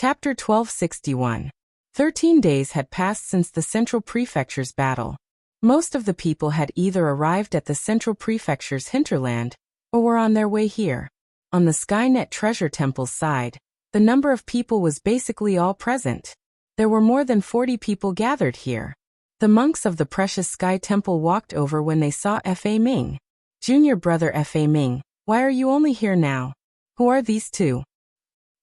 Chapter 1261. 13 days had passed since the Central Prefecture's battle. Most of the people had either arrived at the Central Prefecture's hinterland, or were on their way here. On the Skynet Treasure Temple's side, the number of people was basically all present. There were more than 40 people gathered here. The monks of the Precious Sky Temple walked over when they saw F.A. Ming. Junior brother F.A. Ming, why are you only here now? Who are these two?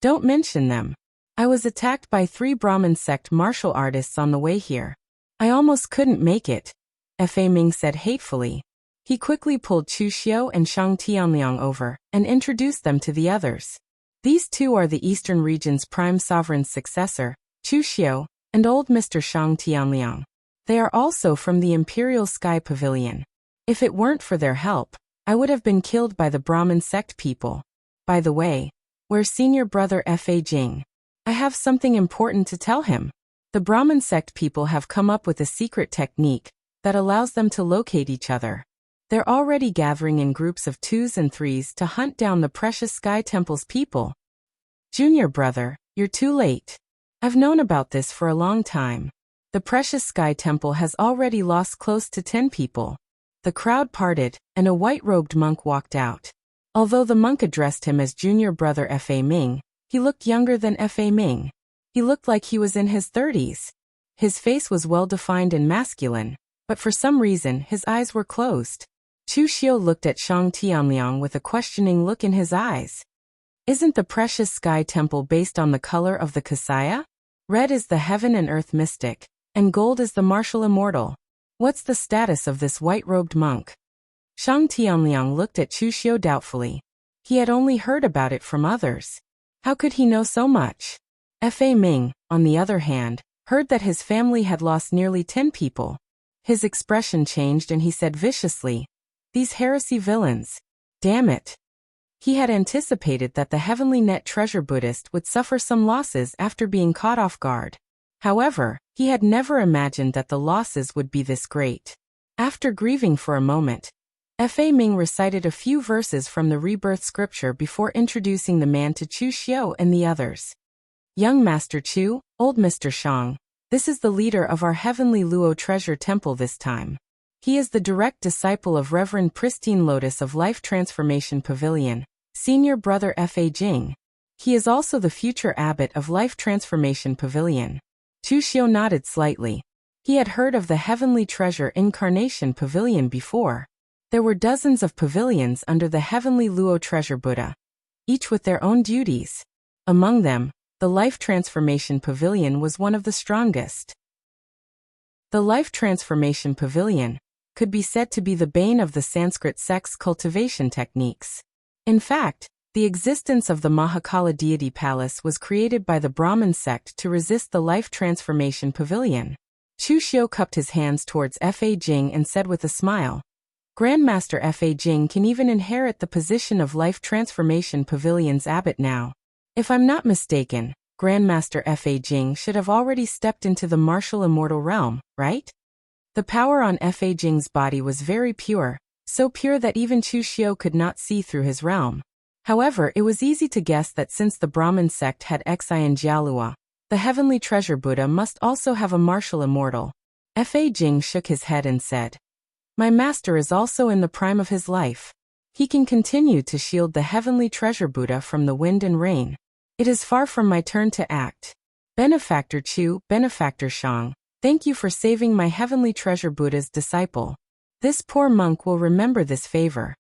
Don't mention them. I was attacked by 3 Brahmin sect martial artists on the way here. I almost couldn't make it, F.A. Ming said hatefully. He quickly pulled Chu Xiu and Shang Tianliang over and introduced them to the others. These two are the Eastern region's prime sovereign's successor, Chu Xiu, and old Mr. Shang Tianliang. They are also from the Imperial Sky Pavilion. If it weren't for their help, I would have been killed by the Brahmin sect people. By the way, where's senior brother F.A. Jing? I have something important to tell him. The Brahmin sect people have come up with a secret technique that allows them to locate each other. They're already gathering in groups of 2s and 3s to hunt down the Precious Sky Temple's people. Junior brother, you're too late. I've known about this for a long time. The Precious Sky Temple has already lost close to 10 people. The crowd parted, and a white-robed monk walked out. Although the monk addressed him as junior brother F.A. Ming, he looked younger than F.A. Ming. He looked like he was in his 30s. His face was well-defined and masculine, but for some reason his eyes were closed. Chu Xiu looked at Shang Tianliang with a questioning look in his eyes. Isn't the Precious Sky Temple based on the color of the Kasaya? Red is the heaven and earth mystic, and gold is the martial immortal. What's the status of this white-robed monk? Shang Tianliang looked at Chu Xiu doubtfully. He had only heard about it from others. How could he know so much? F.A. Ming, on the other hand, heard that his family had lost nearly 10 people. His expression changed and he said viciously, "These heresy villains. Damn it." He had anticipated that the Heavenly Net Treasure Buddhist would suffer some losses after being caught off guard. However, he had never imagined that the losses would be this great. After grieving for a moment, F.A. Ming recited a few verses from the Rebirth scripture before introducing the man to Chu Xiu and the others. Young Master Chu, old Mr. Shang, this is the leader of our Heavenly Luo Treasure Temple this time. He is the direct disciple of Reverend Pristine Lotus of Life Transformation Pavilion, senior brother F.A. Jing. He is also the future abbot of Life Transformation Pavilion. Chu Xiu nodded slightly. He had heard of the Heavenly Treasure Incarnation Pavilion before. There were dozens of pavilions under the Heavenly Luo Treasure Buddha, each with their own duties. Among them, the Life Transformation Pavilion was one of the strongest. The Life Transformation Pavilion could be said to be the bane of the Sanskrit sect's cultivation techniques. In fact, the existence of the Mahakala deity palace was created by the Brahmin sect to resist the Life Transformation Pavilion. Chu Xiu cupped his hands towards F.A. Jing and said with a smile, Grandmaster F.A. Jing can even inherit the position of Life Transformation Pavilion's abbot now. If I'm not mistaken, Grandmaster F.A. Jing should have already stepped into the martial immortal realm, right? The power on F.A. Jing's body was very pure, so pure that even Chu Xiu could not see through his realm. However, it was easy to guess that since the Brahmin sect had Xian Jialua, the Heavenly Treasure Buddha must also have a martial immortal. F.A. Jing shook his head and said, My master is also in the prime of his life. He can continue to shield the Heavenly Treasure Buddha from the wind and rain. It is far from my turn to act. Benefactor Chu, Benefactor Shang, thank you for saving my Heavenly Treasure Buddha's disciple. This poor monk will remember this favor.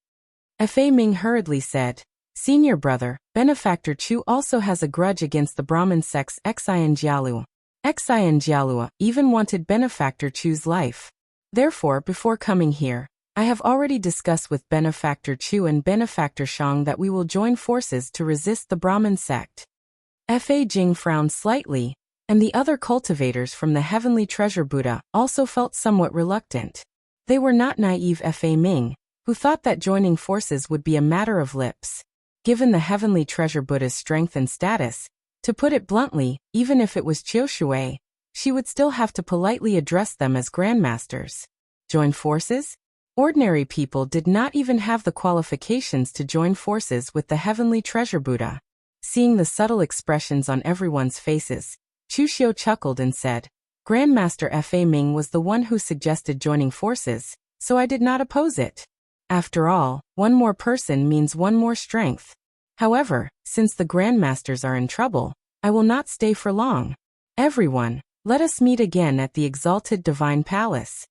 F.A. Ming hurriedly said, Senior brother, Benefactor Chu also has a grudge against the Brahmin sect's Xian Jialua. Xian Jialua even wanted Benefactor Chu's life. Therefore, before coming here, I have already discussed with Benefactor Chu and Benefactor Shang that we will join forces to resist the Brahmin sect. F.A. Jing frowned slightly, and the other cultivators from the Heavenly Treasure Buddha also felt somewhat reluctant. They were not naive F.A. Ming, who thought that joining forces would be a matter of lips. Given the Heavenly Treasure Buddha's strength and status, to put it bluntly, even if it was Chiu Shui, she would still have to politely address them as grandmasters. Join forces? Ordinary people did not even have the qualifications to join forces with the Heavenly Treasure Buddha. Seeing the subtle expressions on everyone's faces, Chuxiu chuckled and said, Grandmaster Fa Ming was the one who suggested joining forces, so I did not oppose it. After all, one more person means one more strength. However, since the Grandmasters are in trouble, I will not stay for long. Everyone, let us meet again at the exalted divine palace.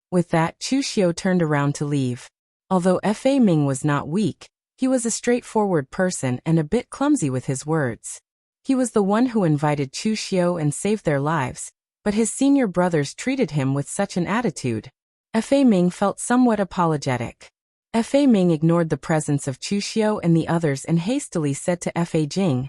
With that, Chuxiu turned around to leave. Although Fa Ming was not weak, he was a straightforward person and a bit clumsy with his words. He was the one who invited Chuxiu and saved their lives, but his senior brothers treated him with such an attitude. Fa Ming felt somewhat apologetic. Fa Ming ignored the presence of Chuxiu and the others and hastily said to Fa Jing,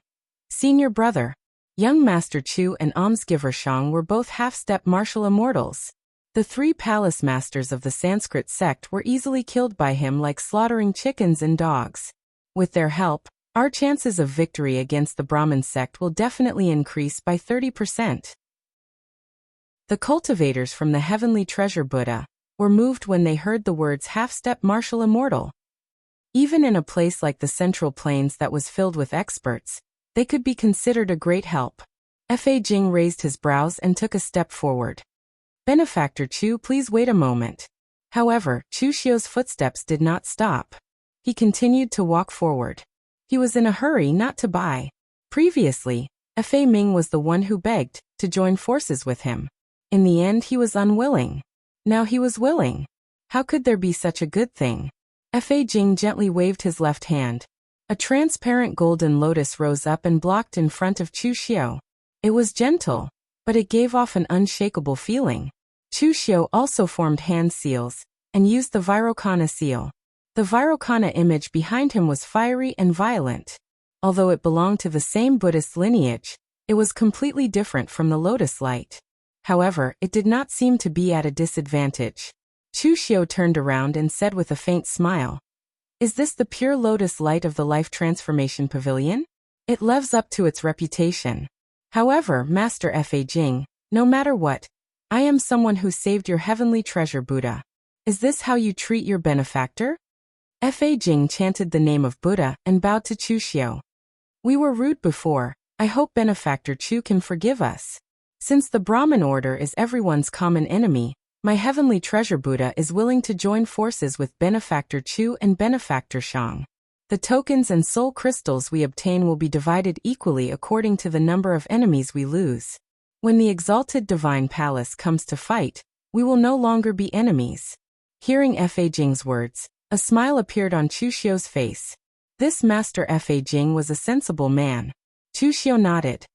Senior brother, young Master Chu and almsgiver Shang were both half-step martial immortals. The 3 palace masters of the Sanskrit sect were easily killed by him like slaughtering chickens and dogs. With their help, our chances of victory against the Brahmin sect will definitely increase by 30%. The cultivators from the heavenly treasure Buddha were moved when they heard the words half-step martial immortal. Even in a place like the Central Plains that was filled with experts, they could be considered a great help. Fa Jing raised his brows and took a step forward. Benefactor Chu, please wait a moment. However, Chu Xiu's footsteps did not stop. He continued to walk forward. He was in a hurry not to buy. Previously, Fa Ming was the one who begged to join forces with him. In the end, he was unwilling. Now he was willing. How could there be such a good thing? Fa Jing gently waved his left hand. A transparent golden lotus rose up and blocked in front of Chu Xiu. It was gentle, but it gave off an unshakable feeling. Chu Xiu also formed hand seals and used the Vairocana seal. The Vairocana image behind him was fiery and violent. Although it belonged to the same Buddhist lineage, it was completely different from the lotus light. However, it did not seem to be at a disadvantage. Chu Xiu turned around and said with a faint smile, Is this the pure lotus light of the Life Transformation Pavilion? It lives up to its reputation. However, Master Fa Jing, no matter what, I am someone who saved your heavenly treasure Buddha. Is this how you treat your benefactor? Fa Jing chanted the name of Buddha and bowed to Chu Xiu. We were rude before. I hope Benefactor Chu can forgive us. Since the Brahmin order is everyone's common enemy, my heavenly treasure Buddha is willing to join forces with Benefactor Chu and Benefactor Shang. The tokens and soul crystals we obtain will be divided equally according to the number of enemies we lose. When the exalted divine palace comes to fight, we will no longer be enemies. Hearing Fa Jing's words, a smile appeared on Chu Xiu's face. This Master Fa Jing was a sensible man. Chu Xiu nodded.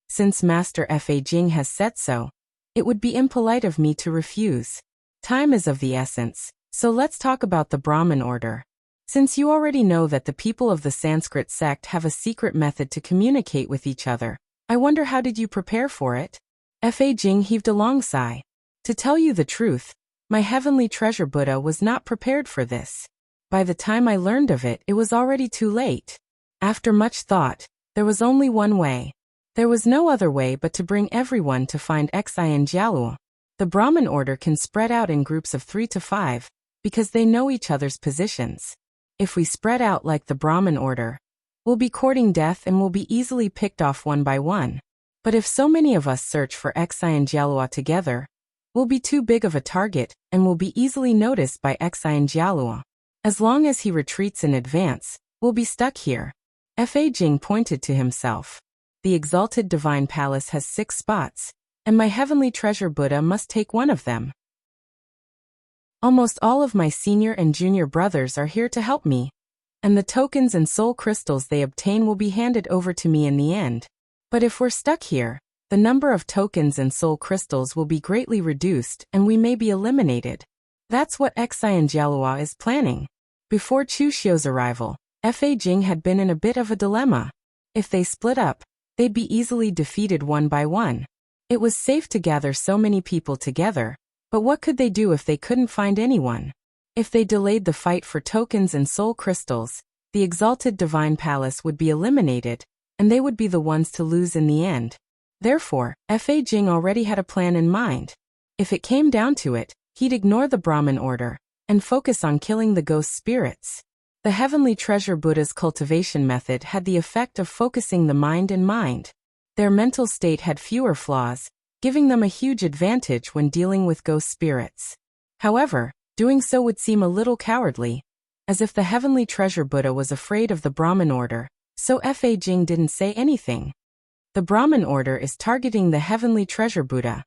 Since Master Fa Jing has said so, it would be impolite of me to refuse. Time is of the essence, so let's talk about the Brahmin order. Since you already know that the people of the Sanskrit sect have a secret method to communicate with each other, I wonder how did you prepare for it? Fa Jing heaved a long sigh. To tell you the truth, my heavenly treasure Buddha was not prepared for this. By the time I learned of it, it was already too late. After much thought, there was only one way. There was no other way but to bring everyone to find Xi and Jialuo. The Brahmin order can spread out in groups of 3 to 5, because they know each other's positions. If we spread out like the Brahmin order, we'll be courting death and will be easily picked off one by one. But if so many of us search for Xi and Jialuo together, we'll be too big of a target and will be easily noticed by Xi and Jialuo. As long as he retreats in advance, we'll be stuck here. Fa Jing pointed to himself. The exalted divine palace has 6 spots, and my heavenly treasure Buddha must take one of them. Almost all of my senior and junior brothers are here to help me, and the tokens and soul crystals they obtain will be handed over to me in the end. But if we're stuck here, the number of tokens and soul crystals will be greatly reduced and we may be eliminated. That's what Xi and Jialuo is planning. Before Chu Xiu's arrival, Fa Jing had been in a bit of a dilemma. If they split up, they'd be easily defeated one by one. It was safe to gather so many people together, but what could they do if they couldn't find anyone? If they delayed the fight for tokens and soul crystals, the exalted divine palace would be eliminated, and they would be the ones to lose in the end. Therefore, Fa Jing already had a plan in mind. If it came down to it, he'd ignore the Brahmin order and focus on killing the ghost spirits. The Heavenly Treasure Buddha's cultivation method had the effect of focusing the mind and mind. Their mental state had fewer flaws, giving them a huge advantage when dealing with ghost spirits. However, doing so would seem a little cowardly, as if the Heavenly Treasure Buddha was afraid of the Brahmin order, so Fa Jing didn't say anything. The Brahmin order is targeting the Heavenly Treasure Buddha,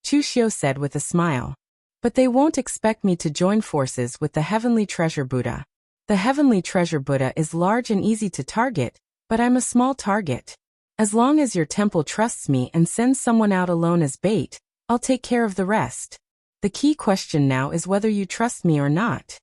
Chu Xiu said with a smile. But they won't expect me to join forces with the Heavenly Treasure Buddha. The Heavenly Treasure Buddha is large and easy to target, but I'm a small target. As long as your temple trusts me and sends someone out alone as bait, I'll take care of the rest. The key question now is whether you trust me or not.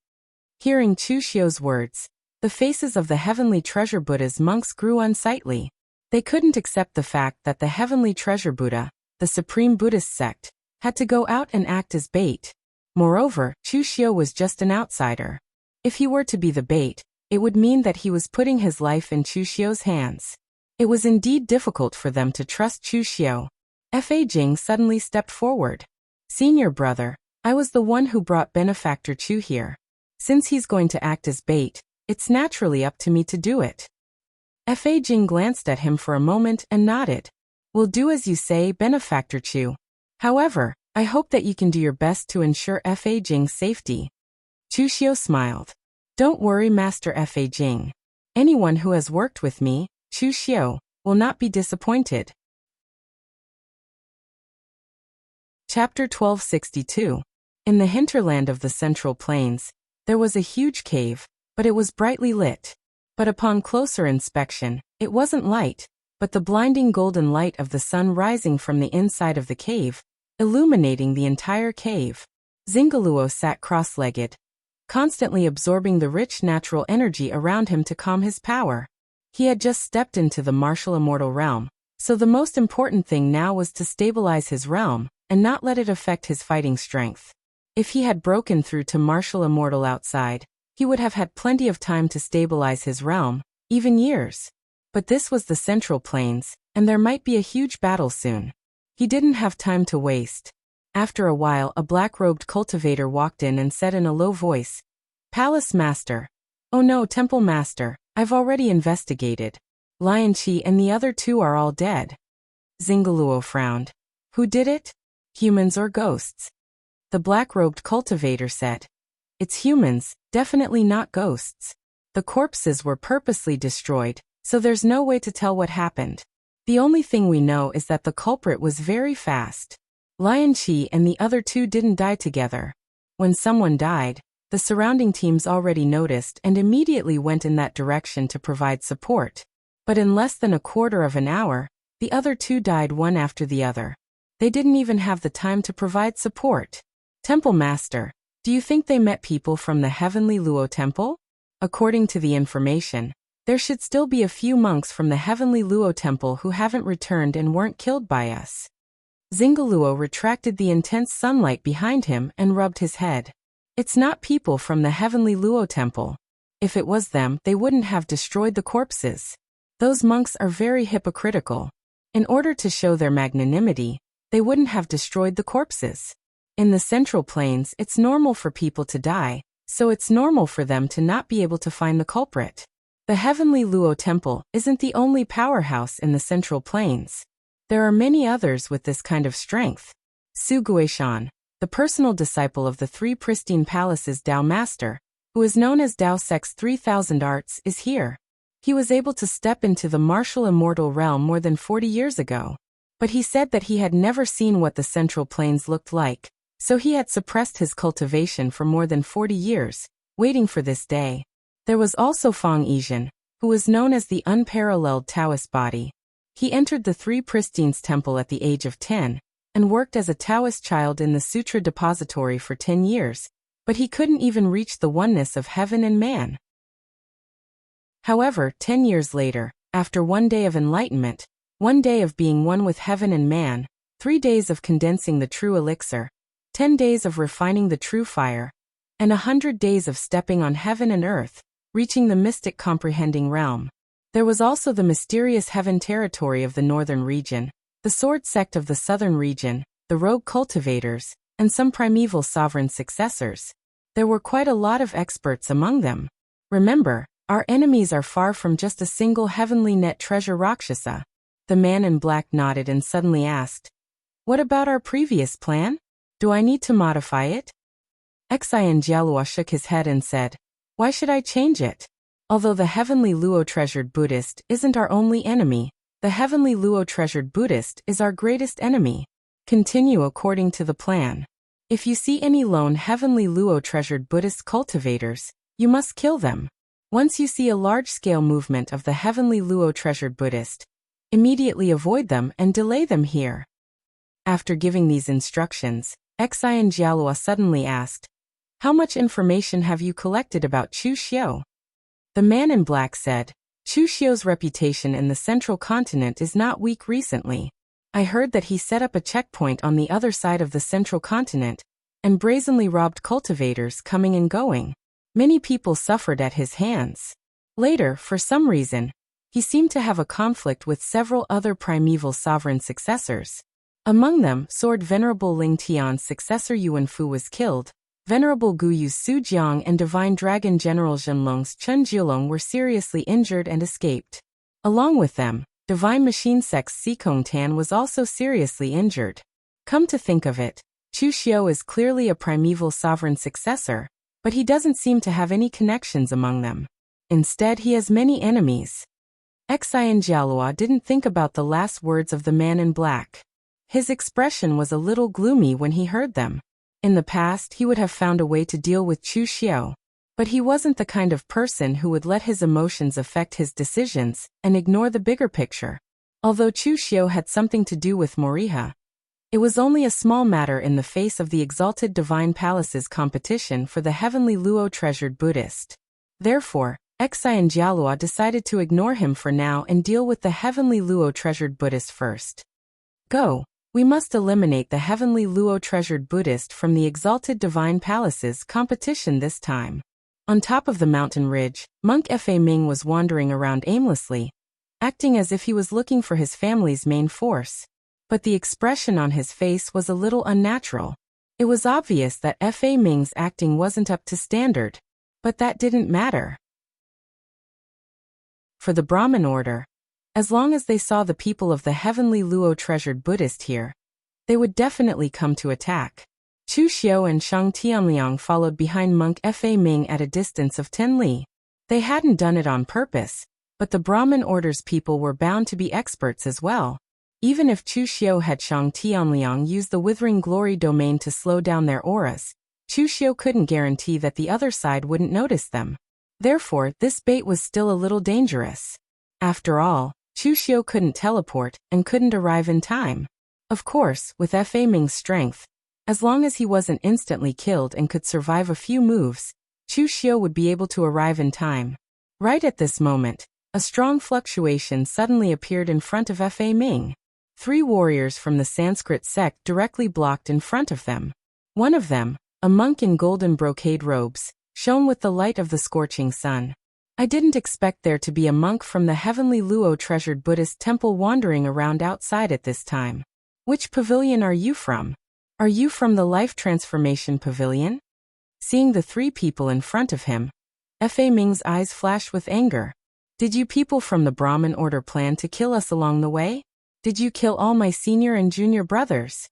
Hearing Chu Xiu's words, the faces of the Heavenly Treasure Buddha's monks grew unsightly. They couldn't accept the fact that the Heavenly Treasure Buddha, the supreme Buddhist sect, had to go out and act as bait. Moreover, Chu Xiu was just an outsider. If he were to be the bait, it would mean that he was putting his life in Chu Xiu's hands. It was indeed difficult for them to trust Chu Xiu. Fa Jing suddenly stepped forward. Senior brother, I was the one who brought Benefactor Chu here. Since he's going to act as bait, it's naturally up to me to do it. Fa Jing glanced at him for a moment and nodded. We'll do as you say, Benefactor Chu. However, I hope that you can do your best to ensure Fa Jing's safety. Chu Xiu smiled. Don't worry, Master Fa Jing. Anyone who has worked with me, Chu Xiu, will not be disappointed. Chapter 1262. In the hinterland of the Central Plains, there was a huge cave, but it was brightly lit. But upon closer inspection, it wasn't light, but the blinding golden light of the sun rising from the inside of the cave, illuminating the entire cave. Zingaluo sat cross-legged, constantly absorbing the rich natural energy around him to calm his power. He had just stepped into the martial immortal realm, so the most important thing now was to stabilize his realm, and not let it affect his fighting strength. If he had broken through to martial immortal outside, he would have had plenty of time to stabilize his realm, even years. But this was the Central Plains, and there might be a huge battle soon. He didn't have time to waste. After a while, a black-robed cultivator walked in and said in a low voice, Palace Master. Oh no, Temple Master, I've already investigated. Lion Qi and the other two are all dead. Zingaluo frowned. Who did it? Humans or ghosts? The black-robed cultivator said. It's humans, definitely not ghosts. The corpses were purposely destroyed, so there's no way to tell what happened. The only thing we know is that the culprit was very fast. Lion Qi and the other two didn't die together. When someone died, the surrounding teams already noticed and immediately went in that direction to provide support. But in less than a quarter of an hour, the other two died one after the other. They didn't even have the time to provide support. Temple Master, do you think they met people from the Heavenly Luo Temple? According to the information, there should still be a few monks from the Heavenly Luo Temple who haven't returned and weren't killed by us. Zingaluo retracted the intense sunlight behind him and rubbed his head. It's not people from the Heavenly Luo Temple. If it was them, they wouldn't have destroyed the corpses. Those monks are very hypocritical. In order to show their magnanimity, they wouldn't have destroyed the corpses. In the Central Plains, it's normal for people to die, so it's normal for them to not be able to find the culprit. The Heavenly Luo Temple isn't the only powerhouse in the Central Plains. There are many others with this kind of strength. Su Guishan, the personal disciple of the Three Pristine Palaces Tao Master, who is known as Tao Sect's 3,000 Arts, is here. He was able to step into the martial immortal realm more than 40 years ago. But he said that he had never seen what the Central Plains looked like, so he had suppressed his cultivation for more than 40 years, waiting for this day. There was also Fang Yizhen, who was known as the unparalleled Taoist body. He entered the Three Pristines Temple at the age of 10, and worked as a Taoist child in the Sutra Depository for 10 years, but he couldn't even reach the oneness of heaven and man. However, 10 years later, after 1 day of enlightenment, 1 day of being one with heaven and man, 3 days of condensing the true elixir, 10 days of refining the true fire, and 100 days of stepping on heaven and earth, reaching the mystic comprehending realm. There was also the mysterious heaven territory of the northern region, the sword sect of the southern region, the rogue cultivators, and some primeval sovereign successors. There were quite a lot of experts among them. Remember, our enemies are far from just a single heavenly net treasure Rakshasa. The man in black nodded and suddenly asked, "What about our previous plan? Do I need to modify it?" Xian Jialua shook his head and said, "Why should I change it? Although the heavenly Luo treasured Buddhist isn't our only enemy, the heavenly Luo treasured Buddhist is our greatest enemy. Continue according to the plan. If you see any lone heavenly Luo treasured Buddhist cultivators, you must kill them. Once you see a large-scale movement of the heavenly Luo treasured Buddhist, immediately avoid them and delay them here." After giving these instructions, Xian Jialua suddenly asked, "How much information have you collected about Chu Xiu?" The man in black said, "Chu Xiu's reputation in the central continent is not weak recently. I heard that he set up a checkpoint on the other side of the central continent and brazenly robbed cultivators coming and going. Many people suffered at his hands. Later, for some reason, he seemed to have a conflict with several other primeval sovereign successors. Among them, Sword Venerable Ling Tian's successor Yuan Fu was killed. Venerable Gu Yu's Su Jiang and Divine Dragon General Zhenlong's Chen Jiulong were seriously injured and escaped. Along with them, Divine Machine Sect's Si Kong Tan was also seriously injured. Come to think of it, Chu Xiu is clearly a primeval sovereign successor, but he doesn't seem to have any connections among them. Instead, he has many enemies." Xian Jialua didn't think about the last words of the man in black. His expression was a little gloomy when he heard them. In the past, he would have found a way to deal with Chu Xiu, but he wasn't the kind of person who would let his emotions affect his decisions and ignore the bigger picture. Although Chu Xiu had something to do with Moriha, it was only a small matter in the face of the Exalted Divine Palace's competition for the heavenly Luo treasured Buddhist. Therefore, Xian Jialua decided to ignore him for now and deal with the heavenly Luo treasured Buddhist first. "Go. We must eliminate the heavenly Luo treasured Buddhist from the Exalted Divine Palace's competition this time." On top of the mountain ridge, Monk Fa Ming was wandering around aimlessly, acting as if he was looking for his family's main force. But the expression on his face was a little unnatural. It was obvious that Fa Ming's acting wasn't up to standard. But that didn't matter. For the Brahmin order, as long as they saw the people of the heavenly Luo treasured Buddhist here, they would definitely come to attack. Chu Xiu and Shang Tianliang followed behind Monk Fa Ming at a distance of 10 li. They hadn't done it on purpose, but the Brahmin order's people were bound to be experts as well. Even if Chu Xiu had Shang Tianliang use the Withering Glory domain to slow down their auras, Chu Xiu couldn't guarantee that the other side wouldn't notice them. Therefore, this bait was still a little dangerous. After all, Chu Xiu couldn't teleport and couldn't arrive in time. Of course, with Fa Ming's strength, as long as he wasn't instantly killed and could survive a few moves, Chu Xiu would be able to arrive in time. Right at this moment, a strong fluctuation suddenly appeared in front of Fa Ming. 3 warriors from the Sanskrit sect directly blocked in front of them. One of them, a monk in golden brocade robes, shone with the light of the scorching sun. "I didn't expect there to be a monk from the heavenly Luo treasured Buddhist temple wandering around outside at this time. Which pavilion are you from? Are you from the Life Transformation Pavilion?" Seeing the 3 people in front of him, Fa Ming's eyes flashed with anger. "Did you people from the Brahmin order plan to kill us along the way? Did you kill all my senior and junior brothers?"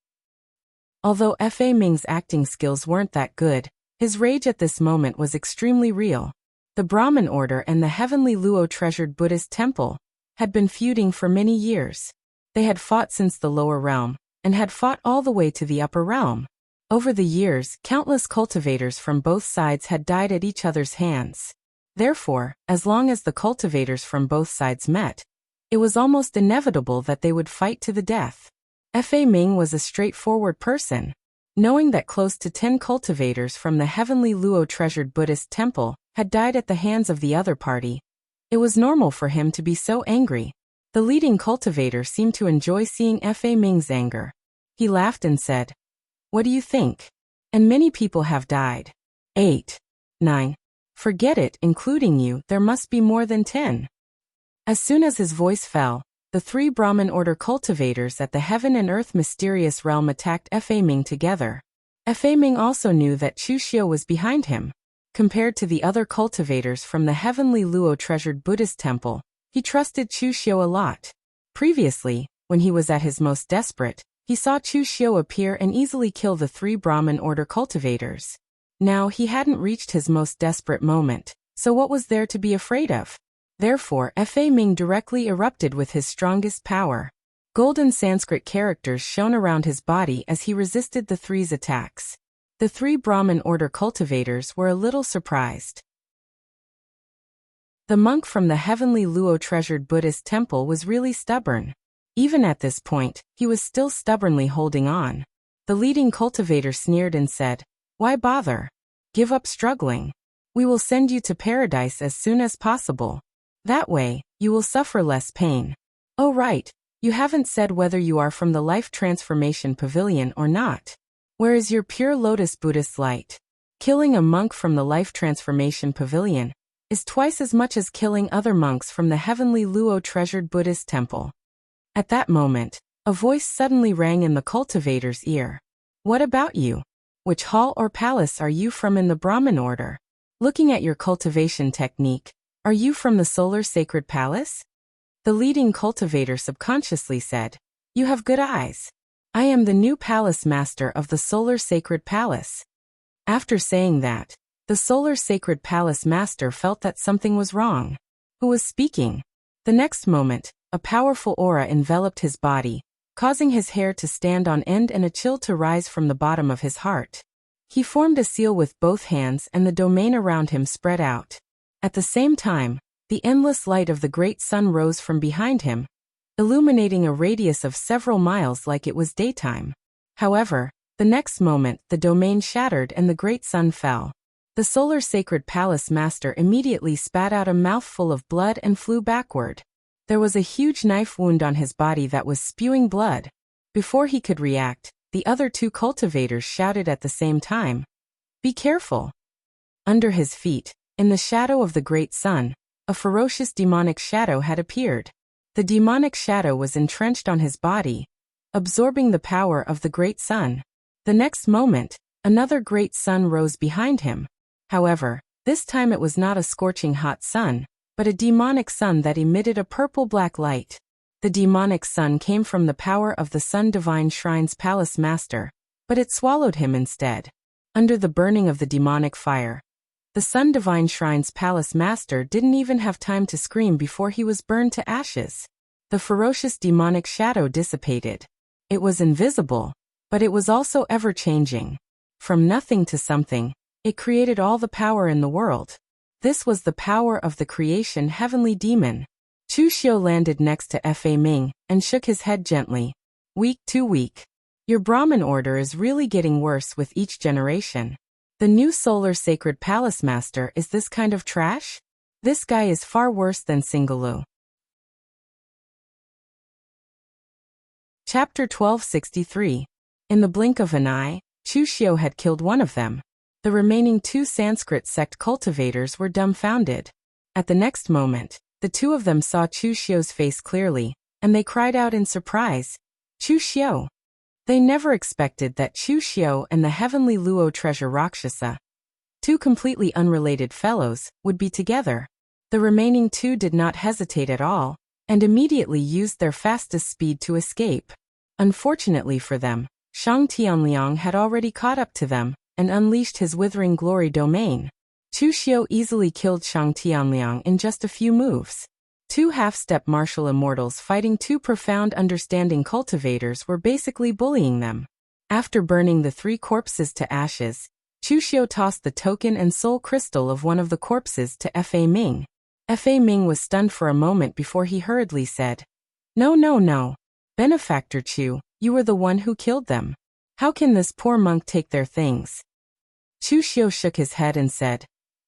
Although Fa Ming's acting skills weren't that good, his rage at this moment was extremely real. The Brahmin order and the heavenly Luo treasured Buddhist temple had been feuding for many years. They had fought since the lower realm, and had fought all the way to the upper realm. Over the years, countless cultivators from both sides had died at each other's hands. Therefore, as long as the cultivators from both sides met, it was almost inevitable that they would fight to the death. Fa Ming was a straightforward person. Knowing that close to 10 cultivators from the heavenly Luo treasured Buddhist temple had died at the hands of the other party, it was normal for him to be so angry. The leading cultivator seemed to enjoy seeing Fa Ming's anger. He laughed and said, "What do you think? And many people have died. 8, 9. Forget it, including you, there must be more than 10. As soon as his voice fell, the 3 Brahmin order cultivators at the heaven and earth mysterious realm attacked Fa Ming together. Fa Ming also knew that Chu Xiu was behind him. Compared to the other cultivators from the heavenly Luo treasured Buddhist temple, he trusted Chu Xiu a lot. Previously, when he was at his most desperate, he saw Chu Xiu appear and easily kill the 3 Brahmin order cultivators. Now he hadn't reached his most desperate moment, so what was there to be afraid of? Therefore, Fa Ming directly erupted with his strongest power. Golden Sanskrit characters shone around his body as he resisted the 3's attacks. The 3 Brahmin order cultivators were a little surprised. The monk from the heavenly Luo treasured Buddhist temple was really stubborn. Even at this point, he was still stubbornly holding on. The leading cultivator sneered and said, "Why bother? Give up struggling. We will send you to paradise as soon as possible. That way, you will suffer less pain. Oh right, you haven't said whether you are from the Life Transformation Pavilion or not. Where is your pure lotus Buddhist light?" Killing a monk from the Life Transformation Pavilion is twice as much as killing other monks from the heavenly Luo treasured Buddhist temple. At that moment, a voice suddenly rang in the cultivator's ear. "What about you? Which hall or palace are you from in the Brahmin order? Looking at your cultivation technique, are you from the Solar Sacred Palace?" The leading cultivator subconsciously said, "You have good eyes. I am the new palace master of the Solar Sacred Palace." After saying that, the Solar Sacred Palace master felt that something was wrong. Who was speaking? The next moment, a powerful aura enveloped his body, causing his hair to stand on end and a chill to rise from the bottom of his heart. He formed a seal with both hands and the domain around him spread out. At the same time, the endless light of the great sun rose from behind him, illuminating a radius of several miles like it was daytime. However, the next moment the domain shattered and the great sun fell. The Solar Sacred Palace master immediately spat out a mouthful of blood and flew backward. There was a huge knife wound on his body that was spewing blood. Before he could react, the other 2 cultivators shouted at the same time, "Be careful!" Under his feet, in the shadow of the great sun, a ferocious demonic shadow had appeared. The demonic shadow was entrenched on his body, absorbing the power of the great sun. The next moment, another great sun rose behind him. However, this time it was not a scorching hot sun, but a demonic sun that emitted a purple-black light. The demonic sun came from the power of the Sun Divine Shrine's palace master, but it swallowed him instead. Under the burning of the demonic fire, the Sun Divine Shrine's palace master didn't even have time to scream before he was burned to ashes. The ferocious demonic shadow dissipated. It was invisible, but it was also ever-changing. From nothing to something, it created all the power in the world. This was the power of the creation heavenly demon. Chu Xiu landed next to Fa Ming and shook his head gently. "Weak, too weak. Your Brahmin order is really getting worse with each generation. The new Solar Sacred Palace master is this kind of trash? This guy is far worse than Singalu." Chapter 1263. In the blink of an eye, Chu Xiu had killed one of them. The remaining 2 Sanskrit sect cultivators were dumbfounded. At the next moment, the 2 of them saw Chu Xiu's face clearly, and they cried out in surprise, "Chu Xiu!" They never expected that Chu Xiu and the heavenly Luo treasure Rakshasa, 2 completely unrelated fellows, would be together. The remaining 2 did not hesitate at all, and immediately used their fastest speed to escape. Unfortunately for them, Shang Tianliang had already caught up to them, and unleashed his withering glory domain. Chu Xiu easily killed Shang Tianliang in just a few moves. 2 half-step martial immortals fighting 2 profound understanding cultivators were basically bullying them. After burning the 3 corpses to ashes, Chu Xiu tossed the token and soul crystal of one of the corpses to Fa Ming. Fa Ming was stunned for a moment before he hurriedly said, No, no, no. Benefactor Chu, you were the one who killed them. How can this poor monk take their things?" Chu Xiu shook his head and said,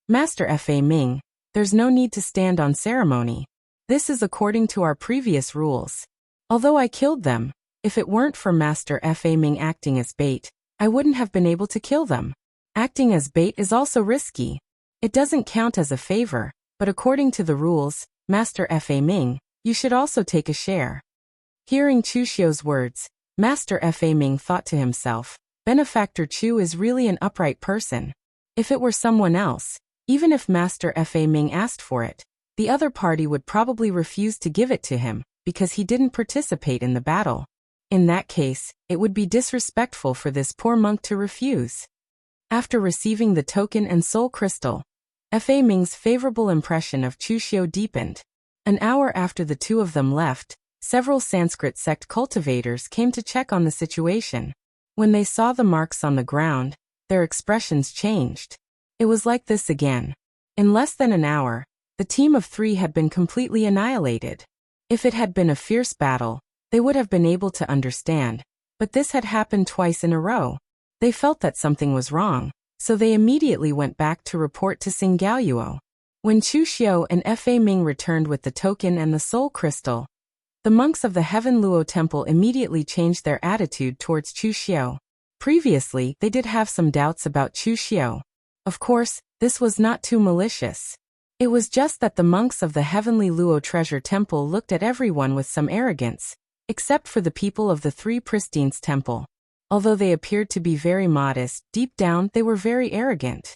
"Master Fa Ming, there's no need to stand on ceremony. This is according to our previous rules. Although I killed them, if it weren't for Master Fa Ming acting as bait, I wouldn't have been able to kill them. Acting as bait is also risky. It doesn't count as a favor, but according to the rules, Master Fa Ming, you should also take a share." Hearing Chu Xiu's words, Master Fa Ming thought to himself, Benefactor Chu is really an upright person. If it were someone else, even if Master Fa Ming asked for it, the other party would probably refuse to give it to him because he didn't participate in the battle. In that case, it would be disrespectful for this poor monk to refuse. After receiving the token and soul crystal, Fa Ming's favorable impression of Chu Xiu deepened. An hour after the two of them left, several Sanskrit sect cultivators came to check on the situation. When they saw the marks on the ground, their expressions changed. It was like this again. In less than an hour, the team of 3 had been completely annihilated. If it had been a fierce battle, they would have been able to understand, but this had happened twice in a row. They felt that something was wrong, so they immediately went back to report to Sing Gaoyuo. When Chu Xiu and Fa Ming returned with the token and the soul crystal, the monks of the Heaven Luo Temple immediately changed their attitude towards Chu Xiu. Previously, they did have some doubts about Chu Xiu. Of course, this was not too malicious. It was just that the monks of the Heavenly Luo Treasure Temple looked at everyone with some arrogance, except for the people of the 3 Pristines Temple. Although they appeared to be very modest, deep down they were very arrogant.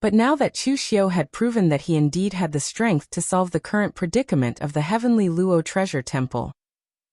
But now that Chu Xiu had proven that he indeed had the strength to solve the current predicament of the Heavenly Luo Treasure Temple,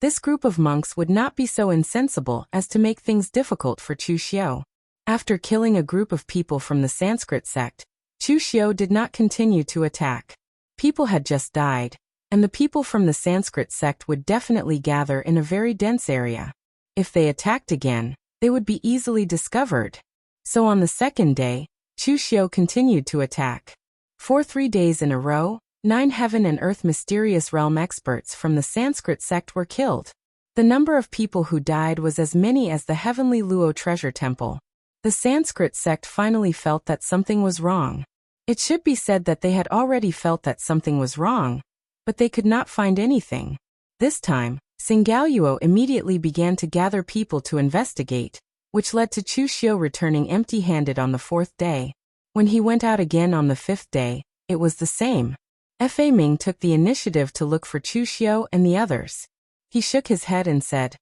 this group of monks would not be so insensible as to make things difficult for Chu Xiu. After killing a group of people from the Sanskrit sect, Chu Xiu did not continue to attack. People had just died, and the people from the Sanskrit sect would definitely gather in a very dense area. If they attacked again, they would be easily discovered. So on the second day, Chu Xiu continued to attack. For 3 days in a row, 9 heaven and earth mysterious realm experts from the Sanskrit sect were killed. The number of people who died was as many as the Heavenly Luo Treasure Temple. The Sanskrit sect finally felt that something was wrong. It should be said that they had already felt that something was wrong, but they could not find anything. This time, Sing Gaoyuo immediately began to gather people to investigate, which led to Chu Xiu returning empty-handed on the 4th day. When he went out again on the 5th day, it was the same. Fa Ming took the initiative to look for Chu Xiu and the others. He shook his head and said,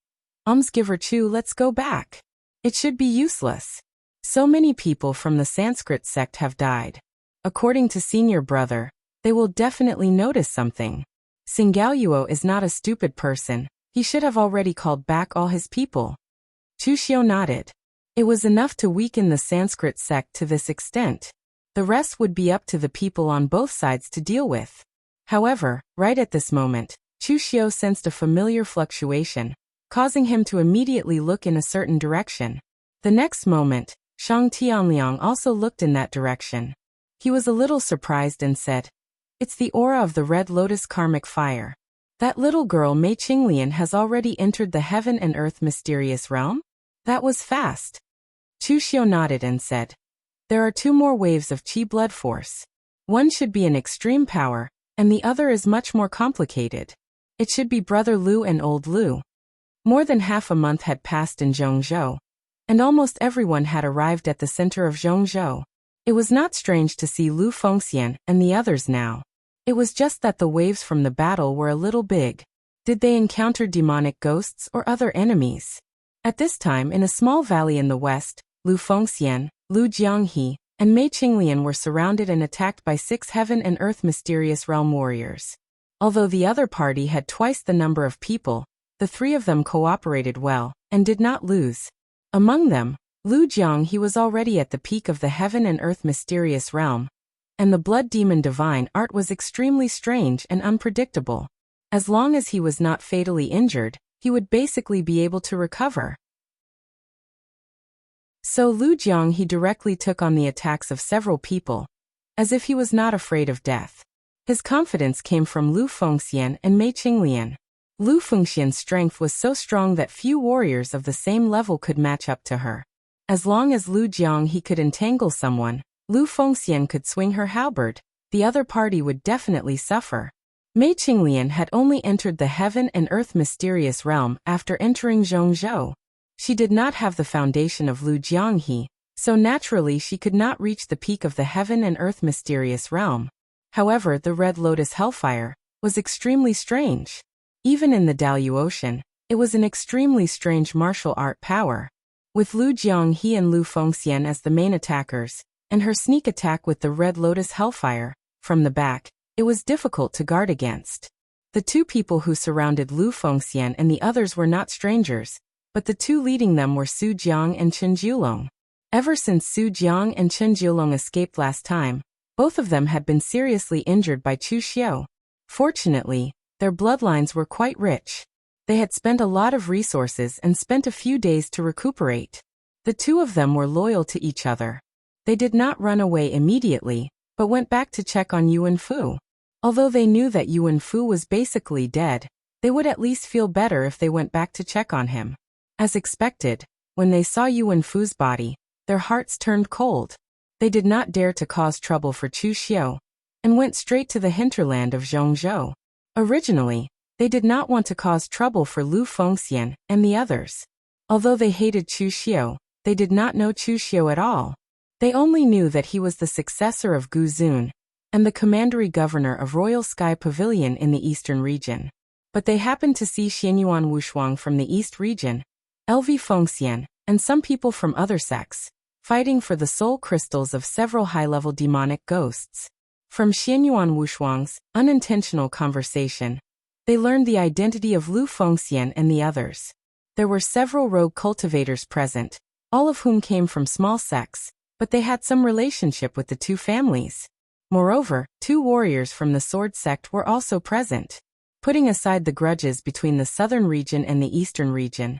Almsgiver Chu, let's go back. It should be useless. So many people from the Sanskrit sect have died. According to senior brother, they will definitely notice something. Sing Gaoyuo is not a stupid person. He should have already called back all his people. Chu Xiu nodded. It was enough to weaken the Sanskrit sect to this extent. The rest would be up to the people on both sides to deal with. However, right at this moment, Chu Xiu sensed a familiar fluctuation, causing him to immediately look in a certain direction. The next moment, Shang Tianliang also looked in that direction. He was a little surprised and said, It's the aura of the Red Lotus karmic fire. That little girl Mei Qinglian has already entered the heaven and earth mysterious realm? That was fast. Chu Xiu nodded and said, There are 2 more waves of Qi blood force. One should be an extreme power, and the other is much more complicated. It should be Brother Lu and Old Lu. More than half a month had passed in Zhongzhou, and almost everyone had arrived at the center of Zhongzhou. It was not strange to see Lu Fengxian and the others now. It was just that the waves from the battle were a little big. Did they encounter demonic ghosts or other enemies? At this time, in a small valley in the west, Lu Fengxian, Lu Jianghe, and Mei Qinglian were surrounded and attacked by 6 heaven and earth mysterious realm warriors. Although the other party had twice the number of people, the 3 of them cooperated well and did not lose. Among them, Lu Jianghe was already at the peak of the heaven and earth mysterious realm, and the blood demon divine art was extremely strange and unpredictable. As long as he was not fatally injured, he would basically be able to recover. So Lu Jianghe directly took on the attacks of several people, as if he was not afraid of death. His confidence came from Lu Fengxian and Mei Qinglian. Lu Fengxian's strength was so strong that few warriors of the same level could match up to her. As long as Lu Jianghe could entangle someone, Lu Fengxian could swing her halberd, the other party would definitely suffer. Mei Qinglian had only entered the heaven and earth mysterious realm after entering Zhongzhou. She did not have the foundation of Lu Jianghe, so naturally she could not reach the peak of the heaven and earth mysterious realm. However, the Red Lotus Hellfire was extremely strange. Even in the Dalu Ocean, it was an extremely strange martial art power. With Lu Jianghe and Lu Fengxian as the main attackers, and her sneak attack with the Red Lotus Hellfire, from the back, it was difficult to guard against. The two people who surrounded Lu Fengxian and the others were not strangers, but the two leading them were Su Jiang and Chen Jiulong. Ever since Su Jiang and Chen Jiulong escaped last time, both of them had been seriously injured by Chu Xiu. Fortunately, their bloodlines were quite rich. They had spent a lot of resources and spent a few days to recuperate. The two of them were loyal to each other. They did not run away immediately, but went back to check on Yuan Fu. Although they knew that Yuan Fu was basically dead, they would at least feel better if they went back to check on him. As expected, when they saw Yuan Fu's body, their hearts turned cold. They did not dare to cause trouble for Chu Xiu, and went straight to the hinterland of Zhongzhou. Originally, they did not want to cause trouble for Lu Fengxian and the others. Although they hated Chu Xiu, they did not know Chu Xiu at all. They only knew that he was the successor of Gu Zun, and the commandery governor of Royal Sky Pavilion in the eastern region. But they happened to see Xianyuan Wushuang from the east region, LV Fengxian, and some people from other sects, fighting for the soul crystals of several high-level demonic ghosts. From Xianyuan Wushuang's unintentional conversation, they learned the identity of Lu Fengxian and the others. There were several rogue cultivators present, all of whom came from small sects, but they had some relationship with the two families. Moreover, two warriors from the Sword sect were also present. Putting aside the grudges between the southern region and the eastern region,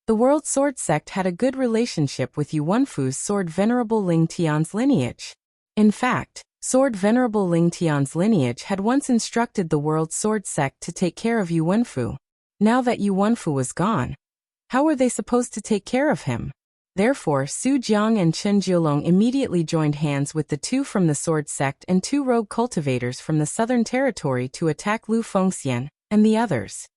the World Sword sect had a good relationship with Yuan Fu's Sword Venerable Ling Tian's lineage. In fact, Sword Venerable Ling Tian's lineage had once instructed the World Sword sect to take care of Yuan Fu. Now that Yuan Fu was gone, how were they supposed to take care of him? Therefore, Su Jiang and Chen Jiulong immediately joined hands with the two from the Sword sect and two rogue cultivators from the southern territory to attack Lu Fengxian and the others.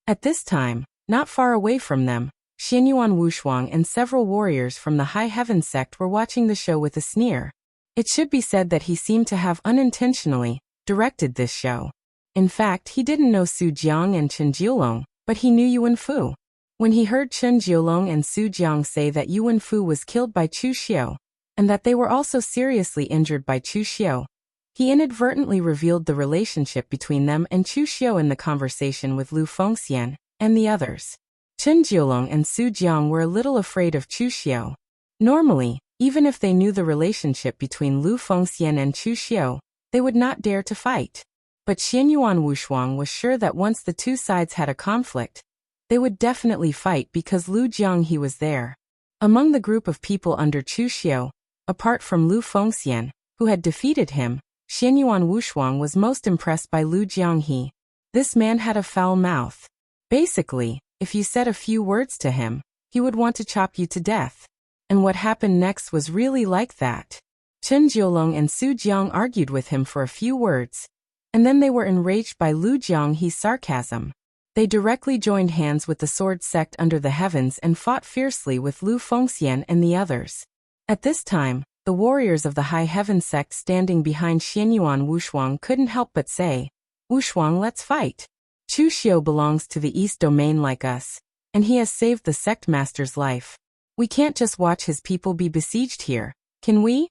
At this time, not far away from them, Xianyuan Wushuang and several warriors from the High Heaven sect were watching the show with a sneer. It should be said that he seemed to have unintentionally directed this show. In fact, he didn't know Su Jiang and Chen Jiulong, but he knew Yuan Fu. When he heard Chen Jiulong and Su Jiang say that Yuan Fu was killed by Chu Xiu, and that they were also seriously injured by Chu Xiu, he inadvertently revealed the relationship between them and Chu Xiu in the conversation with Lu Fengxian and the others. Chen Jiulong and Su Jiang were a little afraid of Chu Xiu. Normally, even if they knew the relationship between Lu Fengxian and Chu Xiu, they would not dare to fight. But Xianyuan Wushuang was sure that once the two sides had a conflict, they would definitely fight because Lu Jianghe was there. Among the group of people under Chu Xiu, apart from Lu Fengxian, who had defeated him, Xianyuan Wushuang was most impressed by Lu Jianghe. This man had a foul mouth. Basically, if you said a few words to him, he would want to chop you to death. And what happened next was really like that. Chen Jiulong and Su Jiang argued with him for a few words, and then they were enraged by Lu Jianghe's sarcasm. They directly joined hands with the Sword sect under the heavens and fought fiercely with Lu Fengxian and the others. At this time, the warriors of the High Heaven sect standing behind Xianyuan Wushuang couldn't help but say, "Wushuang, let's fight. Chu Xiu belongs to the East Domain like us, and he has saved the sect master's life. We can't just watch his people be besieged here, can we?"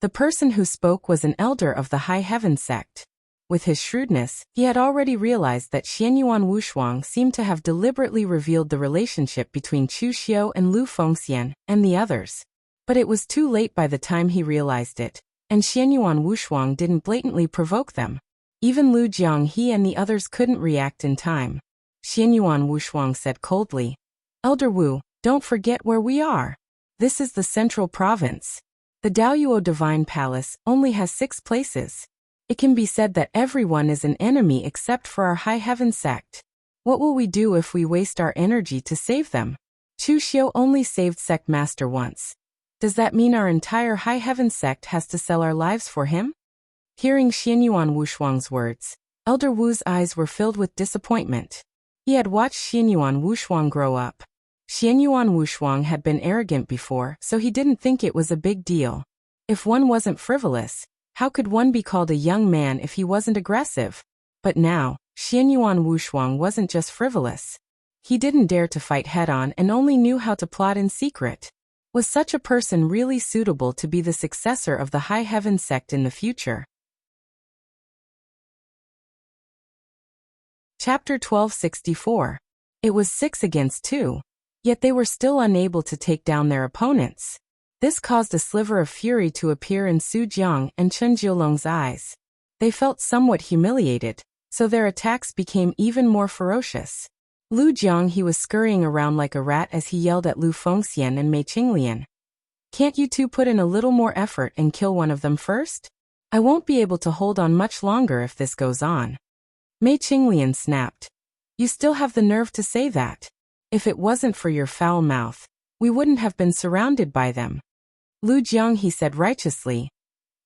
The person who spoke was an elder of the High Heaven sect. With his shrewdness, he had already realized that Xianyuan Wushuang seemed to have deliberately revealed the relationship between Chu Xiu and Lu Fengxian and the others. But it was too late by the time he realized it, and Xianyuan Wushuang didn't blatantly provoke them. Even Lu Jianghe and the others couldn't react in time. Xianyuan Wushuang said coldly, "Elder Wu, don't forget where we are. This is the central province. The Daoyuo Divine Palace only has 6 places. It can be said that everyone is an enemy except for our High Heaven sect. What will we do if we waste our energy to save them? Chu Xiu only saved sect master once. Does that mean our entire High Heaven sect has to sell our lives for him?" Hearing Xianyuan Wushuang's words, Elder Wu's eyes were filled with disappointment. He had watched Xianyuan Wushuang grow up. Xianyuan Wushuang had been arrogant before, so he didn't think it was a big deal. If one wasn't frivolous, how could one be called a young man if he wasn't aggressive? But now, Xianyuan Wushuang wasn't just frivolous. He didn't dare to fight head-on and only knew how to plot in secret. Was such a person really suitable to be the successor of the High Heaven sect in the future? Chapter 1264. It was 6 against 2. Yet they were still unable to take down their opponents. This caused a sliver of fury to appear in Su Jiang and Chen Jiulong's eyes. They felt somewhat humiliated, so their attacks became even more ferocious. Lu Jiang he was scurrying around like a rat as he yelled at Lu Fengxian and Mei Qinglian. Can't you two put in a little more effort and kill one of them first? I won't be able to hold on much longer if this goes on. Mei Qinglian snapped. You still have the nerve to say that. If it wasn't for your foul mouth, we wouldn't have been surrounded by them. Lu Jiang he said righteously.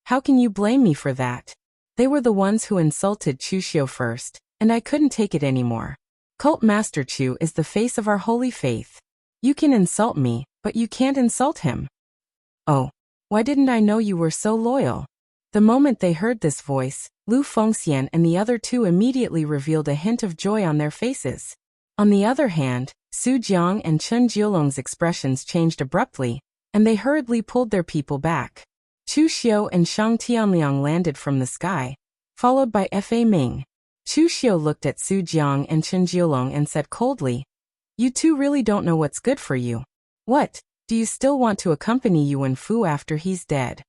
How can you blame me for that? They were the ones who insulted Chu Xiu first, and I couldn't take it anymore. Cult Master Chu is the face of our holy faith. You can insult me, but you can't insult him. Oh, why didn't I know you were so loyal? The moment they heard this voice, Lu Fengxian and the other two immediately revealed a hint of joy on their faces. On the other hand, Su Jiang and Chen Jiulong's expressions changed abruptly, and they hurriedly pulled their people back. Chu Xiu and Shang Tianliang landed from the sky, followed by Fa Ming. Chu Xiu looked at Su Jiang and Chen Jiulong and said coldly, You two really don't know what's good for you. What, do you still want to accompany Yuan Fu after he's dead?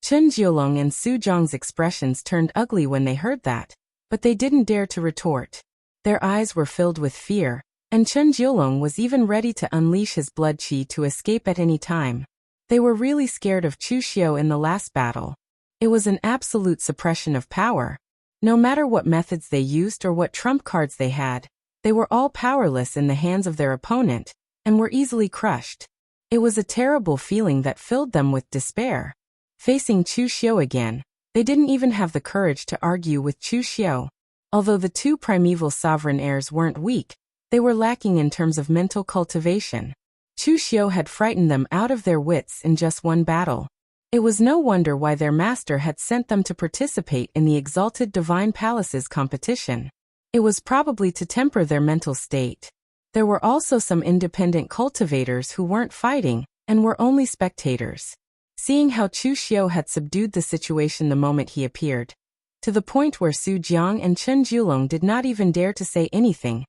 Chen Jiulong and Su Jiang's expressions turned ugly when they heard that, but they didn't dare to retort. Their eyes were filled with fear, and Chen Jiulong was even ready to unleash his blood qi to escape at any time. They were really scared of Chu Xiu in the last battle. It was an absolute suppression of power. No matter what methods they used or what trump cards they had, they were all powerless in the hands of their opponent, and were easily crushed. It was a terrible feeling that filled them with despair. Facing Chu Xiu again, they didn't even have the courage to argue with Chu Xiu. Although the two primeval sovereign heirs weren't weak, they were lacking in terms of mental cultivation. Chu Xiu had frightened them out of their wits in just one battle. It was no wonder why their master had sent them to participate in the Exalted Divine Palaces competition. It was probably to temper their mental state. There were also some independent cultivators who weren't fighting, and were only spectators. Seeing how Chu Xiu had subdued the situation the moment he appeared, to the point where Su Jiang and Chen Jiulong did not even dare to say anything,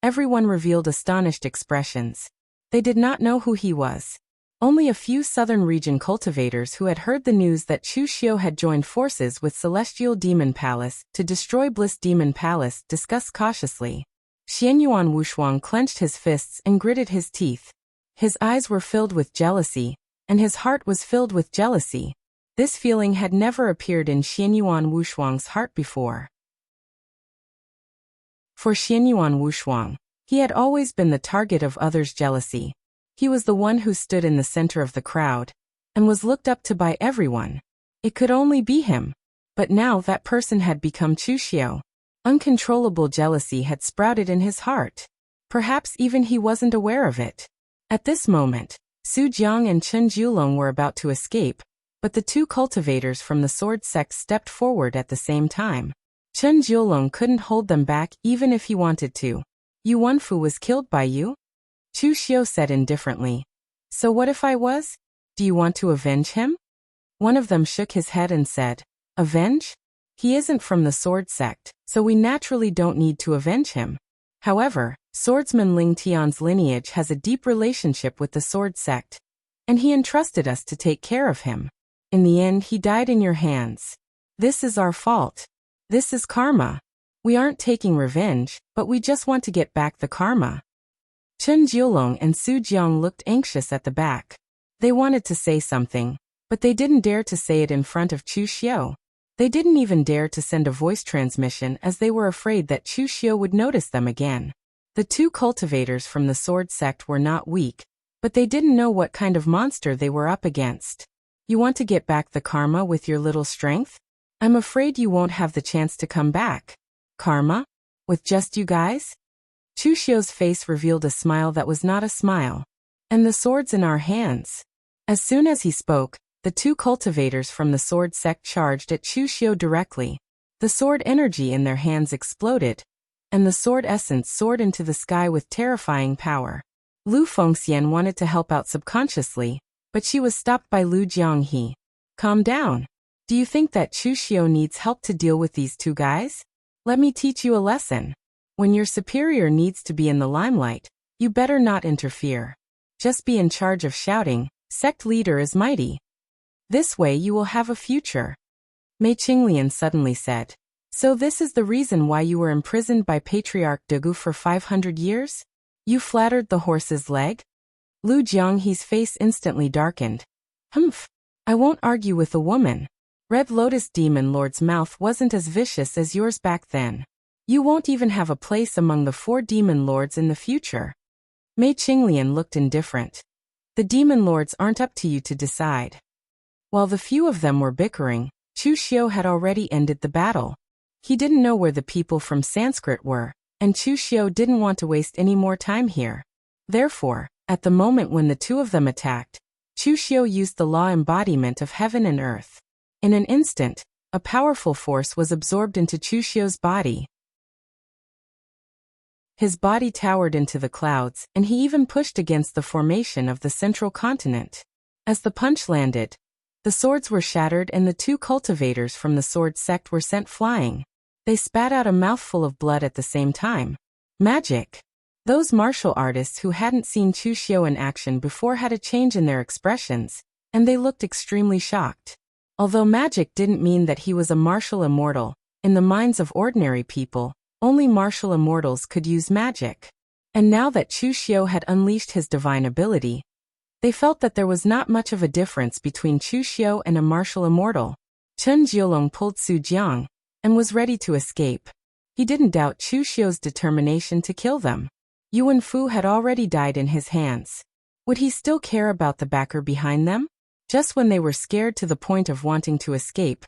everyone revealed astonished expressions. They did not know who he was. Only a few southern region cultivators who had heard the news that Chu Xiu had joined forces with Celestial Demon Palace to destroy Bliss Demon Palace discussed cautiously. Xianyuan Wushuang clenched his fists and gritted his teeth. His eyes were filled with jealousy, and his heart was filled with jealousy. This feeling had never appeared in Xianyuan Wushuang's heart before. For Xianyuan Wushuang, he had always been the target of others' jealousy. He was the one who stood in the center of the crowd, and was looked up to by everyone. It could only be him. But now that person had become Chu Xiu. Uncontrollable jealousy had sprouted in his heart. Perhaps even he wasn't aware of it. At this moment, Su Jiang and Chen Jiulong were about to escape, but the two cultivators from the sword sect stepped forward at the same time. Chen Jiulong couldn't hold them back even if he wanted to. Yuan Fu was killed by you? Chu Xiu said indifferently. So what if I was? Do you want to avenge him? One of them shook his head and said, Avenge? He isn't from the sword sect, so we naturally don't need to avenge him. However, swordsman Ling Tian's lineage has a deep relationship with the sword sect, and he entrusted us to take care of him. In the end, he died in your hands. This is our fault. This is karma. We aren't taking revenge, but we just want to get back the karma. Chen Jiulong and Su Jiang looked anxious at the back. They wanted to say something, but they didn't dare to say it in front of Chu Xiu. They didn't even dare to send a voice transmission as they were afraid that Chu Xiu would notice them again. The two cultivators from the sword sect were not weak, but they didn't know what kind of monster they were up against. You want to get back the karma with your little strength? I'm afraid you won't have the chance to come back. Karma? With just you guys? Chu Xiu's face revealed a smile that was not a smile. And the swords in our hands. As soon as he spoke, the two cultivators from the sword sect charged at Chu Xiu directly. The sword energy in their hands exploded, and the sword essence soared into the sky with terrifying power. Lu Fengxian wanted to help out subconsciously, but she was stopped by Lu Jianghe. Calm down. Do you think that Chu Xiu needs help to deal with these two guys? Let me teach you a lesson. When your superior needs to be in the limelight, you better not interfere. Just be in charge of shouting, "Sect leader is mighty." This way you will have a future. Mei Qinglian suddenly said. So this is the reason why you were imprisoned by Patriarch Degu for 500 years? You flattered the horse's leg? Lu Jianghe's face instantly darkened. Humph. I won't argue with a woman. Red Lotus Demon Lord's mouth wasn't as vicious as yours back then. You won't even have a place among the 4 Demon Lords in the future. Mei Qinglian looked indifferent. The Demon Lords aren't up to you to decide. While the few of them were bickering, Chu Xiu had already ended the battle. He didn't know where the people from Sanskrit were, and Chu Xiu didn't want to waste any more time here. Therefore, at the moment when the two of them attacked, Chu Xiu used the law embodiment of heaven and earth. In an instant, a powerful force was absorbed into Chu Xiu's body. His body towered into the clouds, and he even pushed against the formation of the central continent. As the punch landed, the swords were shattered and the 2 cultivators from the sword sect were sent flying. They spat out a mouthful of blood at the same time. Magic! Those martial artists who hadn't seen Chu Xiu in action before had a change in their expressions, and they looked extremely shocked. Although magic didn't mean that he was a martial immortal, in the minds of ordinary people, only martial immortals could use magic. And now that Chu Xiu had unleashed his divine ability, they felt that there was not much of a difference between Chu Xiu and a martial immortal. Chen Jiulong pulled Su Jiang, and was ready to escape. He didn't doubt Chu Xiu's determination to kill them. Yuan Fu had already died in his hands. Would he still care about the backer behind them? Just when they were scared to the point of wanting to escape,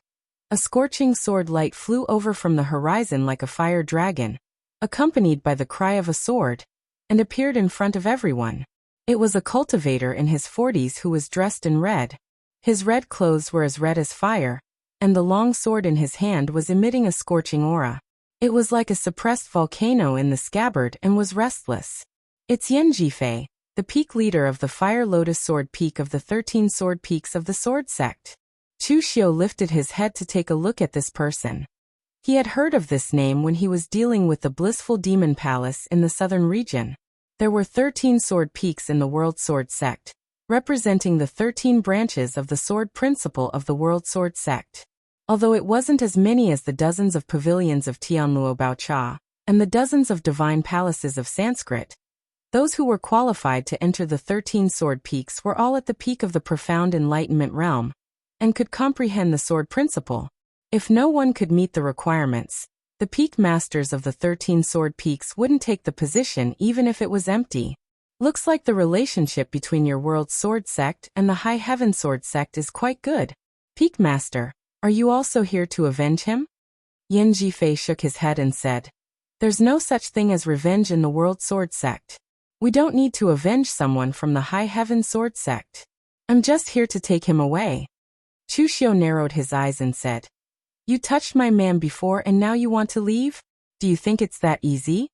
a scorching sword light flew over from the horizon like a fire dragon, accompanied by the cry of a sword, and appeared in front of everyone. It was a cultivator in his 40s who was dressed in red. His red clothes were as red as fire, and the long sword in his hand was emitting a scorching aura. It was like a suppressed volcano in the scabbard and was restless. It's Yan Jifei, the peak leader of the Fire Lotus Sword Peak of the 13 Sword Peaks of the Sword Sect. Chu Xiu lifted his head to take a look at this person. He had heard of this name when he was dealing with the Blissful Demon Palace in the southern region. There were 13 sword peaks in the World Sword Sect, representing the 13 branches of the sword principle of the World Sword Sect. Although it wasn't as many as the dozens of pavilions of Tianluo Baocha, and the dozens of divine palaces of Sanskrit, those who were qualified to enter the 13 sword peaks were all at the peak of the profound enlightenment realm, and could comprehend the sword principle. If no one could meet the requirements, the peak masters of the 13 sword peaks wouldn't take the position even if it was empty. Looks like the relationship between your World Sword Sect and the High Heaven Sword Sect is quite good. Peak Master, are you also here to avenge him? Yan Jifei shook his head and said, There's no such thing as revenge in the World Sword Sect. We don't need to avenge someone from the High Heaven Sword Sect. I'm just here to take him away. Chu Xiu narrowed his eyes and said, You touched my man before and now you want to leave? Do you think it's that easy?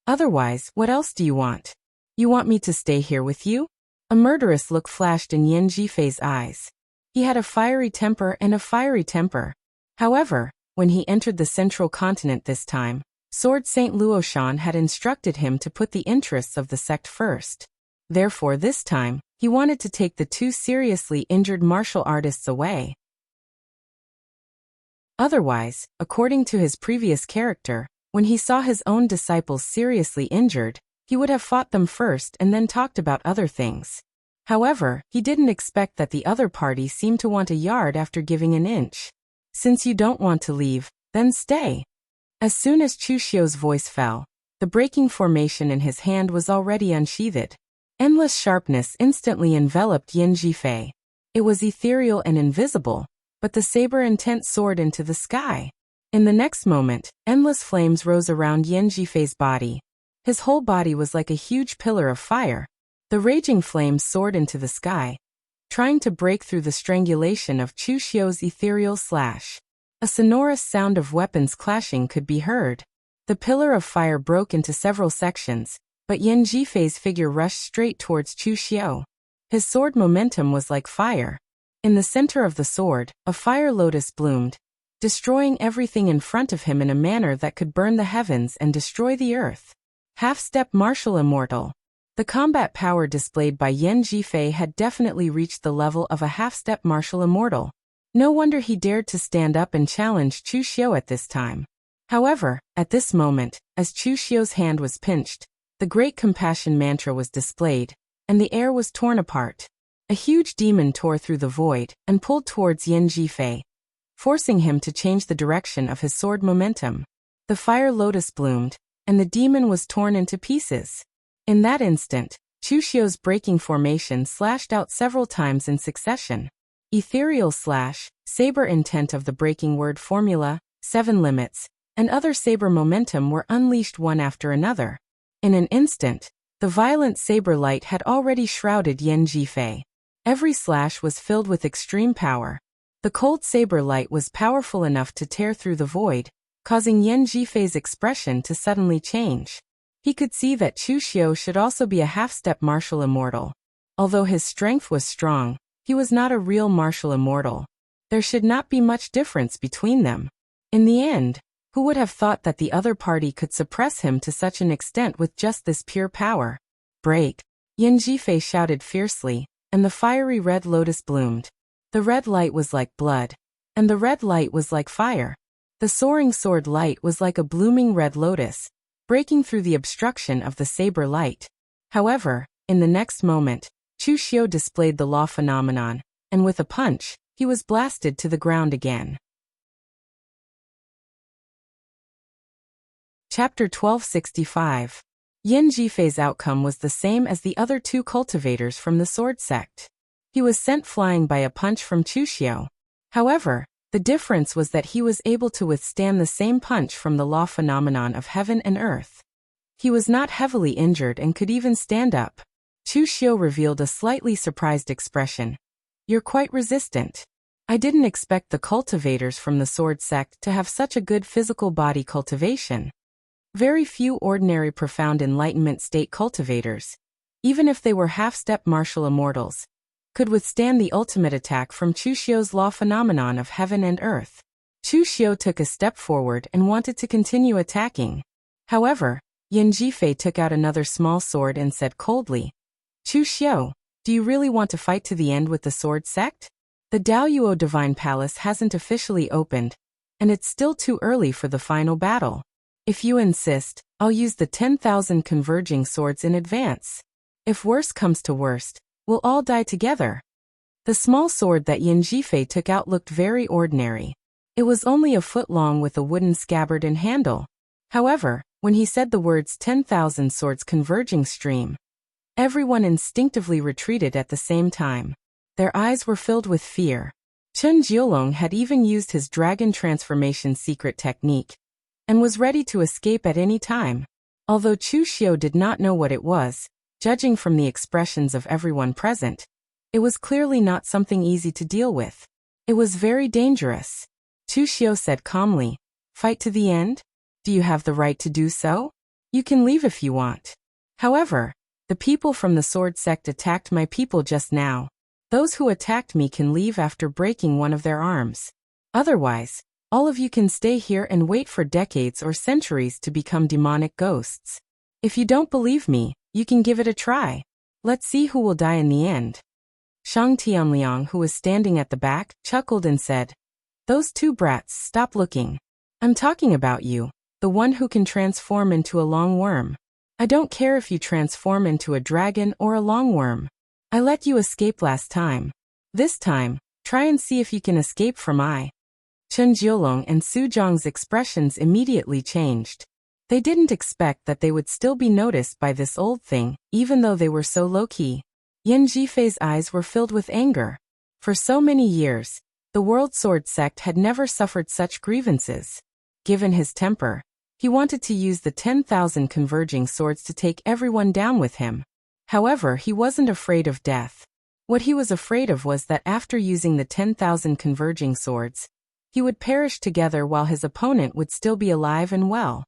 Otherwise, what else do you want? You want me to stay here with you? A murderous look flashed in Yan Jifei's eyes. He had a fiery temper and a fiery temper. However, when he entered the central continent this time, Sword Saint Luoshan had instructed him to put the interests of the sect first. Therefore this time, he wanted to take the 2 seriously injured martial artists away. Otherwise, according to his previous character, when he saw his own disciples seriously injured, he would have fought them first and then talked about other things. However, he didn't expect that the other party seemed to want a yard after giving an inch. Since you don't want to leave, then stay. As soon as Chu Xiu's voice fell, the breaking formation in his hand was already unsheathed. Endless sharpness instantly enveloped Yan Jifei. It was ethereal and invisible, but the saber-intent soared into the sky. In the next moment, endless flames rose around Yan Jifei's body. His whole body was like a huge pillar of fire. The raging flames soared into the sky, trying to break through the strangulation of Chu Xiu's ethereal slash. A sonorous sound of weapons clashing could be heard. The The pillar of fire broke into several sections, but Yan Jifei's figure rushed straight towards Chu Xiu. His sword momentum was like fire. In the center of the sword, a fire lotus bloomed, destroying everything in front of him in a manner that could burn the heavens and destroy the earth. Half-step martial immortal. The combat power displayed by Yan Jifei had definitely reached the level of a half-step martial immortal. No wonder he dared to stand up and challenge Chu Xiu at this time. However, at this moment, as Chu Xiu's hand was pinched, the great compassion mantra was displayed, and the air was torn apart. A huge demon tore through the void and pulled towards Yan Jifei, forcing him to change the direction of his sword momentum. The fire lotus bloomed, and the demon was torn into pieces. In that instant, Chu Xiu's breaking formation slashed out several times in succession. Ethereal slash, saber intent of the breaking word formula, 7 limits, and other saber momentum were unleashed one after another. In an instant, the violent saber light had already shrouded Yan Jifei. Every slash was filled with extreme power. The cold saber light was powerful enough to tear through the void, causing Yan Jifei's expression to suddenly change. He could see that Chu Xiu should also be a half-step martial immortal. Although his strength was strong, he was not a real martial immortal. There should not be much difference between them. In the end, who would have thought that the other party could suppress him to such an extent with just this pure power? Break! Yan Jifei shouted fiercely, and the fiery red lotus bloomed. The red light was like blood, and the red light was like fire. The soaring sword light was like a blooming red lotus, breaking through the obstruction of the saber light. However, in the next moment, Chu Xiu displayed the law phenomenon, and with a punch, he was blasted to the ground again. Chapter 1265. Yan Jifei's outcome was the same as the other two cultivators from the sword sect. He was sent flying by a punch from Chu Xiu. However, the difference was that he was able to withstand the same punch from the law phenomenon of heaven and earth. He was not heavily injured and could even stand up. Chu Xiu revealed a slightly surprised expression. "You're quite resistant. I didn't expect the cultivators from the sword sect to have such a good physical body cultivation. Very few ordinary profound enlightenment state cultivators, even if they were half-step martial immortals, could withstand the ultimate attack from Chu Xiu's law phenomenon of heaven and earth." Chu Xiu took a step forward and wanted to continue attacking. However, Yan Jifei took out another small sword and said coldly, "Chu Xiu, do you really want to fight to the end with the sword sect? The Daoyuo Divine Palace hasn't officially opened, and it's still too early for the final battle. If you insist, I'll use the 10,000 converging swords in advance. If worst comes to worst, we'll all die together." The small sword that Yan Jifei took out looked very ordinary. It was only a foot long with a wooden scabbard and handle. However, when he said the words 10,000 swords converging stream, everyone instinctively retreated at the same time. Their eyes were filled with fear. Chen Jiolong had even used his dragon transformation secret technique, and was ready to escape at any time. Although Chu Xiu did not know what it was, judging from the expressions of everyone present, it was clearly not something easy to deal with. It was very dangerous. Chu Xiu said calmly, "Fight to the end? Do you have the right to do so? You can leave if you want. However, the people from the sword sect attacked my people just now. Those who attacked me can leave after breaking one of their arms. Otherwise, all of you can stay here and wait for decades or centuries to become demonic ghosts. If you don't believe me, you can give it a try. Let's see who will die in the end." Shang Tianliang, who was standing at the back, chuckled and said, "Those two brats, stop looking. I'm talking about you, the one who can transform into a long worm. I don't care if you transform into a dragon or a long worm. I let you escape last time. This time, try and see if you can escape from I." Chen Jiolong and Su Zhang's expressions immediately changed. They didn't expect that they would still be noticed by this old thing, even though they were so low-key. Yan Jifei's eyes were filled with anger. For so many years, the World Sword Sect had never suffered such grievances. Given his temper, he wanted to use the 10,000 converging swords to take everyone down with him. However, he wasn't afraid of death. What he was afraid of was that after using the 10,000 converging swords, he would perish together while his opponent would still be alive and well.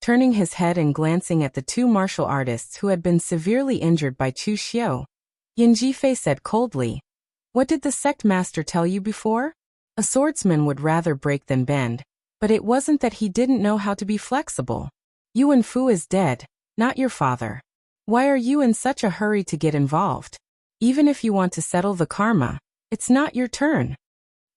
Turning his head and glancing at the two martial artists who had been severely injured by Chu Xiu, Yin Jifei said coldly, "What did the sect master tell you before? A swordsman would rather break than bend, but it wasn't that he didn't know how to be flexible. Yuan Fu is dead, not your father. Why are you in such a hurry to get involved? Even if you want to settle the karma, it's not your turn."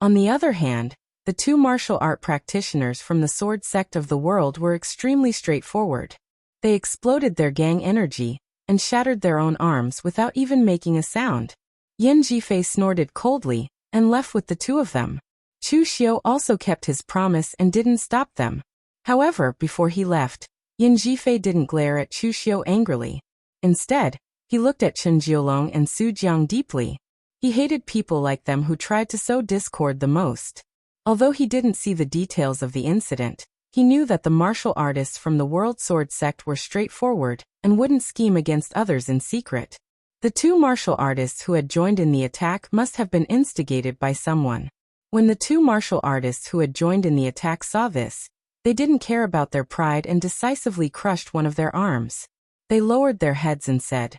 On the other hand, the two martial art practitioners from the sword sect of the world were extremely straightforward. They exploded their gang energy and shattered their own arms without even making a sound. Yin Jifei snorted coldly and left with the two of them. Chu Xiu also kept his promise and didn't stop them. However, before he left, Yin Jifei didn't glare at Chu Xiu angrily. Instead, he looked at Chen Jiulong and Su Jiang deeply. He hated people like them who tried to sow discord the most. Although he didn't see the details of the incident, he knew that the martial artists from the World Sword sect were straightforward and wouldn't scheme against others in secret. The two martial artists who had joined in the attack must have been instigated by someone. When the two martial artists who had joined in the attack saw this, they didn't care about their pride and decisively crushed one of their arms. They lowered their heads and said,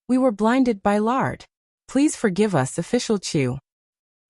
"We were blinded by lard. Please forgive us, Official Chu."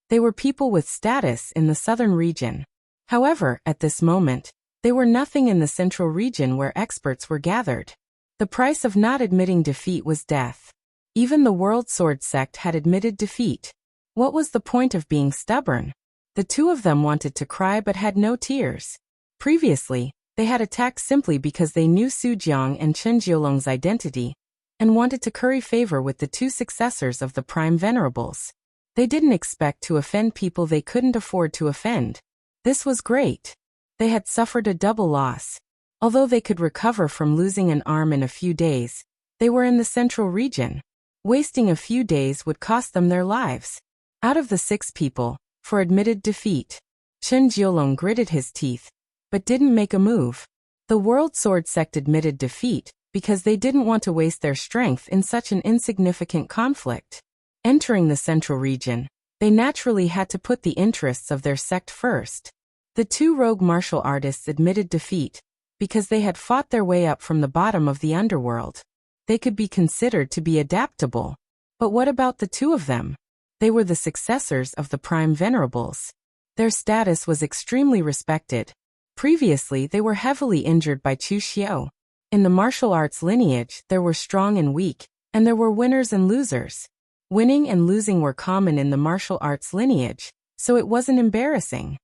They were people with status in the southern region. However, at this moment, they were nothing in the central region where experts were gathered. The price of not admitting defeat was death. Even the World Sword sect had admitted defeat. What was the point of being stubborn? The two of them wanted to cry but had no tears. Previously, they had attacked simply because they knew Su Jiang and Chen Jiulong's identity and wanted to curry favor with the two successors of the Prime Venerables. They didn't expect to offend people they couldn't afford to offend. This was great. They had suffered a double loss. Although they could recover from losing an arm in a few days, they were in the central region. Wasting a few days would cost them their lives. Out of the 6 people, for admitted defeat, Chen Jiulong gritted his teeth, but didn't make a move. The World Sword sect admitted defeat because they didn't want to waste their strength in such an insignificant conflict. Entering the central region, they naturally had to put the interests of their sect first. The two rogue martial artists admitted defeat because they had fought their way up from the bottom of the underworld. They could be considered to be adaptable. But what about the two of them? They were the successors of the Prime Venerables. Their status was extremely respected. Previously, they were heavily injured by Chu Xiu. In the martial arts lineage, there were strong and weak, and there were winners and losers. Winning and losing were common in the martial arts lineage, so it wasn't embarrassing.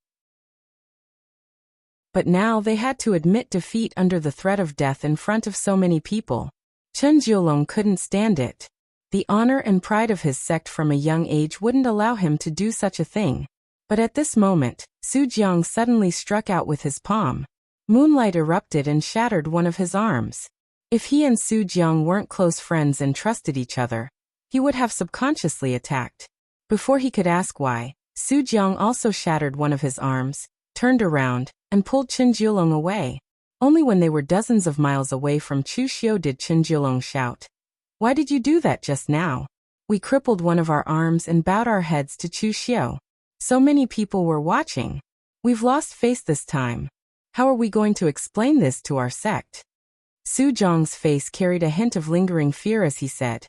But now they had to admit defeat under the threat of death in front of so many people. Chen Jiulong couldn't stand it. The honor and pride of his sect from a young age wouldn't allow him to do such a thing. But at this moment, Su Jiang suddenly struck out with his palm. Moonlight erupted and shattered one of his arms. If he and Su Jiang weren't close friends and trusted each other, he would have subconsciously attacked. Before he could ask why, Su Jiang also shattered one of his arms, turned around, and pulled Chen Jiulong away. Only when they were dozens of miles away from Chu Xiu did Chen Jiulong shout, "Why did you do that just now? We crippled one of our arms and bowed our heads to Chu Xiu. So many people were watching. We've lost face this time. How are we going to explain this to our sect?" Su Jiang's face carried a hint of lingering fear as he said,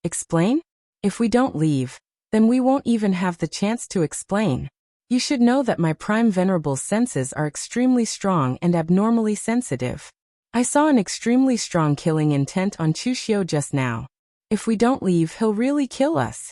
"Explain? If we don't leave, then we won't even have the chance to explain. You should know that my Prime Venerable's senses are extremely strong and abnormally sensitive. I saw an extremely strong killing intent on Chu Xiu just now. If we don't leave, he'll really kill us."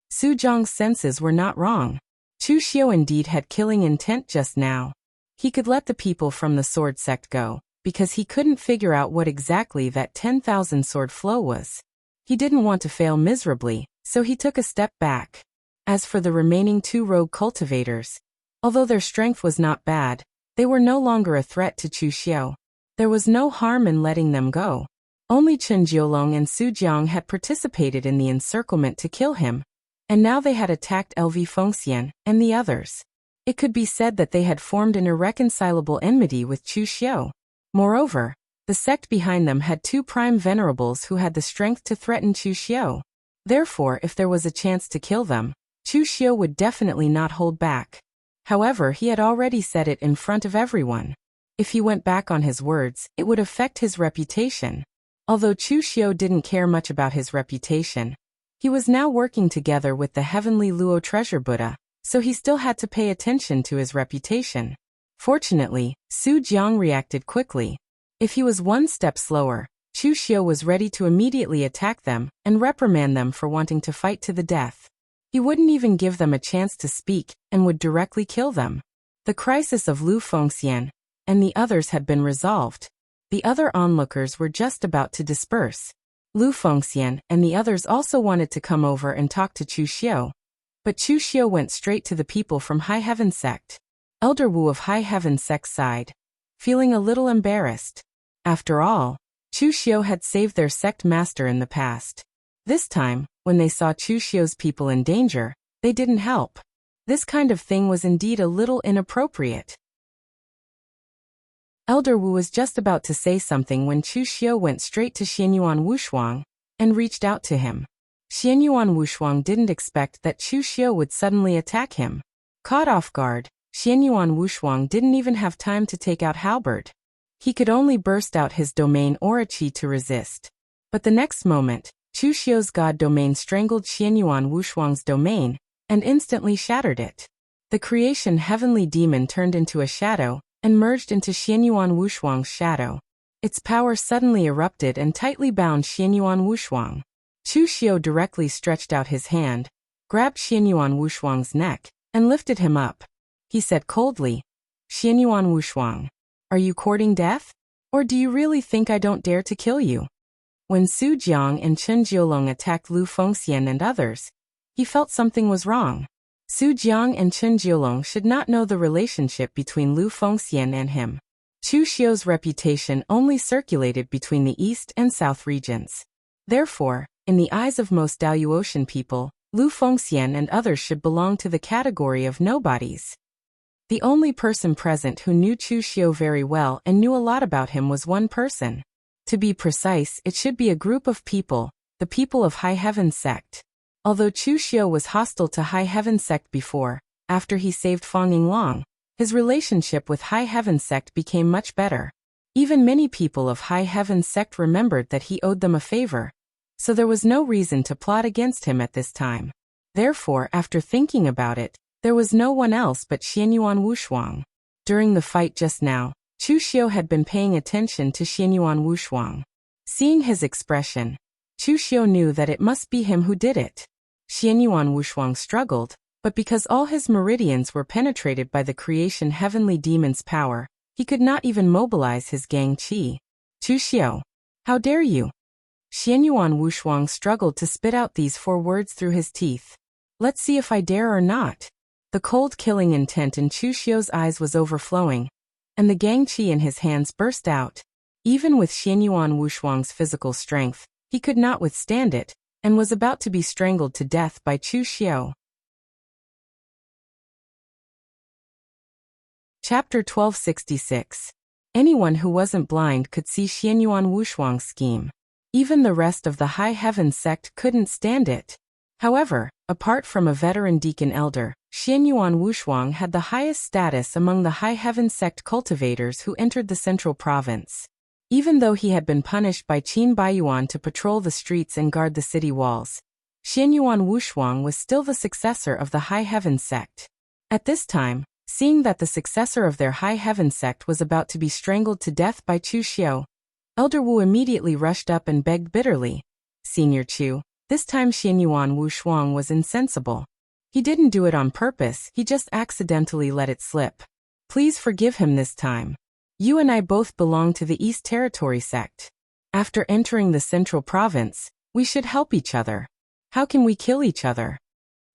Su Jiang's senses were not wrong. Chu Xiu indeed had killing intent just now. He could let the people from the sword sect go, because he couldn't figure out what exactly that 10,000 sword flow was. He didn't want to fail miserably, so he took a step back. As for the remaining 2 rogue cultivators, although their strength was not bad, they were no longer a threat to Chu Xiu. There was no harm in letting them go. Only Chen Jiulong and Su Jiang had participated in the encirclement to kill him, and now they had attacked LV Fengxian and the others. It could be said that they had formed an irreconcilable enmity with Chu Xiu. Moreover, the sect behind them had 2 prime venerables who had the strength to threaten Chu Xiu. Therefore, if there was a chance to kill them, Chu Xiu would definitely not hold back. However, he had already said it in front of everyone. If he went back on his words, it would affect his reputation. Although Chu Xiu didn't care much about his reputation, he was now working together with the heavenly Luo treasure Buddha, so he still had to pay attention to his reputation. Fortunately, Su Jiang reacted quickly. If he was one step slower, Chu Xiu was ready to immediately attack them and reprimand them for wanting to fight to the death. He wouldn't even give them a chance to speak and would directly kill them. The crisis of Lu Fengxian and the others had been resolved. The other onlookers were just about to disperse. Lu Fengxian and the others also wanted to come over and talk to Chu Xiu. But Chu Xiu went straight to the people from High Heaven Sect. Elder Wu of High Heaven Sect sighed, feeling a little embarrassed. After all, Chu Xiu had saved their sect master in the past. This time, when they saw Chu Xiu's people in danger, they didn't help. This kind of thing was indeed a little inappropriate. Elder Wu was just about to say something when Chu Xiu went straight to Xianyuan Wushuang and reached out to him. Xianyuan Wushuang didn't expect that Chu Xiu would suddenly attack him. Caught off guard, Xianyuan Wushuang didn't even have time to take out halberd. He could only burst out his domain aura qi to resist. But the next moment, Chu Xiu's god domain strangled Xianyuan Wushuang's domain and instantly shattered it. The creation heavenly demon turned into a shadow and merged into Xianyuan Wushuang's shadow. Its power suddenly erupted and tightly bound Xianyuan Wushuang. Chu Xiu directly stretched out his hand, grabbed Xianyuan Wushuang's neck, and lifted him up. He said coldly, "Xianyuan Wushuang, are you courting death? Or do you really think I don't dare to kill you?" When Su Jiang and Chen Jiolong attacked Lu Fengxian and others, he felt something was wrong. Su Jiang and Chen Jiolong should not know the relationship between Lu Fengxian and him. Chu Xiu's reputation only circulated between the East and South regions. Therefore, in the eyes of most Daluotian people, Lu Fengxian and others should belong to the category of nobodies. The only person present who knew Chu Xiu very well and knew a lot about him was one person. To be precise, it should be a group of people, the people of High Heaven Sect. Although Chu Xiu was hostile to High Heaven Sect before, after he saved Fang Yinglong, his relationship with High Heaven Sect became much better. Even many people of High Heaven Sect remembered that he owed them a favor, so there was no reason to plot against him at this time. Therefore, after thinking about it, there was no one else but Xianyuan Wushuang. During the fight just now, Chu Xiu had been paying attention to Xianyuan Wushuang. Seeing his expression, Chu Xiu knew that it must be him who did it. Xianyuan Wushuang struggled, but because all his meridians were penetrated by the creation heavenly demon's power, he could not even mobilize his gang qi. "Chu Xiu, how dare you?" Xianyuan Wushuang struggled to spit out these 4 words through his teeth. "Let's see if I dare or not." The cold killing intent in Chu Xiu's eyes was overflowing, and the gang qi in his hands burst out. Even with Xianyuan Wushuang's physical strength, he could not withstand it, and was about to be strangled to death by Chu Xiu. Chapter 1266. Anyone who wasn't blind could see Xianyuan Wushuang's scheme. Even the rest of the High Heaven Sect couldn't stand it. However, apart from a veteran deacon elder, Xianyuan Wushuang had the highest status among the High Heaven Sect cultivators who entered the central province. Even though he had been punished by Qin Baiyuan to patrol the streets and guard the city walls, Xianyuan Wushuang was still the successor of the High Heaven Sect. At this time, seeing that the successor of their High Heaven Sect was about to be strangled to death by Chu Xiu, Elder Wu immediately rushed up and begged bitterly, "Senior Chu, this time Xianyuan Wushuang was insensible. He didn't do it on purpose, he just accidentally let it slip. Please forgive him this time. You and I both belong to the East Territory sect. After entering the Central Province, we should help each other. How can we kill each other?"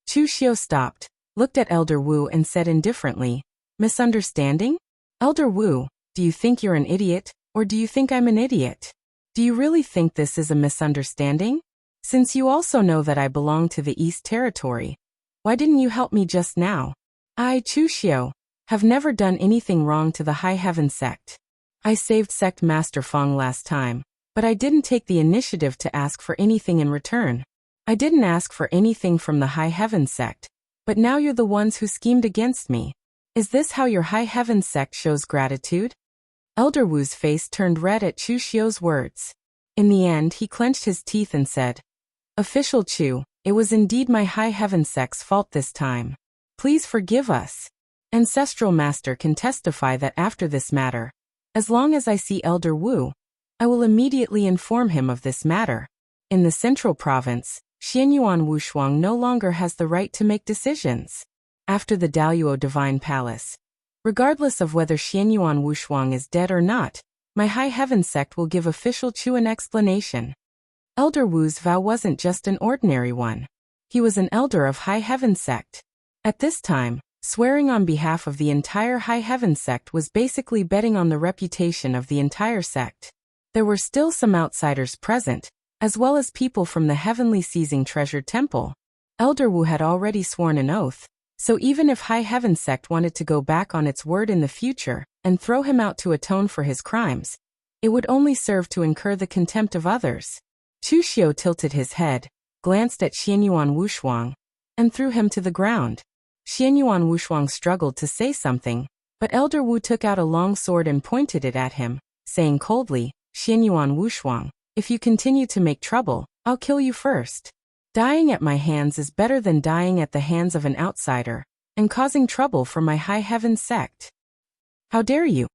Chu Xiu stopped, looked at Elder Wu and said indifferently, "Misunderstanding? Elder Wu, do you think you're an idiot, or do you think I'm an idiot? Do you really think this is a misunderstanding? Since you also know that I belong to the East Territory, why didn't you help me just now? I, Chu Xiu, have never done anything wrong to the High Heaven Sect. I saved Sect Master Fang last time, but I didn't take the initiative to ask for anything in return. I didn't ask for anything from the High Heaven Sect, but now you're the ones who schemed against me. Is this how your High Heaven Sect shows gratitude? Elder Wu's face turned red at Chu Xiu's words. In the end, he clenched his teeth and said, "Official Chu, it was indeed my high heaven sect's fault this time. Please forgive us. Ancestral Master can testify that after this matter, as long as I see Elder Wu, I will immediately inform him of this matter. In the central province, Xianyuan Wushuang no longer has the right to make decisions. After the Daluo Divine Palace, regardless of whether Xianyuan Wushuang is dead or not, my High Heaven sect will give official Chu an explanation." Elder Wu's vow wasn't just an ordinary one. He was an elder of High Heaven sect. At this time, swearing on behalf of the entire High Heaven sect was basically betting on the reputation of the entire sect. There were still some outsiders present, as well as people from the Heavenly Seizing Treasure Temple. Elder Wu had already sworn an oath, so even if High Heaven sect wanted to go back on its word in the future and throw him out to atone for his crimes, it would only serve to incur the contempt of others. Chu Xiu tilted his head, glanced at Xianyuan Wushuang, and threw him to the ground. Xianyuan Wushuang struggled to say something, but Elder Wu took out a long sword and pointed it at him, saying coldly, "Xianyuan Wushuang, if you continue to make trouble, I'll kill you first. Dying at my hands is better than dying at the hands of an outsider and causing trouble for my High Heaven sect. How dare you?"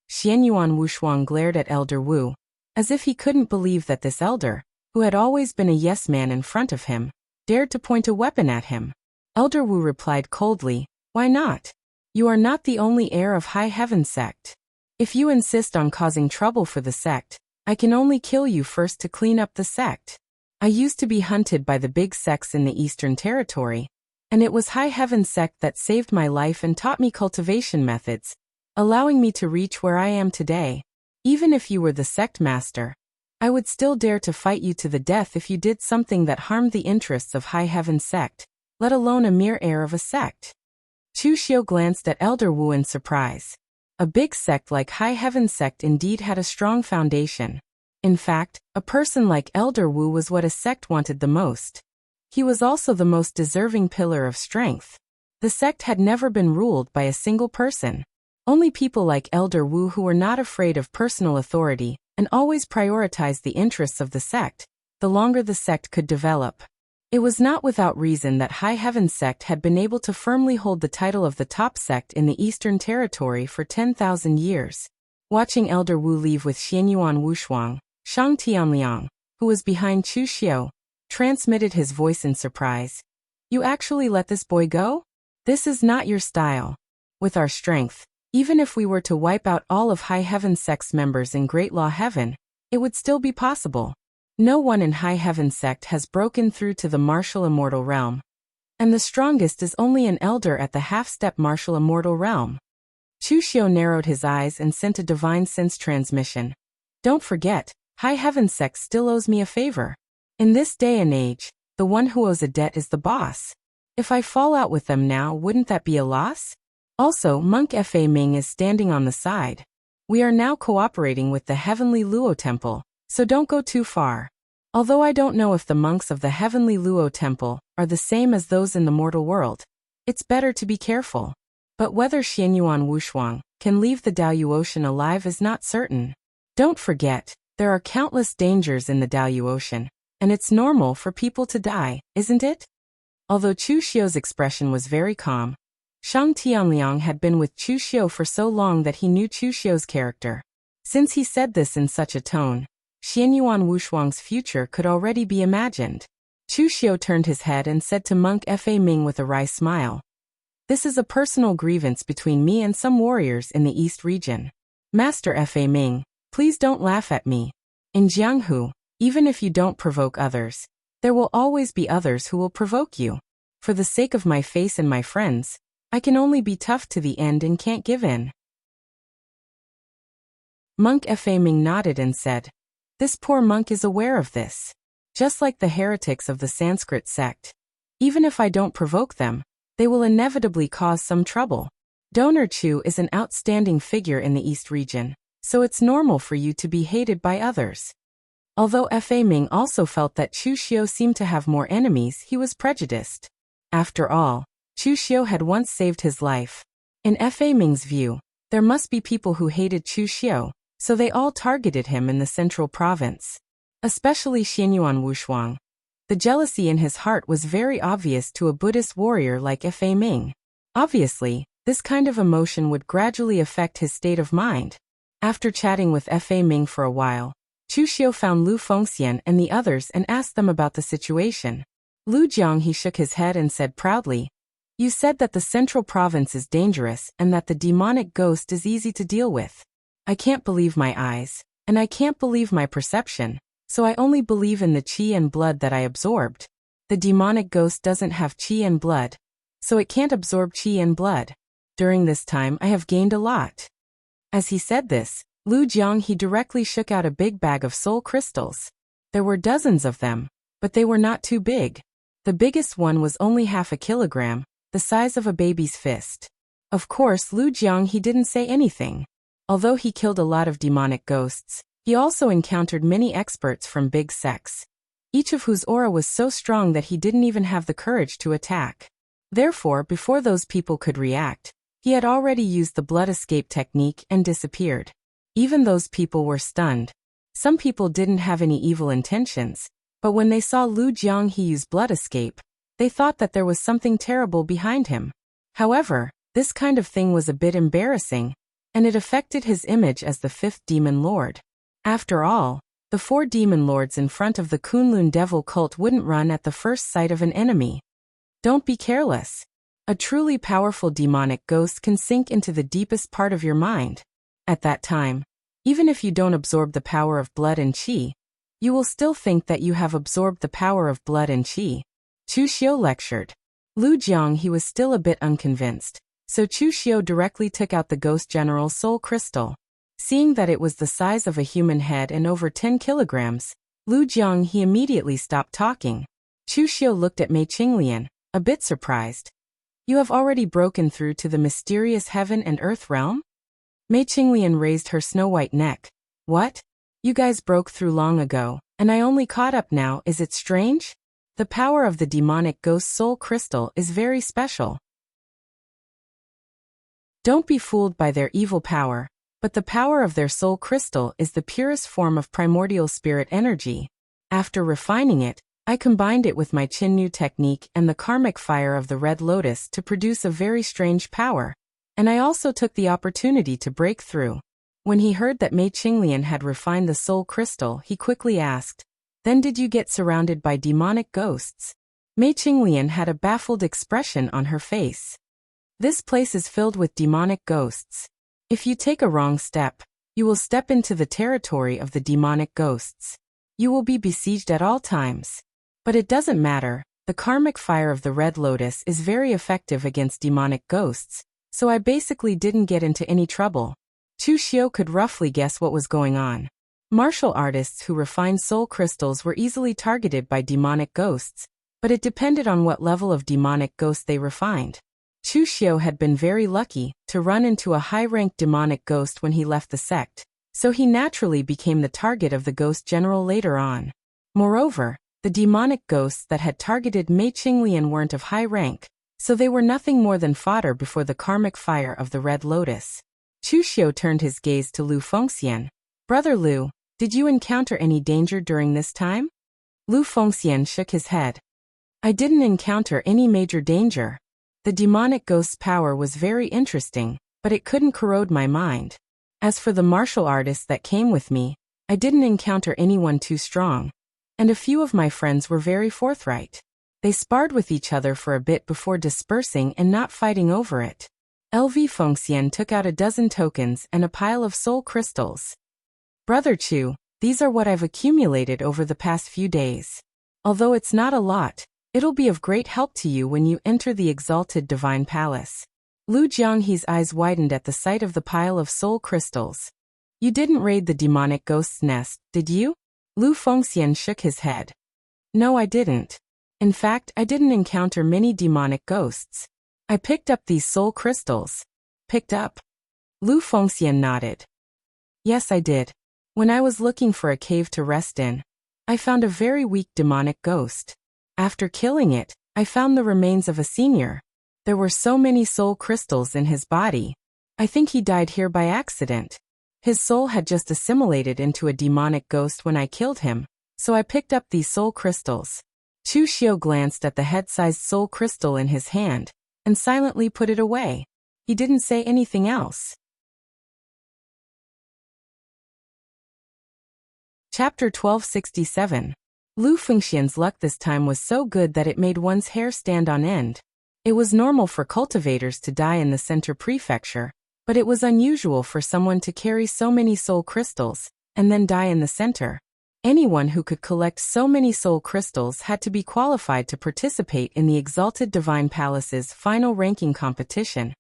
Xianyuan Wushuang glared at Elder Wu, as if he couldn't believe that this elder, who had always been a yes man in front of him, dared to point a weapon at him. Elder Wu replied coldly, "Why not? You are not the only heir of High Heaven sect. If you insist on causing trouble for the sect, I can only kill you first to clean up the sect. I used to be hunted by the big sects in the Eastern Territory, and it was High Heaven sect that saved my life and taught me cultivation methods, allowing me to reach where I am today. Even if you were the sect master, I would still dare to fight you to the death if you did something that harmed the interests of High Heaven sect, let alone a mere heir of a sect." Chu Xiu glanced at Elder Wu in surprise. A big sect like High Heaven sect indeed had a strong foundation. In fact, a person like Elder Wu was what a sect wanted the most. He was also the most deserving pillar of strength. The sect had never been ruled by a single person. Only people like Elder Wu who were not afraid of personal authority and always prioritized the interests of the sect, the longer the sect could develop. It was not without reason that High Heaven sect had been able to firmly hold the title of the top sect in the Eastern Territory for 10,000 years. Watching Elder Wu leave with Xianyuan Wushuang, Shang Tianliang, who was behind Chu Xiu, transmitted his voice in surprise. "You actually let this boy go? This is not your style. With our strength, even if we were to wipe out all of High Heaven sect's members in Great Law Heaven, it would still be possible. No one in High Heaven sect has broken through to the martial immortal realm, and the strongest is only an elder at the half-step martial immortal realm." Chu Xiu narrowed his eyes and sent a divine sense transmission. "Don't forget, High Heaven sect still owes me a favor. In this day and age, the one who owes a debt is the boss. If I fall out with them now, wouldn't that be a loss? Also, Monk Fa Ming is standing on the side. We are now cooperating with the Heavenly Luo Temple, so don't go too far. Although I don't know if the monks of the Heavenly Luo Temple are the same as those in the mortal world, it's better to be careful. But whether Xianyuan Wushuang can leave the Dayu Ocean alive is not certain. Don't forget, there are countless dangers in the Dayu Ocean, and it's normal for people to die, isn't it?" Although Chu Xiu's expression was very calm, Shang Tianliang had been with Chu Xiu for so long that he knew Chu Xiu's character. Since he said this in such a tone, Xianyuan Wushuang's future could already be imagined. Chu Xiu turned his head and said to Monk Fa Ming with a wry smile, "This is a personal grievance between me and some warriors in the East region. Master Fa Ming, please don't laugh at me. In Jianghu, even if you don't provoke others, there will always be others who will provoke you. For the sake of my face and my friends, I can only be tough to the end and can't give in." Monk Fa Ming nodded and said, "This poor monk is aware of this. Just like the heretics of the Sanskrit sect. Even if I don't provoke them, they will inevitably cause some trouble. Donor Chu is an outstanding figure in the East region, so it's normal for you to be hated by others." Although Fa Ming also felt that Chu Xiu seemed to have more enemies, he was prejudiced. After all, Chu Xiu had once saved his life. In Fa Ming's view, There must be people who hated Chu Xiu, so they all targeted him in the central province. Especially Xianyuan Wushuang. The jealousy in his heart was very obvious to a Buddhist warrior like Fei Ming. Obviously, this kind of emotion would gradually affect his state of mind. After chatting with Fei Ming for a while, Chu Xiu found Lu Fengxian and the others and asked them about the situation. Lu Jiang he shook his head and said proudly, "You said that the central province is dangerous and that the demonic ghost is easy to deal with. I can't believe my eyes, and I can't believe my perception, so I only believe in the qi and blood that I absorbed. The demonic ghost doesn't have qi and blood, so it can't absorb qi and blood. During this time I have gained a lot." As he said this, Lu Jiang he directly shook out a big bag of soul crystals. There were dozens of them, but they were not too big. The biggest one was only half a kilogram, the size of a baby's fist. Of course, Lu Jiang he didn't say anything. Although he killed a lot of demonic ghosts, he also encountered many experts from big sects, each of whose aura was so strong that he didn't even have the courage to attack. Therefore, before those people could react, he had already used the blood escape technique and disappeared. Even those people were stunned. Some people didn't have any evil intentions, but when they saw Lu Jiang he use blood escape, they thought that there was something terrible behind him. However, this kind of thing was a bit embarrassing, and it affected his image as the fifth demon lord. After all, the 4 demon lords in front of the Kunlun devil cult wouldn't run at the first sight of an enemy. Don't be careless. A truly powerful demonic ghost can sink into the deepest part of your mind. At that time, even if you don't absorb the power of blood and qi, you will still think that you have absorbed the power of blood and qi. Chu Xiu lectured. Lu Jiang he was still a bit unconvinced, so Chu Xiu directly took out the ghost general's soul crystal. Seeing that it was the size of a human head and over 10 kilograms, Lu Jiang he immediately stopped talking. Chu Xiu looked at Mei Qinglian, a bit surprised. "You have already broken through to the mysterious heaven and earth realm?" Mei Qinglian raised her snow-white neck. "What? You guys broke through long ago, and I only caught up now, is it strange? The power of the demonic ghost soul crystal is very special. Don't be fooled by their evil power, but the power of their soul crystal is the purest form of primordial spirit energy. After refining it, I combined it with my Qinnu technique and the karmic fire of the red lotus to produce a very strange power, and I also took the opportunity to break through." When he heard that Mei Qinglian had refined the soul crystal, he quickly asked, "Then did you get surrounded by demonic ghosts?" Mei Qinglian had a baffled expression on her face. "This place is filled with demonic ghosts. If you take a wrong step, you will step into the territory of the demonic ghosts. You will be besieged at all times. But it doesn't matter, the karmic fire of the red lotus is very effective against demonic ghosts, so I basically didn't get into any trouble." Chu Xiu could roughly guess what was going on. Martial artists who refined soul crystals were easily targeted by demonic ghosts, but it depended on what level of demonic ghost they refined. Chu Xiu had been very lucky to run into a high-ranked demonic ghost when he left the sect, so he naturally became the target of the ghost general later on. Moreover, the demonic ghosts that had targeted Mei Qinglian weren't of high rank, so they were nothing more than fodder before the karmic fire of the red lotus. Chu Xiu turned his gaze to Lu Fengxian. "Brother Lu, did you encounter any danger during this time?" Lu Fengxian shook his head. "I didn't encounter any major danger. The demonic ghost's power was very interesting, but it couldn't corrode my mind. As for the martial artists that came with me, I didn't encounter anyone too strong, and a few of my friends were very forthright. They sparred with each other for a bit before dispersing and not fighting over it." LV Fengxian took out a dozen tokens and a pile of soul crystals. "Brother Chu, these are what I've accumulated over the past few days. Although it's not a lot, it'll be of great help to you when you enter the exalted divine palace." Lu Jianghe's eyes widened at the sight of the pile of soul crystals. "You didn't raid the demonic ghost's nest, did you?" Lu Fengxian shook his head. "No, I didn't. In fact, I didn't encounter many demonic ghosts. I picked up these soul crystals." "Picked up?" Lu Fengxian nodded. "Yes, I did. When I was looking for a cave to rest in, I found a very weak demonic ghost. After killing it, I found the remains of a senior. There were so many soul crystals in his body. I think he died here by accident. His soul had just assimilated into a demonic ghost when I killed him, so I picked up these soul crystals. Chu Xiu glanced at the head-sized soul crystal in his hand, and silently put it away. He didn't say anything else. Chapter 1267. Lu Fengxian's luck this time was so good that it made one's hair stand on end. It was normal for cultivators to die in the center prefecture, but it was unusual for someone to carry so many soul crystals, and then die in the center. Anyone who could collect so many soul crystals had to be qualified to participate in the Exalted Divine Palace's final ranking competition,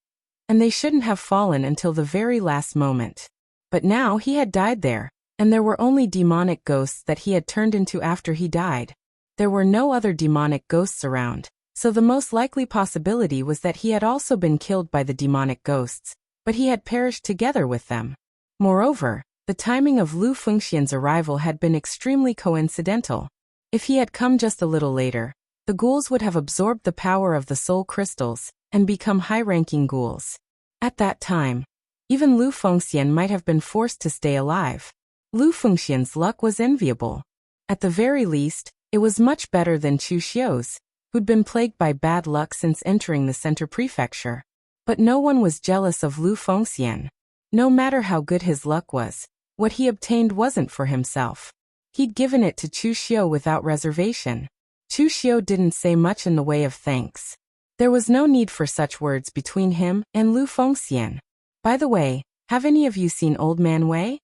and they shouldn't have fallen until the very last moment. But now he had died there, and there were only demonic ghosts that he had turned into after he died. There were no other demonic ghosts around, so the most likely possibility was that he had also been killed by the demonic ghosts, but he had perished together with them. Moreover, the timing of Lu Fengxian's arrival had been extremely coincidental. If he had come just a little later, the ghouls would have absorbed the power of the soul crystals and become high-ranking ghouls. At that time, even Lu Fengxian might have been forced to stay alive. Lu Fengxian's luck was enviable. At the very least, it was much better than Chu Xiu's, who'd been plagued by bad luck since entering the center prefecture. But no one was jealous of Lu Fengxian. No matter how good his luck was, what he obtained wasn't for himself. He'd given it to Chu Xiu without reservation. Chu Xiu didn't say much in the way of thanks. There was no need for such words between him and Lu Fengxian. By the way, have any of you seen Old Man Wei?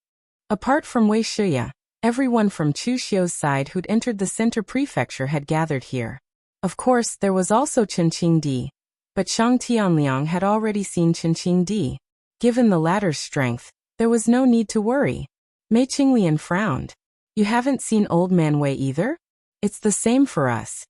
Apart from Wei Shuya, everyone from Chu Xiu's side who'd entered the center prefecture had gathered here. Of course, there was also Chen Qingdi, but Shang Tianliang had already seen Chen Qingdi. Given the latter's strength, there was no need to worry. Mei Qinglian frowned. You haven't seen Old Man Wei either? It's the same for us.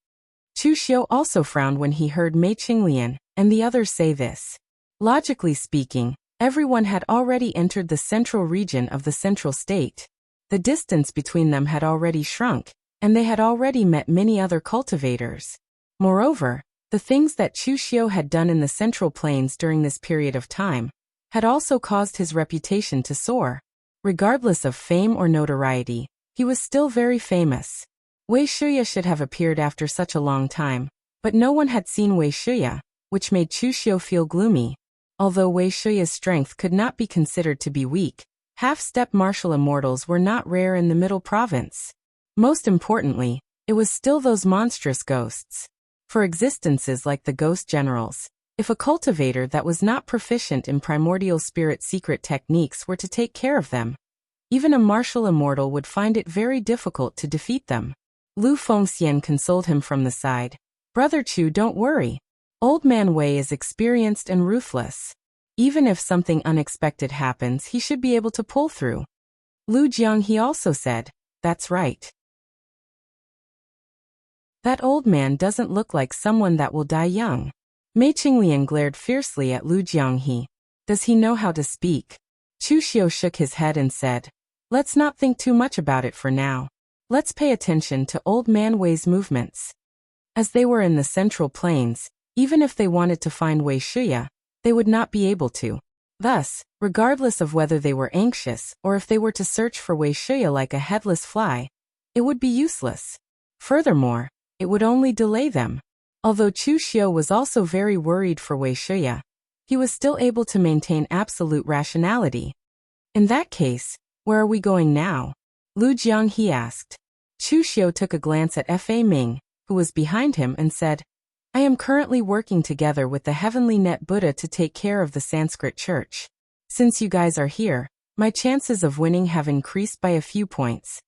Chu Xiu also frowned when he heard Mei Qinglian and the others say this. Logically speaking, everyone had already entered the central region of the central state. The distance between them had already shrunk, and they had already met many other cultivators. Moreover, the things that Chu Xiu had done in the central plains during this period of time had also caused his reputation to soar. Regardless of fame or notoriety, he was still very famous. Wei Shuya should have appeared after such a long time, but no one had seen Wei Shuya, which made Chu Xiu feel gloomy. Although Wei Shuya's strength could not be considered to be weak, half-step martial immortals were not rare in the Middle Province. Most importantly, it was still those monstrous ghosts. For existences like the ghost generals, if a cultivator that was not proficient in primordial spirit secret techniques were to take care of them, even a martial immortal would find it very difficult to defeat them. Lu Fengxian consoled him from the side. Brother Chu, don't worry. Old Man Wei is experienced and ruthless. Even if something unexpected happens, he should be able to pull through. Lu Jianghe also said, That's right. That old man doesn't look like someone that will die young. Mei Qinglian glared fiercely at Lu Jianghe. Does he know how to speak? Chu Xiu shook his head and said, Let's not think too much about it for now. Let's pay attention to Old Man Wei's movements. As they were in the central plains, even if they wanted to find Wei Shuya, they would not be able to. Thus, regardless of whether they were anxious or if they were to search for Wei Shuya like a headless fly, it would be useless. Furthermore, it would only delay them. Although Chu Xiu was also very worried for Wei Shuya, he was still able to maintain absolute rationality. In that case, where are we going now? Lu Jianghe asked. Chu Xiu took a glance at Fa Ming, who was behind him, and said, I am currently working together with the Heavenly Net Buddha to take care of the Sanskrit church. Since you guys are here, my chances of winning have increased by a few points.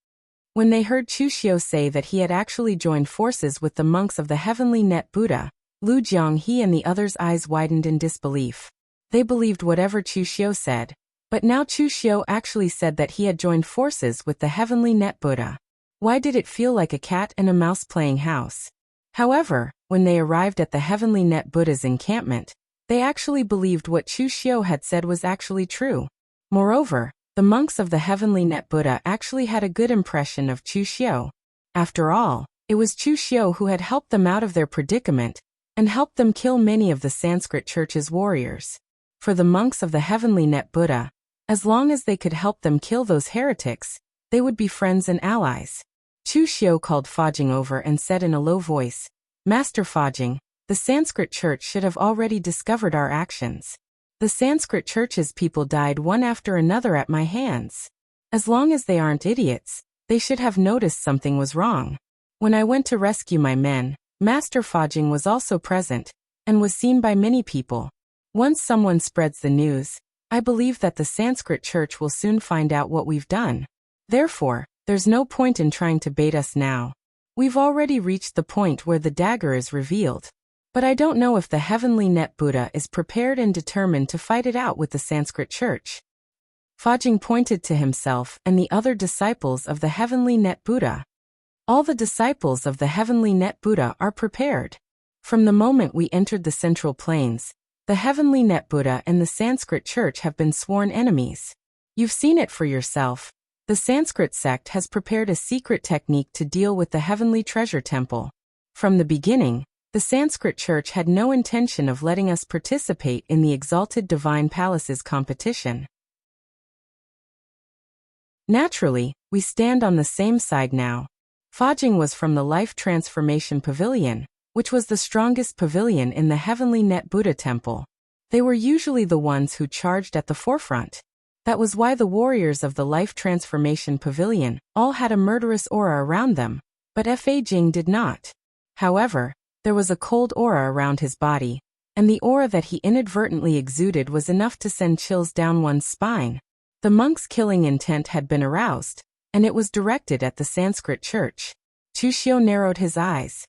When they heard Chu Xiu say that he had actually joined forces with the monks of the Heavenly Net Buddha, Lu Jianghe and the others' eyes widened in disbelief. They believed whatever Chu Xiu said, but now Chu Xiu actually said that he had joined forces with the Heavenly Net Buddha. Why did it feel like a cat and a mouse playing house? However, when they arrived at the Heavenly Net Buddha's encampment, they actually believed what Chu Xiu had said was actually true. Moreover, the monks of the Heavenly Net Buddha actually had a good impression of Chu Xiu. After all, it was Chu Xiu who had helped them out of their predicament and helped them kill many of the Sanskrit church's warriors. For the monks of the Heavenly Net Buddha, as long as they could help them kill those heretics, they would be friends and allies. Chu Xiu called Fajing over and said in a low voice, "Master Fajing, the Sanskrit church should have already discovered our actions. The Sanskrit church's people died one after another at my hands. As long as they aren't idiots, they should have noticed something was wrong. When I went to rescue my men, Master Fajing was also present, and was seen by many people. Once someone spreads the news, I believe that the Sanskrit church will soon find out what we've done. Therefore, there's no point in trying to bait us now. We've already reached the point where the dagger is revealed. But I don't know if the Heavenly Net Buddha is prepared and determined to fight it out with the Sanskrit church." Fajing pointed to himself and the other disciples of the Heavenly Net Buddha. "All the disciples of the Heavenly Net Buddha are prepared. From the moment we entered the Central Plains, the Heavenly Net Buddha and the Sanskrit church have been sworn enemies. You've seen it for yourself. The Sanskrit sect has prepared a secret technique to deal with the Heavenly Treasure Temple. From the beginning, the Sanskrit church had no intention of letting us participate in the Exalted Divine Palaces competition. Naturally, we stand on the same side now." Fajing was from the Life Transformation Pavilion, which was the strongest pavilion in the Heavenly Net Buddha Temple. They were usually the ones who charged at the forefront. That was why the warriors of the Life Transformation Pavilion all had a murderous aura around them, but Fa Jing did not. However, there was a cold aura around his body, and the aura that he inadvertently exuded was enough to send chills down one's spine. The monk's killing intent had been aroused, and it was directed at the Sanskrit church. Chu Xiu narrowed his eyes.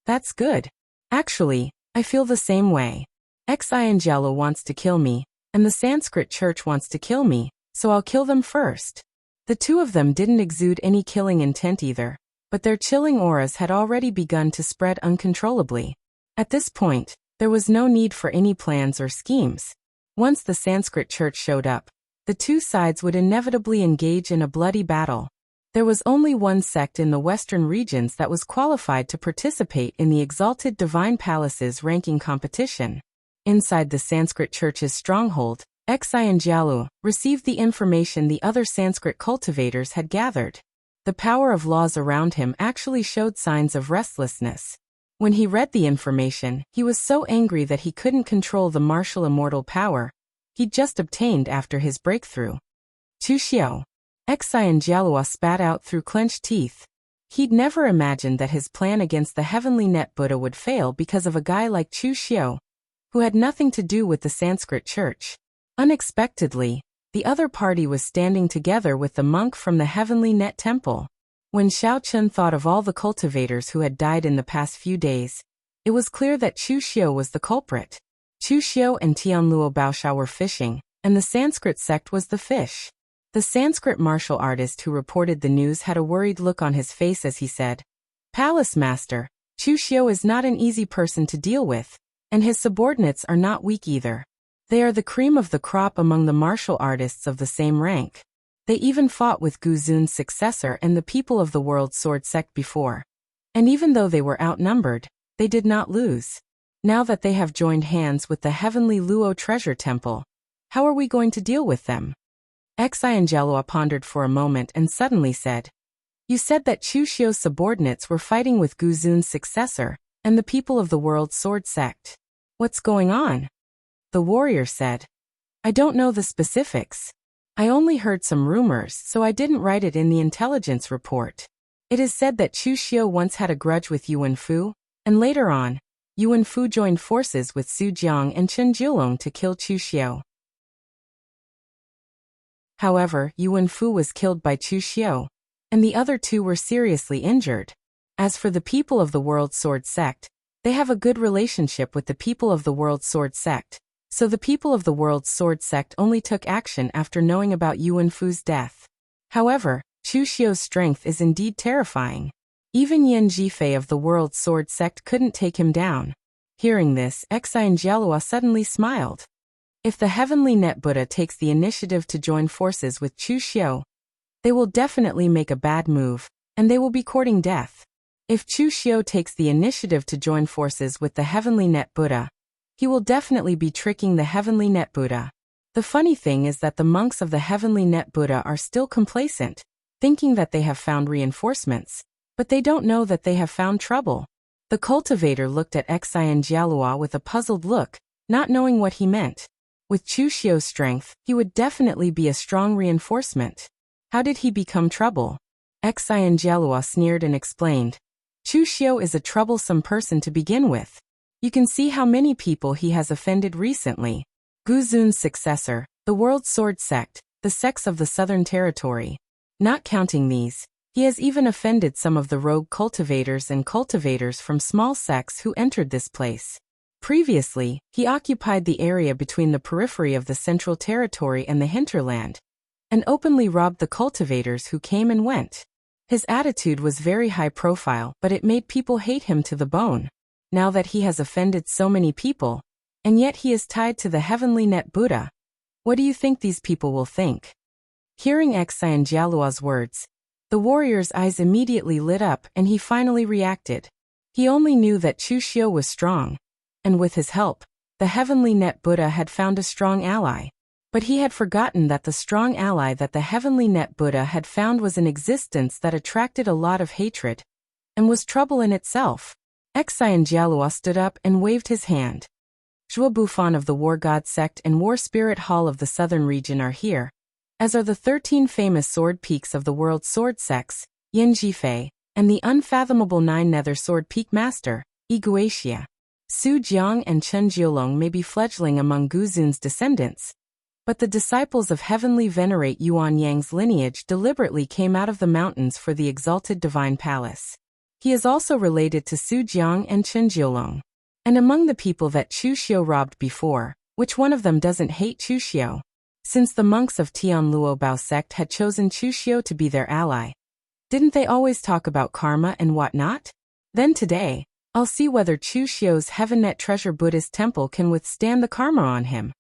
"That's good. Actually, I feel the same way. Xianjialo wants to kill me, and the Sanskrit church wants to kill me, so I'll kill them first." The two of them didn't exude any killing intent either, but their chilling auras had already begun to spread uncontrollably. At this point, there was no need for any plans or schemes. Once the Sanskrit church showed up, the two sides would inevitably engage in a bloody battle. There was only one sect in the western regions that was qualified to participate in the Exalted Divine Palaces ranking competition. Inside the Sanskrit church's stronghold, Xianjialo received the information the other Sanskrit cultivators had gathered. The power of laws around him actually showed signs of restlessness. When he read the information, he was so angry that he couldn't control the martial immortal power he'd just obtained after his breakthrough. "Chu Xiu." Xianjialo spat out through clenched teeth. He'd never imagined that his plan against the Heavenly Net Buddha would fail because of a guy like Chu Xiu, who had nothing to do with the Sanskrit church. Unexpectedly, the other party was standing together with the monk from the Heavenly Net Temple. When Xiao Chun thought of all the cultivators who had died in the past few days, it was clear that Chu Xiu was the culprit. Chu Xiu and Tianluo Baosha were fishing, and the Sanskrit sect was the fish. The Sanskrit martial artist who reported the news had a worried look on his face as he said, "Palace Master, Chu Xiu is not an easy person to deal with, and his subordinates are not weak either. They are the cream of the crop among the martial artists of the same rank. They even fought with Gu Zun's successor and the people of the World Sword Sect before. And even though they were outnumbered, they did not lose. Now that they have joined hands with the Heavenly Luo Treasure Temple, how are we going to deal with them?" Xianjialo pondered for a moment and suddenly said, "You said that Chu Xiu's subordinates were fighting with Gu Zun's successor and the people of the World Sword Sect. What's going on?" The warrior said, "I don't know the specifics. I only heard some rumors, so I didn't write it in the intelligence report. It is said that Chu Xiu once had a grudge with Yuan Fu, and later on, Yuan Fu joined forces with Su Jiang and Chen Jiulong to kill Chu Xiu. However, Yuan Fu was killed by Chu Xiu, and the other two were seriously injured. As for the people of the World Sword Sect, they have a good relationship with the people of the World Sword Sect, so the people of the World Sword Sect only took action after knowing about Yuan Fu's death. However, Chu Xiu's strength is indeed terrifying. Even Yan Jifei of the World Sword Sect couldn't take him down." Hearing this, Xianjialo suddenly smiled. If the Heavenly Net Buddha takes the initiative to join forces with Chu Xiu, they will definitely make a bad move, and they will be courting death. If Chu Xiu takes the initiative to join forces with the Heavenly Net Buddha, He will definitely be tricking the Heavenly Net Buddha. The funny thing is that the monks of the Heavenly Net Buddha are still complacent, thinking that they have found reinforcements, but they don't know that they have found trouble. The cultivator looked at Xian Jialua with a puzzled look, not knowing what he meant. With Chu Xiu's strength, he would definitely be a strong reinforcement. How did he become trouble? Xian Jialua sneered and explained. Chu Xiu is a troublesome person to begin with. You can see how many people he has offended recently. Gu Zun's successor, the World Sword Sect, the sects of the Southern Territory. Not counting these, he has even offended some of the rogue cultivators and cultivators from small sects who entered this place. Previously, he occupied the area between the periphery of the Central Territory and the hinterland, and openly robbed the cultivators who came and went. His attitude was very high profile, but it made people hate him to the bone. Now that he has offended so many people, and yet he is tied to the Heavenly Net Buddha, what do you think these people will think? Hearing Xian Jialua's words, the warrior's eyes immediately lit up and he finally reacted. He only knew that Chu Xiu was strong, and with his help, the Heavenly Net Buddha had found a strong ally. But he had forgotten that the strong ally that the Heavenly Net Buddha had found was an existence that attracted a lot of hatred, and was trouble in itself. Xian Jialua stood up and waved his hand. Zhuo Bufan of the War God Sect and War Spirit Hall of the Southern region are here, as are the 13 famous sword peaks of the world sword sects, Yin Jifei, and the unfathomable 9 nether sword peak master, Iguatia. Su Jiang and Chen Jiolong may be fledgling among Gu Zun's descendants, but the disciples of Heavenly Venerate Yuan Yang's lineage deliberately came out of the mountains for the exalted divine palace. He is also related to Su Jiang and Chen Jiolong. And among the people that Chu Xiu robbed before, which one of them doesn't hate Chu Xiu? Since the monks of Tian Luo Bao sect had chosen Chu Xiu to be their ally, didn't they always talk about karma and whatnot? Then today, I'll see whether Chu Xiu's Heavennet Treasure Buddhist temple can withstand the karma on him.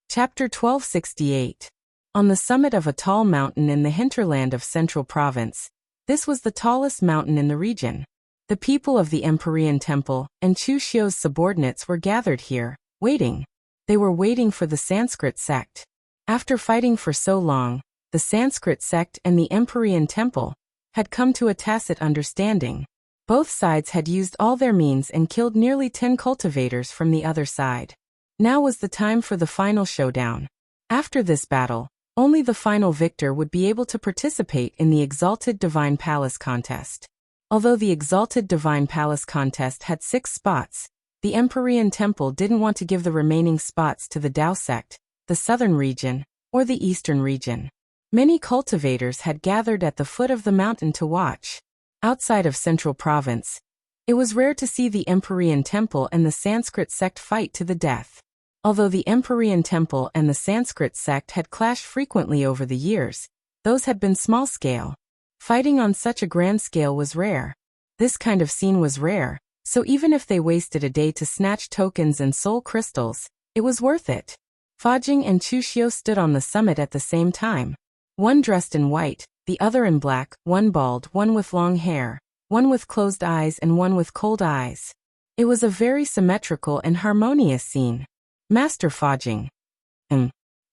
Chapter 1268. On the summit of a tall mountain in the hinterland of Central Province, this was the tallest mountain in the region. The people of the Empyrean Temple and Chu Xiu's subordinates were gathered here, waiting. They were waiting for the Sanskrit sect. After fighting for so long, the Sanskrit sect and the Empyrean Temple had come to a tacit understanding. Both sides had used all their means and killed nearly 10 cultivators from the other side. Now was the time for the final showdown. After this battle, only the final victor would be able to participate in the Exalted Divine Palace contest. Although the Exalted Divine Palace contest had 6 spots, the Empyrean Temple didn't want to give the remaining spots to the Dao sect, the southern region, or the eastern region. Many cultivators had gathered at the foot of the mountain to watch. Outside of Central Province, it was rare to see the Empyrean Temple and the Sanskrit sect fight to the death. Although the Empyrean Temple and the Sanskrit sect had clashed frequently over the years, those had been small-scale. Fighting on such a grand scale was rare. This kind of scene was rare, so even if they wasted a day to snatch tokens and soul crystals, it was worth it. Fajing and Chu Xiu stood on the summit at the same time. One dressed in white, the other in black, one bald, one with long hair, one with closed eyes and one with cold eyes. It was a very symmetrical and harmonious scene. Master Fajing.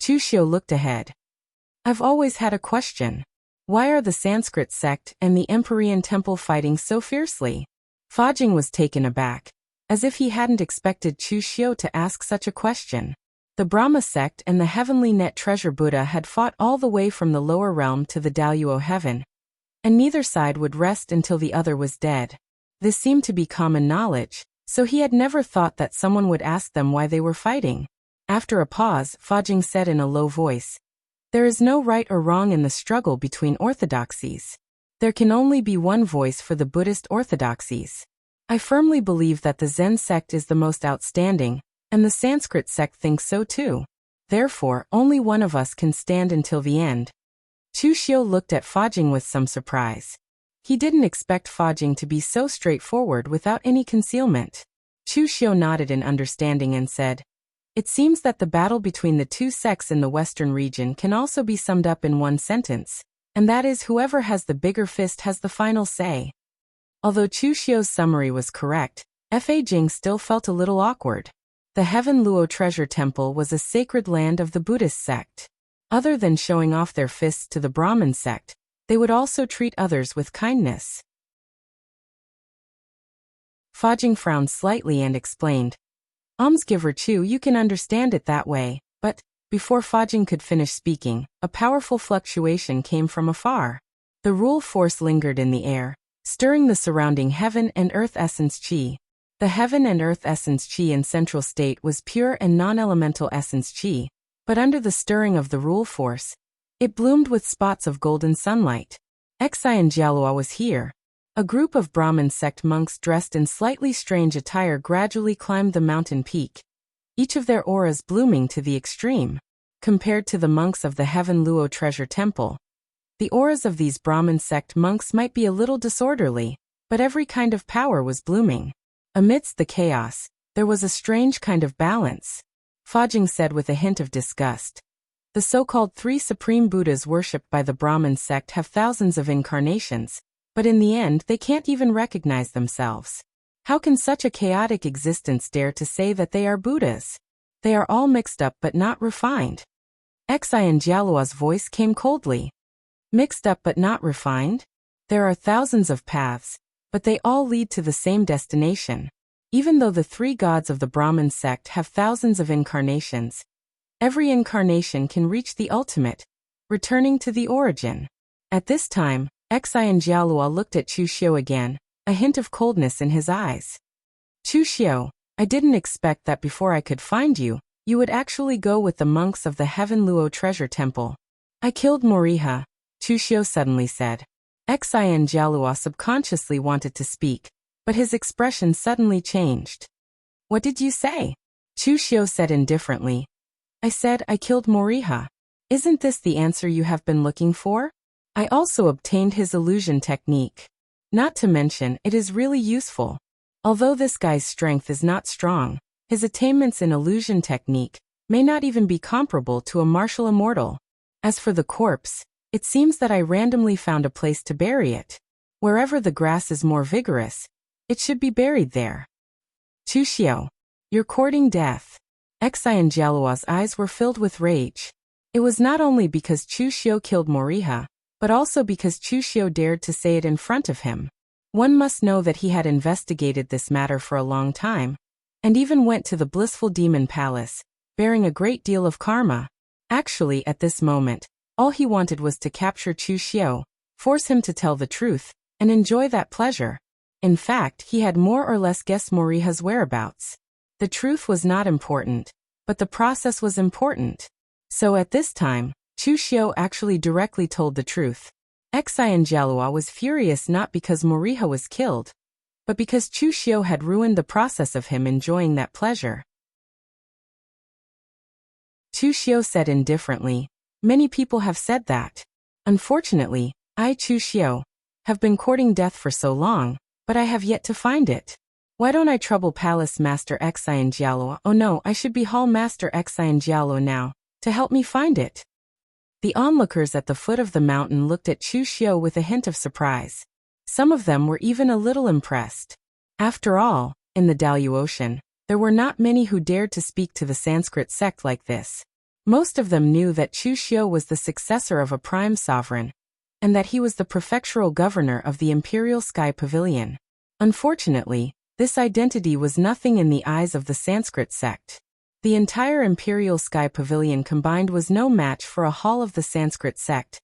Chu Xiu looked ahead. I've always had a question. Why are the Sanskrit sect and the Empyrean Temple fighting so fiercely? Fajing was taken aback, as if he hadn't expected Chu Xiu to ask such a question. The Brahma sect and the Heavenly Net Treasure Buddha had fought all the way from the lower realm to the Daoyuo heaven, and neither side would rest until the other was dead. This seemed to be common knowledge, so he had never thought that someone would ask them why they were fighting. After a pause, Fajing said in a low voice, "There is no right or wrong in the struggle between orthodoxies. There can only be one voice for the Buddhist orthodoxies. I firmly believe that the Zen sect is the most outstanding, and the Sanskrit sect thinks so too. Therefore, only one of us can stand until the end." Chu Xiu looked at Fajing with some surprise. He didn't expect Fajing to be so straightforward without any concealment. Chu Xiu nodded in understanding and said, "It seems that the battle between the two sects in the western region can also be summed up in one sentence, and that is whoever has the bigger fist has the final say." Although Chu Xiu's summary was correct, Fa Jing still felt a little awkward. The Heaven Luo Treasure Temple was a sacred land of the Buddhist sect. Other than showing off their fists to the Brahmin sect, they would also treat others with kindness. Fa Jing frowned slightly and explained, "Almsgiver Chu, you can understand it that way, but..." Before Fa Jing could finish speaking, a powerful fluctuation came from afar. The rule force lingered in the air, stirring the surrounding heaven and earth essence qi. The heaven and earth essence qi in central state was pure and non-elemental essence qi, but under the stirring of the rule force, it bloomed with spots of golden sunlight. Xi and Jialua was here. A group of Brahmin sect monks dressed in slightly strange attire gradually climbed the mountain peak, each of their auras blooming to the extreme. Compared to the monks of the Heaven Luo Treasure Temple, the auras of these Brahmin sect monks might be a little disorderly, but every kind of power was blooming. Amidst the chaos, there was a strange kind of balance. Fa Jing said with a hint of disgust. The so-called three supreme Buddhas worshipped by the Brahmin sect have thousands of incarnations, but in the end they can't even recognize themselves. How can such a chaotic existence dare to say that they are Buddhas? They are all mixed up but not refined. Xi and Jialua's voice came coldly. Mixed up but not refined? There are thousands of paths, but they all lead to the same destination. Even though the three gods of the Brahmin sect have thousands of incarnations, every incarnation can reach the ultimate, returning to the origin. At this time, Xi and Jialua looked at Chu Xiu again, a hint of coldness in his eyes. Chu Xiu, I didn't expect that before I could find you, you would actually go with the monks of the Heaven Luo Treasure Temple. I killed Moriha, Chu Xiu suddenly said. Xi and Jialua subconsciously wanted to speak, but his expression suddenly changed. What did you say? Chu Xiu said indifferently. I said I killed Moriha. Isn't this the answer you have been looking for? I also obtained his illusion technique. Not to mention, it is really useful. Although this guy's strength is not strong, his attainments in illusion technique may not even be comparable to a martial immortal. As for the corpse, it seems that I randomly found a place to bury it. Wherever the grass is more vigorous, it should be buried there. Chu Xiu, you're courting death. Xi and Jialua's eyes were filled with rage. It was not only because Chu Xiu killed Moriha, but also because Chu Xiu dared to say it in front of him. One must know that he had investigated this matter for a long time, and even went to the blissful demon palace, bearing a great deal of karma. Actually, at this moment, all he wanted was to capture Chu Xiu, force him to tell the truth, and enjoy that pleasure. In fact, he had more or less guessed Moriha's whereabouts. The truth was not important, but the process was important. So at this time, Chu Xiu actually directly told the truth. Xi and Jialua was furious not because Moriha was killed, but because Chu Xiu had ruined the process of him enjoying that pleasure. Chu Xiu said indifferently, many people have said that. Unfortunately, I, Chu Xiu, have been courting death for so long, but I have yet to find it. Why don't I trouble Palace Master Xi and Jialua? Oh no, I should be Hall Master Xi and Jialua now, to help me find it. The onlookers at the foot of the mountain looked at Chu Xiu with a hint of surprise. Some of them were even a little impressed. After all, in the Dalu Ocean, there were not many who dared to speak to the Sanskrit sect like this. Most of them knew that Chu Xiu was the successor of a prime sovereign, and that he was the prefectural governor of the Imperial Sky Pavilion. Unfortunately, this identity was nothing in the eyes of the Sanskrit sect. The entire Imperial Sky Pavilion combined was no match for a hall of the Sanskrit sect,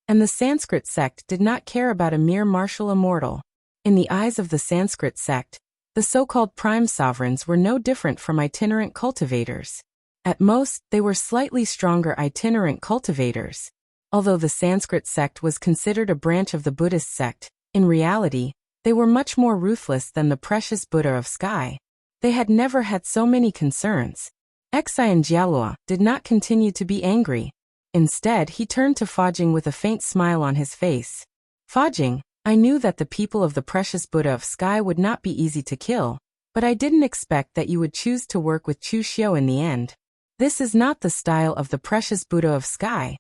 and the Sanskrit sect did not care about a mere martial immortal. In the eyes of the Sanskrit sect, the so-called prime sovereigns were no different from itinerant cultivators. At most, they were slightly stronger itinerant cultivators. Although the Sanskrit sect was considered a branch of the Buddhist sect, in reality, they were much more ruthless than the precious Buddha of Sky. They had never had so many concerns. Xi and Jialua did not continue to be angry. Instead, he turned to Fa Jing with a faint smile on his face. Fa Jing, I knew that the people of the precious Buddha of Sky would not be easy to kill, but I didn't expect that you would choose to work with Chu Xiu in the end. This is not the style of the precious Buddha of Sky.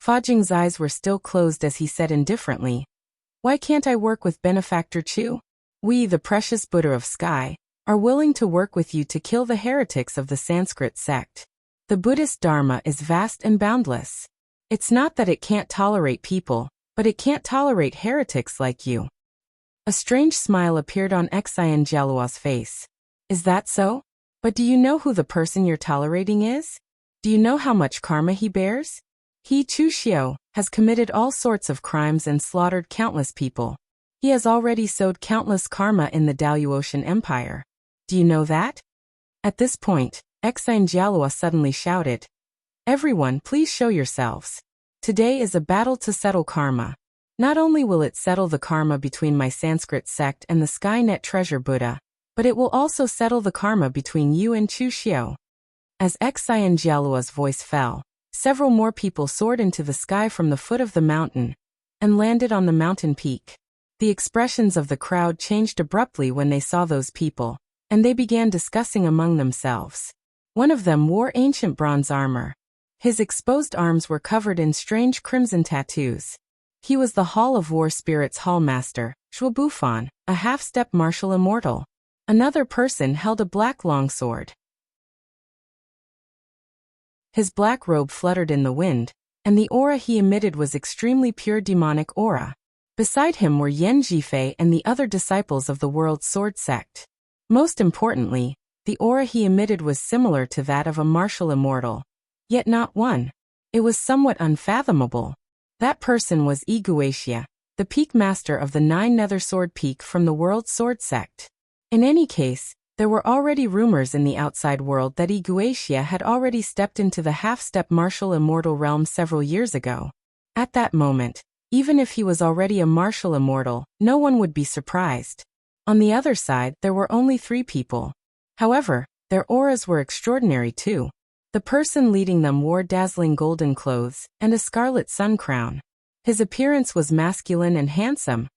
Fa Jing's eyes were still closed as he said indifferently, why can't I work with Benefactor Chu? We, the precious Buddha of Sky, are willing to work with you to kill the heretics of the Sanskrit sect. The Buddhist Dharma is vast and boundless. It's not that it can't tolerate people, but it can't tolerate heretics like you. A strange smile appeared on Xian Jialuo's face. Is that so? But do you know who the person you're tolerating is? Do you know how much karma he bears? He, Chu Xiao, has committed all sorts of crimes and slaughtered countless people. He has already sowed countless karma in the Daluotian Empire. Do you know that? At this point, Xian Jialuo suddenly shouted, "Everyone, please show yourselves. Today is a battle to settle karma. Not only will it settle the karma between my Sanskrit sect and the Skynet Treasure Buddha, but it will also settle the karma between you and Chu Xiao." As Xian Jialuo's voice fell, several more people soared into the sky from the foot of the mountain and landed on the mountain peak. The expressions of the crowd changed abruptly when they saw those people, and they began discussing among themselves. One of them wore ancient bronze armor. His exposed arms were covered in strange crimson tattoos. He was the Hall of War Spirits Hallmaster, Zhuo Bufan, a half-step martial immortal. Another person held a black longsword. His black robe fluttered in the wind, and the aura he emitted was extremely pure demonic aura. Beside him were Yan Zhifei and the other disciples of the World Sword Sect. Most importantly, the aura he emitted was similar to that of a martial immortal. Yet not one. It was somewhat unfathomable. That person was Iguatia, the peak master of the 9 Nether Sword Peak from the World Sword Sect. In any case, there were already rumors in the outside world that Iguatia had already stepped into the half-step martial immortal realm several years ago. At that moment, even if he was already a martial immortal, no one would be surprised. On the other side, there were only 3 people. However, their auras were extraordinary too. The person leading them wore dazzling golden clothes and a scarlet sun crown. His appearance was masculine and handsome,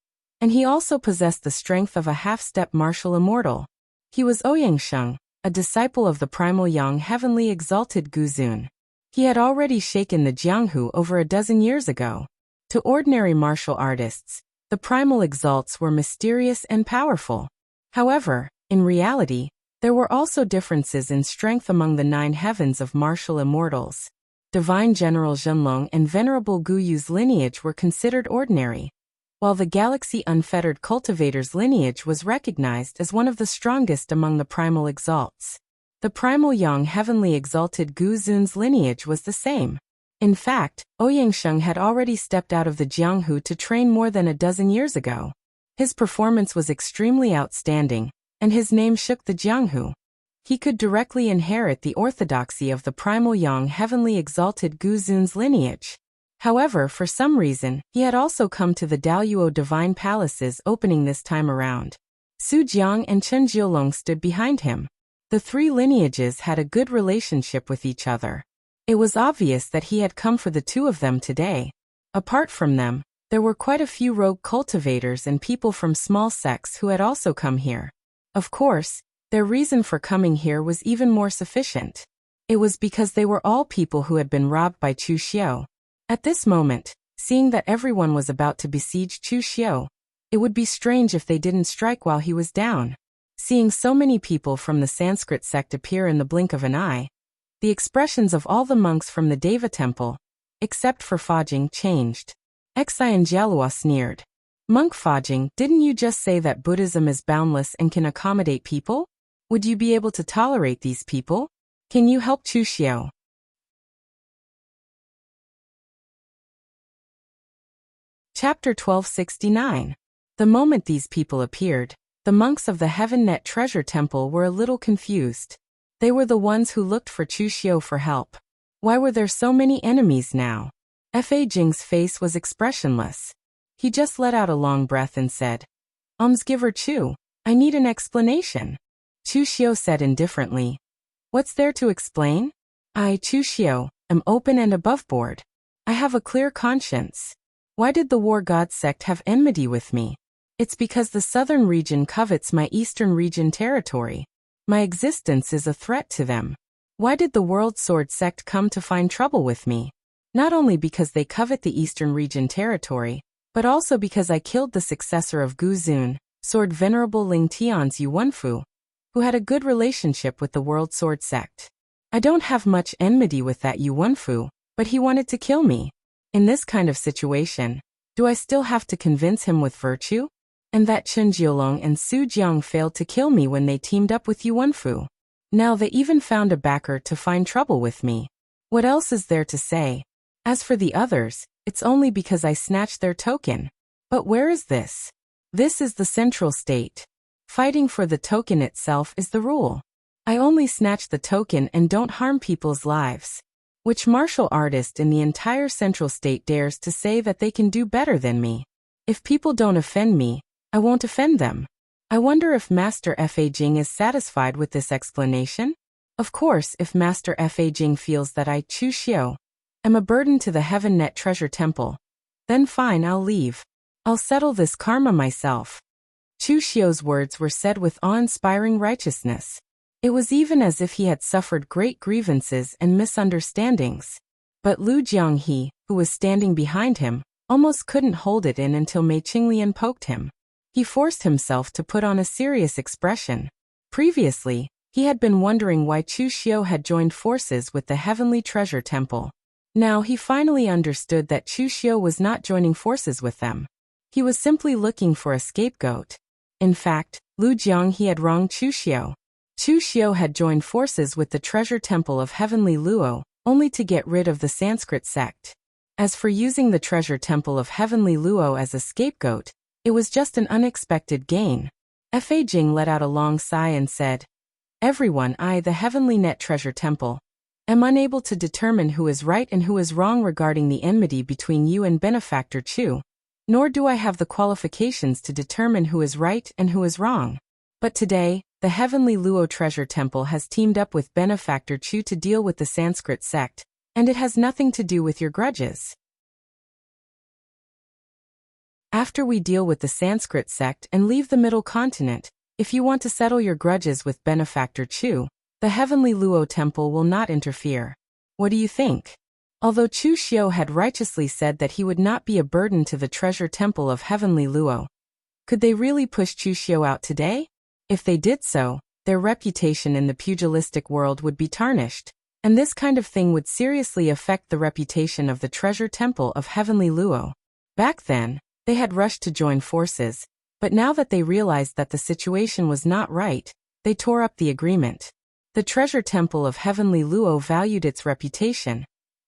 and he also possessed the strength of a half-step martial immortal. He was Ouyangsheng, a disciple of the primal young heavenly exalted Guzun. He had already shaken the Jianghu over a dozen years ago. To ordinary martial artists, the primal exalts were mysterious and powerful. However, in reality, there were also differences in strength among the 9 heavens of martial immortals. Divine General Zhenlong and Venerable Gu Yu's lineage were considered ordinary, while the Galaxy Unfettered Cultivator's lineage was recognized as one of the strongest among the primal exalts. The primal young heavenly exalted Gu Zun's lineage was the same. In fact, Ouyangsheng had already stepped out of the Jianghu to train more than a dozen years ago. His performance was extremely outstanding, and his name shook the Jianghu. He could directly inherit the orthodoxy of the primal young heavenly exalted Gu Zun's lineage. However, for some reason, he had also come to the Daluo Divine Palace's opening this time around. Su Jiang and Chen Jiolong stood behind him. The 3 lineages had a good relationship with each other. It was obvious that he had come for the 2 of them today. Apart from them, there were quite a few rogue cultivators and people from small sects who had also come here. Of course, their reason for coming here was even more sufficient. It was because they were all people who had been robbed by Chu Xiao. At this moment, seeing that everyone was about to besiege Chu Xiao, it would be strange if they didn't strike while he was down. Seeing so many people from the Sanskrit sect appear in the blink of an eye, the expressions of all the monks from the Deva temple, except for Fajing, changed. Xian Jialuo sneered. "Monk Fajing, didn't you just say that Buddhism is boundless and can accommodate people? Would you be able to tolerate these people? Can you help Chu Xiao?" Chapter 1269. The moment these people appeared, the monks of the Heaven-Net Treasure Temple were a little confused. They were the ones who looked for Chu Xiao for help. Why were there so many enemies now? Fa Jing's face was expressionless. He just let out a long breath and said, "Almsgiver Chu, I need an explanation." Chu Xiao said indifferently, "What's there to explain? I, Chu Xiao, am open and above board. I have a clear conscience. Why did the War God sect have enmity with me? It's because the southern region covets my eastern region territory. My existence is a threat to them. Why did the World Sword sect come to find trouble with me? Not only because they covet the eastern region territory, but also because I killed the successor of Gu Zun, Sword Venerable Ling Tian's Yuanfu, who had a good relationship with the World Sword Sect. I don't have much enmity with that Yuanfu, but he wanted to kill me. In this kind of situation, do I still have to convince him with virtue? And that Chen Jiolong and Su Jiang failed to kill me when they teamed up with Yuanfu. Now they even found a backer to find trouble with me. What else is there to say? As for the others, it's only because I snatched their token. But where is this? This is the central state. Fighting for the token itself is the rule. I only snatch the token and don't harm people's lives. Which martial artist in the entire central state dares to say that they can do better than me? If people don't offend me, I won't offend them. I wonder if Master Fa Jing is satisfied with this explanation? Of course, if Master Fa Jing feels that I, Chu Xiu, am a burden to the Heaven Net Treasure Temple, then fine, I'll leave. I'll settle this karma myself. Chu Xiu's words were said with awe-inspiring righteousness. It was even as if he had suffered great grievances and misunderstandings. But Lu Jianghe, who was standing behind him, almost couldn't hold it in until Mei Qinglian poked him. He forced himself to put on a serious expression. Previously, he had been wondering why Chu Xiu had joined forces with the Heavenly Treasure Temple. Now he finally understood that Chu Xiu was not joining forces with them. He was simply looking for a scapegoat. In fact, Lu Jianghe had wronged Chu Xiu. Chu Xiu had joined forces with the Treasure Temple of Heavenly Luo, only to get rid of the Sanskrit sect. As for using the Treasure Temple of Heavenly Luo as a scapegoat, it was just an unexpected gain. Fa Jing let out a long sigh and said, "Everyone, I, the Heavenly Net Treasure Temple, am unable to determine who is right and who is wrong regarding the enmity between you and Benefactor Chu. Nor do I have the qualifications to determine who is right and who is wrong. But today, the Heavenly Luo Treasure Temple has teamed up with Benefactor Chu to deal with the Sanskrit sect, and it has nothing to do with your grudges. After we deal with the Sanskrit sect and leave the Middle Continent, if you want to settle your grudges with Benefactor Chu, the Heavenly Luo Temple will not interfere. What do you think?" Although Chu Xiu had righteously said that he would not be a burden to the Treasure Temple of Heavenly Luo, could they really push Chu Xiu out today? If they did so, their reputation in the pugilistic world would be tarnished, and this kind of thing would seriously affect the reputation of the Treasure Temple of Heavenly Luo. Back then, they had rushed to join forces, but now that they realized that the situation was not right, they tore up the agreement. The Treasure Temple of Heavenly Luo valued its reputation,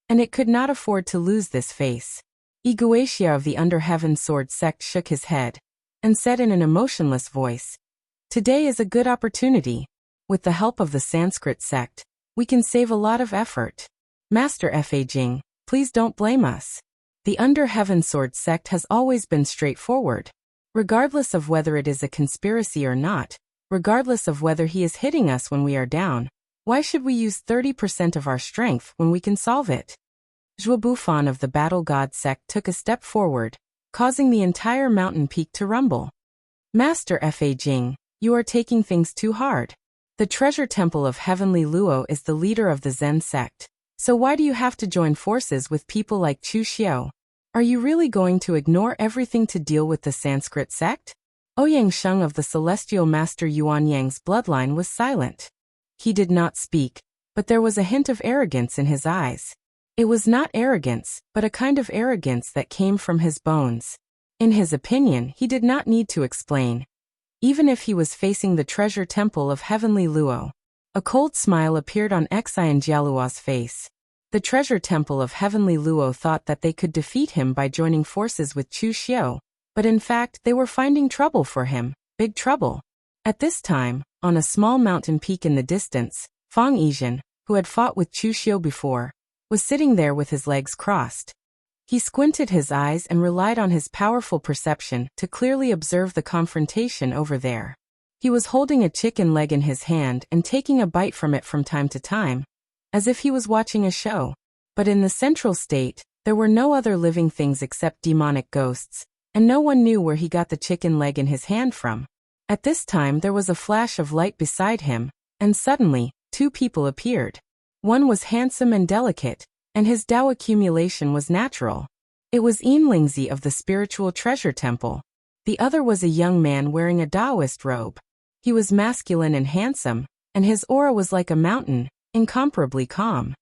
and it could not afford to lose this face. Iguatia of the Under Heaven Sword sect shook his head, and said in an emotionless voice, "Today is a good opportunity. With the help of the Sanskrit sect, we can save a lot of effort. Master Fa Jing, please don't blame us. The Under Heaven Sword sect has always been straightforward. Regardless of whether it is a conspiracy or not, regardless of whether he is hitting us when we are down, why should we use 30% of our strength when we can solve it?" Zhuo Bufan of the Battle God sect took a step forward, causing the entire mountain peak to rumble. "Master Fa Jing, you are taking things too hard. The Treasure Temple of Heavenly Luo is the leader of the Zen sect, so why do you have to join forces with people like Chu Xiu? Are you really going to ignore everything to deal with the Sanskrit sect?" Ouyang Sheng of the Celestial Master Yuan Yang's bloodline was silent. He did not speak, but there was a hint of arrogance in his eyes. It was not arrogance, but a kind of arrogance that came from his bones. In his opinion, he did not need to explain, even if he was facing the Treasure Temple of Heavenly Luo. A cold smile appeared on Xian Jialuo's face. The Treasure Temple of Heavenly Luo thought that they could defeat him by joining forces with Chu Xiu, but in fact they were finding trouble for him, big trouble. At this time, on a small mountain peak in the distance, Fang Yizhen, who had fought with Chu Xiu before, was sitting there with his legs crossed. He squinted his eyes and relied on his powerful perception to clearly observe the confrontation over there. He was holding a chicken leg in his hand and taking a bite from it from time to time, as if he was watching a show. But in the central state, there were no other living things except demonic ghosts, and no one knew where he got the chicken leg in his hand from. At this time there was a flash of light beside him, and suddenly, two people appeared. One was handsome and delicate, and his Dao accumulation was natural. It was Yin Lingzi of the Spiritual Treasure Temple. The other was a young man wearing a Taoist robe. He was masculine and handsome, and his aura was like a mountain, incomparably calm.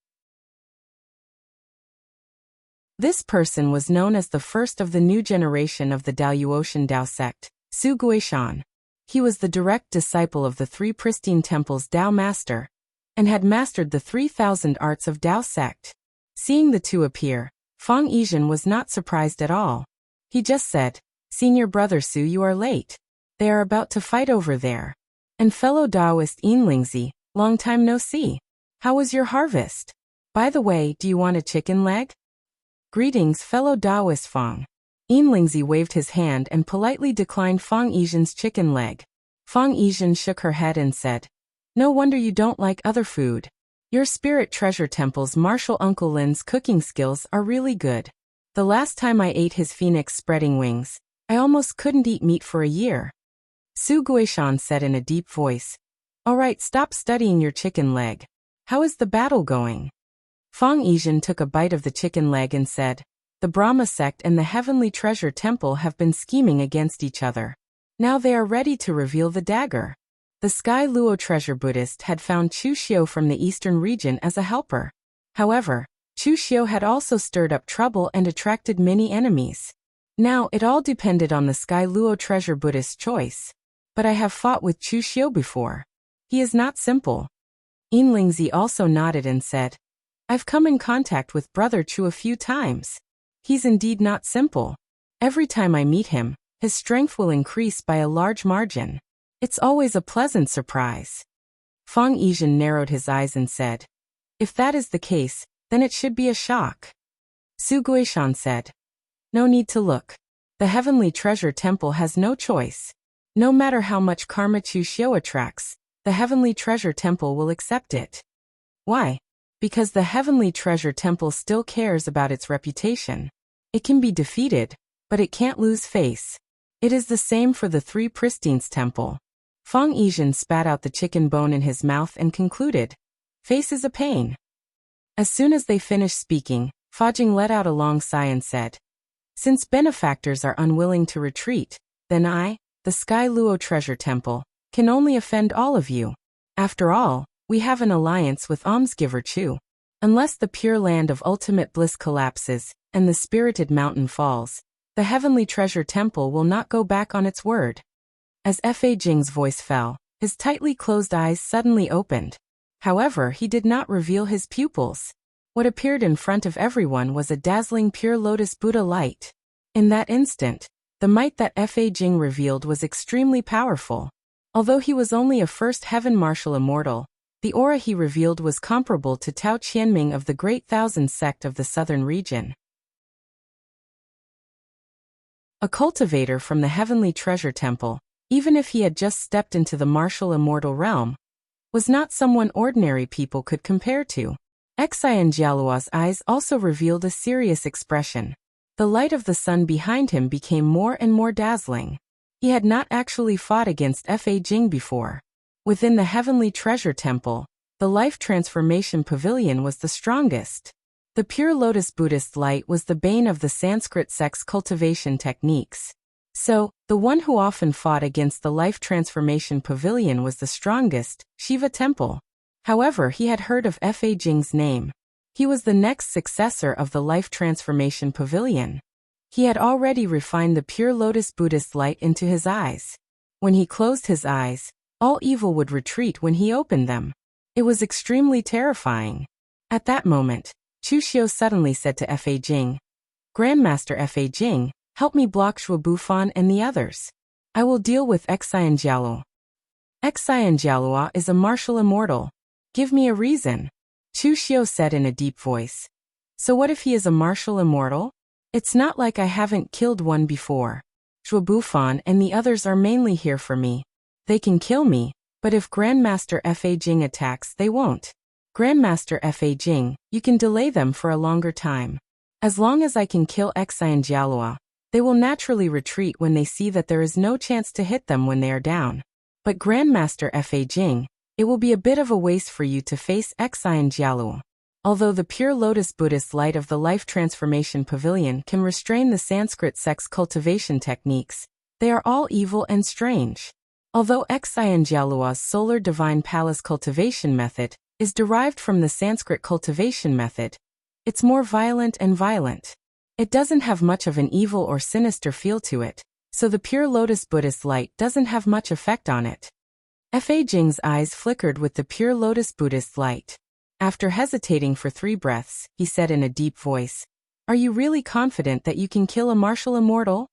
This person was known as the first of the new generation of the Daoyuotian Dao sect, Su Guishan. He was the direct disciple of the three pristine temples Dao master, and had mastered the 3,000 arts of Dao sect. Seeing the two appear, Fang Yizhen was not surprised at all. He just said, "Senior brother Su, you are late. They are about to fight over there. And fellow Taoist Yinlingzi, long time no see. How was your harvest? By the way, do you want a chicken leg?" "Greetings, fellow Taoist Fang." Yinlingzi waved his hand and politely declined Fang Yizhen's chicken leg. Fang Yizhen shook her head and said, "No wonder you don't like other food. Your Spirit Treasure Temple's martial Uncle Lin's cooking skills are really good. The last time I ate his phoenix spreading wings, I almost couldn't eat meat for a year." Su Guishan said in a deep voice, "All right, stop studying your chicken leg. How is the battle going?" Fang Yizhen took a bite of the chicken leg and said, "The Brahma sect and the Heavenly Treasure Temple have been scheming against each other. Now they are ready to reveal the dagger." The Sky Luo treasure Buddhist had found Chu Xiu from the eastern region as a helper. However, Chu Xiu had also stirred up trouble and attracted many enemies. Now it all depended on the Sky Luo treasure Buddhist's choice. But I have fought with Chu Xiu before. He is not simple. Yinlingzi also nodded and said, "I've come in contact with Brother Chu a few times. He's indeed not simple. Every time I meet him, his strength will increase by a large margin. It's always a pleasant surprise." Fang Yizhen narrowed his eyes and said, "If that is the case, then it should be a shock." Su Guishan said, "No need to look. The Heavenly Treasure Temple has no choice. No matter how much karma Chu Xiu attracts, the Heavenly Treasure Temple will accept it." "Why?" "Because the Heavenly Treasure Temple still cares about its reputation. It can be defeated, but it can't lose face. It is the same for the Three Pristines Temple." Fang Yizhen spat out the chicken bone in his mouth and concluded, "Face is a pain." As soon as they finished speaking, Fajing let out a long sigh and said, "Since benefactors are unwilling to retreat, then I, the Sky Luo Treasure Temple, can only offend all of you. After all, we have an alliance with Almsgiver Chu. Unless the Pure Land of Ultimate Bliss collapses, and the Spirited Mountain falls, the Heavenly Treasure Temple will not go back on its word." As Fa Jing's voice fell, his tightly closed eyes suddenly opened. However, he did not reveal his pupils. What appeared in front of everyone was a dazzling pure lotus Buddha light. In that instant, the might that Fa Jing revealed was extremely powerful. Although he was only a first heaven martial immortal, the aura he revealed was comparable to Tao Qianming of the Great Thousand sect of the southern region. A cultivator from the Heavenly Treasure Temple, even if he had just stepped into the martial immortal realm, was not someone ordinary people could compare to. Xian Jialuo's eyes also revealed a serious expression. The light of the sun behind him became more and more dazzling. He had not actually fought against Fa Jing before. Within the Heavenly Treasure Temple, the Life Transformation Pavilion was the strongest. The Pure Lotus Buddhist light was the bane of the Sanskrit sect's cultivation techniques. So, the one who often fought against the Life Transformation Pavilion was the strongest, Shiva Temple. However, he had heard of Fa Jing's name. He was the next successor of the Life Transformation Pavilion. He had already refined the Pure Lotus Buddhist light into his eyes. When he closed his eyes, all evil would retreat when he opened them. It was extremely terrifying. At that moment, Chu Xiu suddenly said to Fa Jing, "Grandmaster Fa Jing, help me block Shuo Bufan and the others. I will deal with Xian Jialuo." "Xian Jialuo is a martial immortal. Give me a reason," Chu Xiu said in a deep voice. "So what if he is a martial immortal? It's not like I haven't killed one before. Shuo Bufan and the others are mainly here for me. They can kill me, but if Grandmaster Fa Jing attacks, they won't. Grandmaster Fa Jing, you can delay them for a longer time. As long as I can kill Xian Jialuo, they will naturally retreat when they see that there is no chance to hit them when they are down. But Grandmaster Fa Jing, it will be a bit of a waste for you to face Xian Jialuo. Although the Pure Lotus Buddhist light of the Life Transformation Pavilion can restrain the Sanskrit sect's cultivation techniques, They are all evil and strange. Although Xianjialua's solar divine palace cultivation method is derived from the Sanskrit cultivation method, it's more violent and violent. It doesn't have much of an evil or sinister feel to it, so the pure lotus Buddhist light doesn't have much effect on it. Fa Jing's eyes flickered with the pure lotus Buddhist light. After hesitating for 3 breaths, he said in a deep voice, "Are you really confident that you can kill a martial immortal?"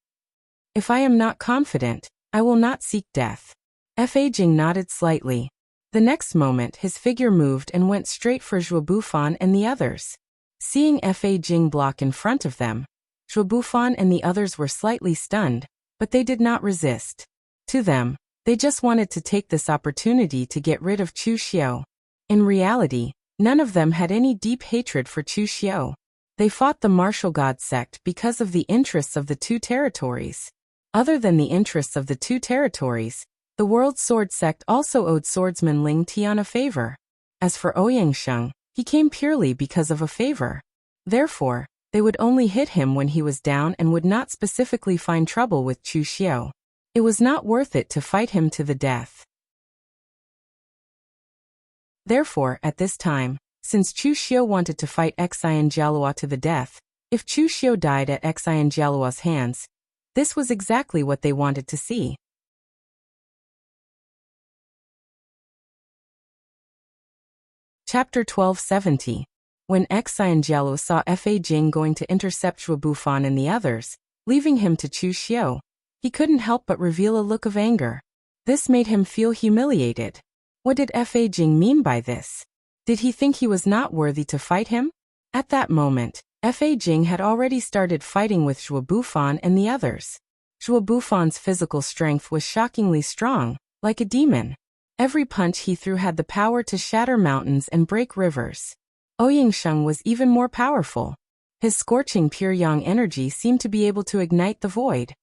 "If I am not confident, I will not seek death." Fa Jing nodded slightly. The next moment his figure moved and went straight for Zhuo Bufan and the others. Seeing Fa Jing block in front of them, Zhuo Bufan and the others were slightly stunned, but they did not resist. To them, they just wanted to take this opportunity to get rid of Chu Xiao. In reality, none of them had any deep hatred for Chu Xiao. They fought the martial god sect because of the interests of the 2 territories. Other than the interests of the 2 territories, the World Sword Sect also owed swordsman Ling Tian a favor. As for Ouyangsheng, he came purely because of a favor. Therefore, they would only hit him when he was down and would not specifically find trouble with Chu Xiao. It was not worth it to fight him to the death. Therefore, at this time, since Chu Xiao wanted to fight Xianjialua to the death, if Chu Xiao died at Xianjialua's hands, this was exactly what they wanted to see. Chapter 1270. When Xianjialu saw Fa Jing going to intercept Zhuo Bufan and the others, leaving him to Chu Xiao, he couldn't help but reveal a look of anger. This made him feel humiliated. What did Fa Jing mean by this? Did he think he was not worthy to fight him? At that moment, Fa Jing had already started fighting with Zhuo Bufan and the others. Zhuo Bufan's physical strength was shockingly strong, like a demon. Every punch he threw had the power to shatter mountains and break rivers. Ouyangsheng was even more powerful. His scorching pure yang energy seemed to be able to ignite the void.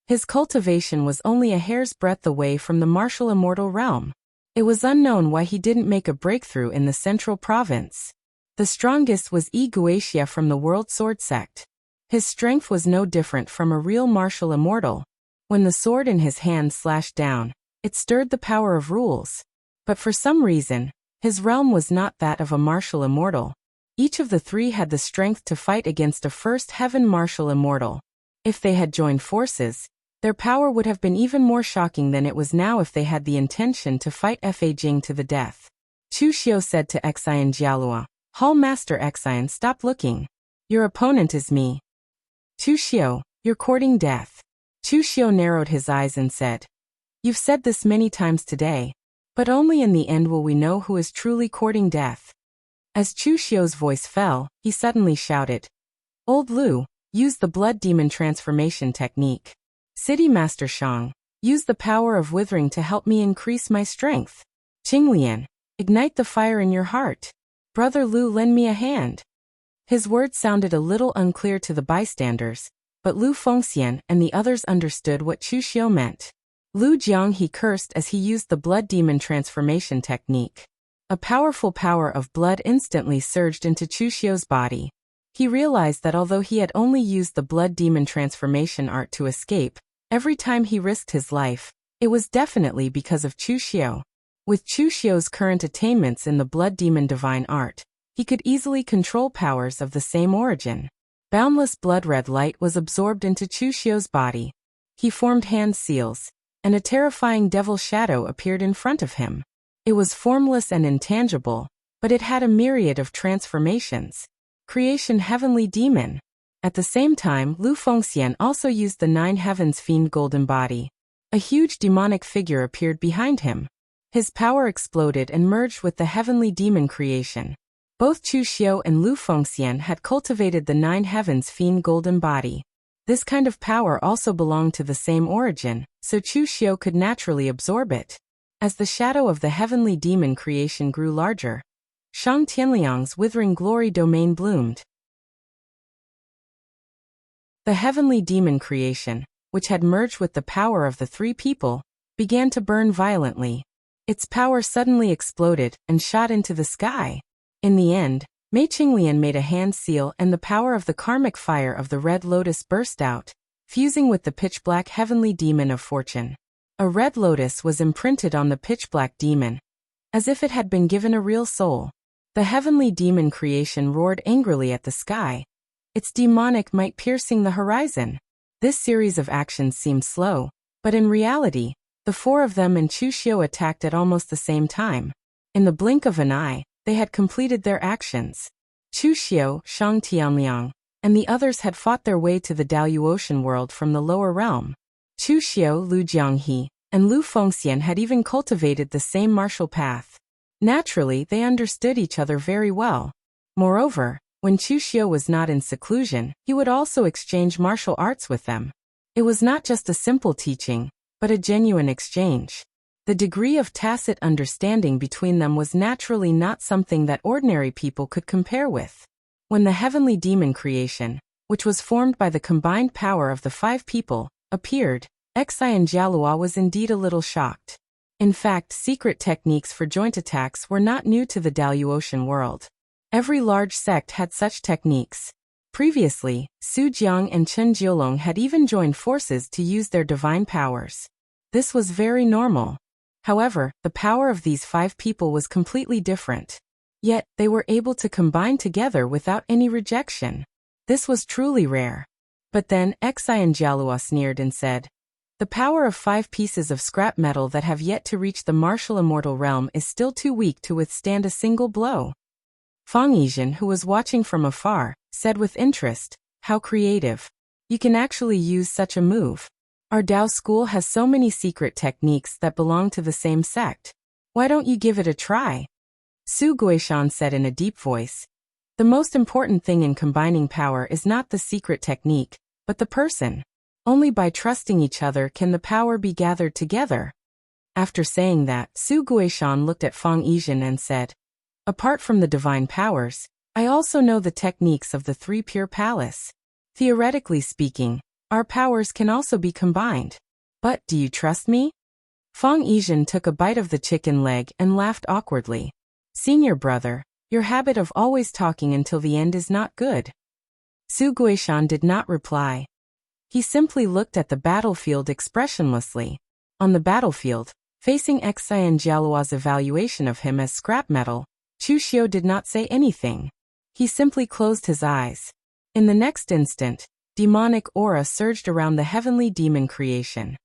His cultivation was only a hair's breadth away from the martial immortal realm. It was unknown why he didn't make a breakthrough in the central province. The strongest was Yi Guixia from the World Sword Sect. His strength was no different from a real martial immortal. When the sword in his hand slashed down, it stirred the power of rules. But for some reason, his realm was not that of a martial immortal. Each of the 3 had the strength to fight against a first heaven martial immortal. If they had joined forces, their power would have been even more shocking than it was now if they had the intention to fight Fa Jing to the death. Chu Xiao said to Xianjialua, "Hall Master Xian, stop looking. Your opponent is me." "Chu Xiao, you're courting death." Chu Xiao narrowed his eyes and said, "You've said this many times today, but only in the end will we know who is truly courting death." As Chu Xiao's voice fell, he suddenly shouted, "Old Lu, use the blood demon transformation technique. City Master Shang, use the power of withering to help me increase my strength. Qinglian, ignite the fire in your heart. Brother Lu, lend me a hand." His words sounded a little unclear to the bystanders, but Lu Fengxian and the others understood what Chu Xiao meant. Lu Jiang, he cursed as he used the blood demon transformation technique. A powerful power of blood instantly surged into Chu Xiao's body. He realized that although he had only used the blood demon transformation art to escape, every time he risked his life, it was definitely because of Chu Xiao. With Chu Xiao's current attainments in the blood demon divine art, he could easily control powers of the same origin. Boundless blood red light was absorbed into Chu Xiao's body. He formed hand seals, and a terrifying devil shadow appeared in front of him. It was formless and intangible, but it had a myriad of transformations. Creation heavenly demon. At the same time, Lu Fengxian also used the 9 heavens fiend golden body. A huge demonic figure appeared behind him. His power exploded and merged with the heavenly demon creation. Both Chu Xiao and Lu Fengxian had cultivated the 9 heavens fiend golden body. This kind of power also belonged to the same origin, so Chu Xiao could naturally absorb it. As the shadow of the heavenly demon creation grew larger, Shang Tianliang's withering glory domain bloomed. The heavenly demon creation, which had merged with the power of the 3 people, began to burn violently. Its power suddenly exploded and shot into the sky. In the end, Mei Qinglian made a hand seal and the power of the karmic fire of the Red Lotus burst out, fusing with the pitch-black heavenly demon of fortune. A red lotus was imprinted on the pitch-black demon, as if it had been given a real soul. The heavenly demon creation roared angrily at the sky, its demonic might piercing the horizon. This series of actions seemed slow, but in reality, the four of them and Chu Xiu attacked at almost the same time. In the blink of an eye, they had completed their actions. Chu Xiu, Shang Tianliang, and the others had fought their way to the Daluotian world from the lower realm. Chu Xiu, Lu Jianghe, and Lu Fengxian had even cultivated the same martial path. Naturally, they understood each other very well. Moreover, when Chu Xiu was not in seclusion, he would also exchange martial arts with them. It was not just a simple teaching, but a genuine exchange. The degree of tacit understanding between them was naturally not something that ordinary people could compare with. When the heavenly demon creation, which was formed by the combined power of the five people, appeared, Xian Jialua was indeed a little shocked. In fact, secret techniques for joint attacks were not new to the Daluotian world. Every large sect had such techniques. Previously, Su Jiang and Chen Jiolong had even joined forces to use their divine powers. This was very normal. However, the power of these five people was completely different. Yet, they were able to combine together without any rejection. This was truly rare. But then, Xian Jialua sneered and said, "The power of 5 pieces of scrap metal that have yet to reach the martial immortal realm is still too weak to withstand a single blow." Fang Yizhen, who was watching from afar, said with interest, "How creative. You can actually use such a move. Our Dao school has so many secret techniques that belong to the same sect. Why don't you give it a try?" Su Guishan said in a deep voice, "The most important thing in combining power is not the secret technique, but the person. Only by trusting each other can the power be gathered together." After saying that, Su Guishan looked at Fang Yizhen and said, "Apart from the divine powers, I also know the techniques of the 3 pure palace. Theoretically speaking, our powers can also be combined. But do you trust me?" Fang Yizhen took a bite of the chicken leg and laughed awkwardly. "Senior brother, your habit of always talking until the end is not good." Su Guishan did not reply. He simply looked at the battlefield expressionlessly. On the battlefield, facing Xian Jialua's evaluation of him as scrap metal, Chu Xiu did not say anything. He simply closed his eyes. In the next instant, demonic aura surged around the heavenly demon creation.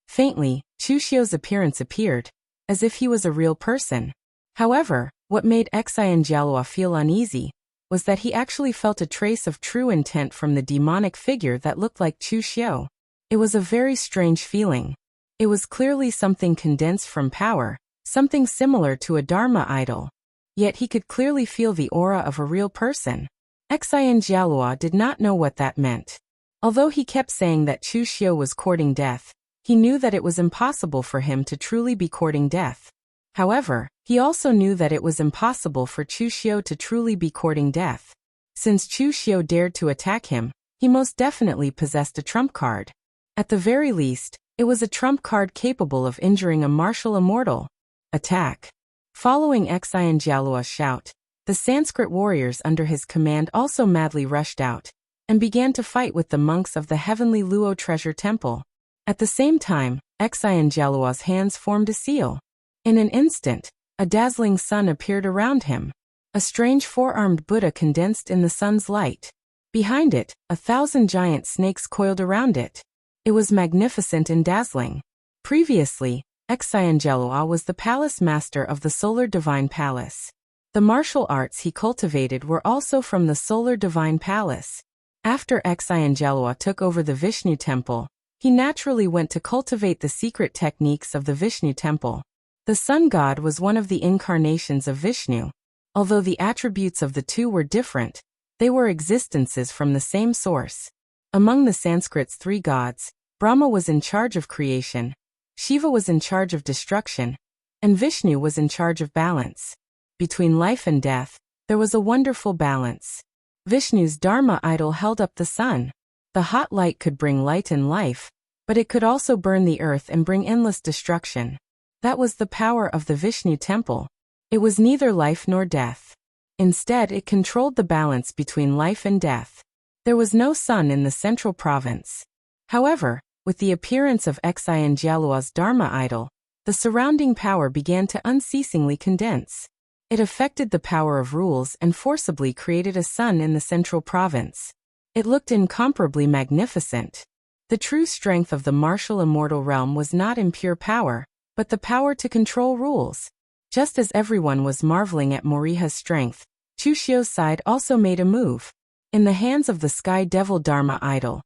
Faintly, Chu Xiu's appearance appeared, as if he was a real person. However, what made Xian Jialua feel uneasy was that he actually felt a trace of true intent from the demonic figure that looked like Chu Xiu. It was a very strange feeling. It was clearly something condensed from power, something similar to a Dharma idol. Yet he could clearly feel the aura of a real person. Xian Jialua did not know what that meant. Although he kept saying that Chu Xiu was courting death, he knew that it was impossible for him to truly be courting death. However, he also knew that it was impossible for Chu Xiu to truly be courting death. Since Chu Xiu dared to attack him, he most definitely possessed a trump card. At the very least, it was a trump card capable of injuring a martial immortal. Attack. Following Xian Jialua's shout, the Sanskrit warriors under his command also madly rushed out, and began to fight with the monks of the heavenly Luo treasure temple. At the same time, Xian Jialua's hands formed a seal. In an instant, a dazzling sun appeared around him. A strange 4-armed Buddha condensed in the sun's light. Behind it, 1,000 giant snakes coiled around it. It was magnificent and dazzling. Previously, Xian Jialua was the palace master of the Solar Divine Palace. The martial arts he cultivated were also from the Solar Divine Palace. After Xian Jialua took over the Vishnu temple, he naturally went to cultivate the secret techniques of the Vishnu temple. The sun god was one of the incarnations of Vishnu. Although the attributes of the two were different, they were existences from the same source. Among the Sanskrit's 3 gods, Brahma was in charge of creation, Shiva was in charge of destruction, and Vishnu was in charge of balance. Between life and death, there was a wonderful balance. Vishnu's Dharma idol held up the sun. The hot light could bring light and life, but it could also burn the earth and bring endless destruction. That was the power of the Vishnu temple. It was neither life nor death. Instead, it controlled the balance between life and death. There was no sun in the central province. However, with the appearance of Xianjialua's Dharma idol, the surrounding power began to unceasingly condense. It affected the power of rules and forcibly created a sun in the central province. It looked incomparably magnificent. The true strength of the martial immortal realm was not in pure power, but the power to control rules. Just as everyone was marveling at Moriha's strength, Chushio's side also made a move. In the hands of the Sky Devil Dharma idol,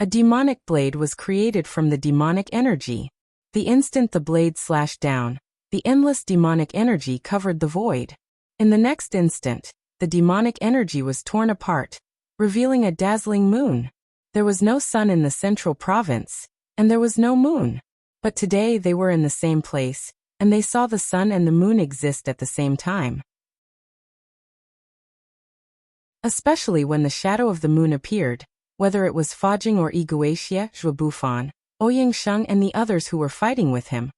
a demonic blade was created from the demonic energy. The instant the blade slashed down, the endless demonic energy covered the void. In the next instant, the demonic energy was torn apart, revealing a dazzling moon. There was no sun in the central province, and there was no moon. But today they were in the same place, and they saw the sun and the moon exist at the same time. Especially when the shadow of the moon appeared, whether it was Fajing or Iguatia, Zhuobufan, Ouyangsheng and the others who were fighting with him.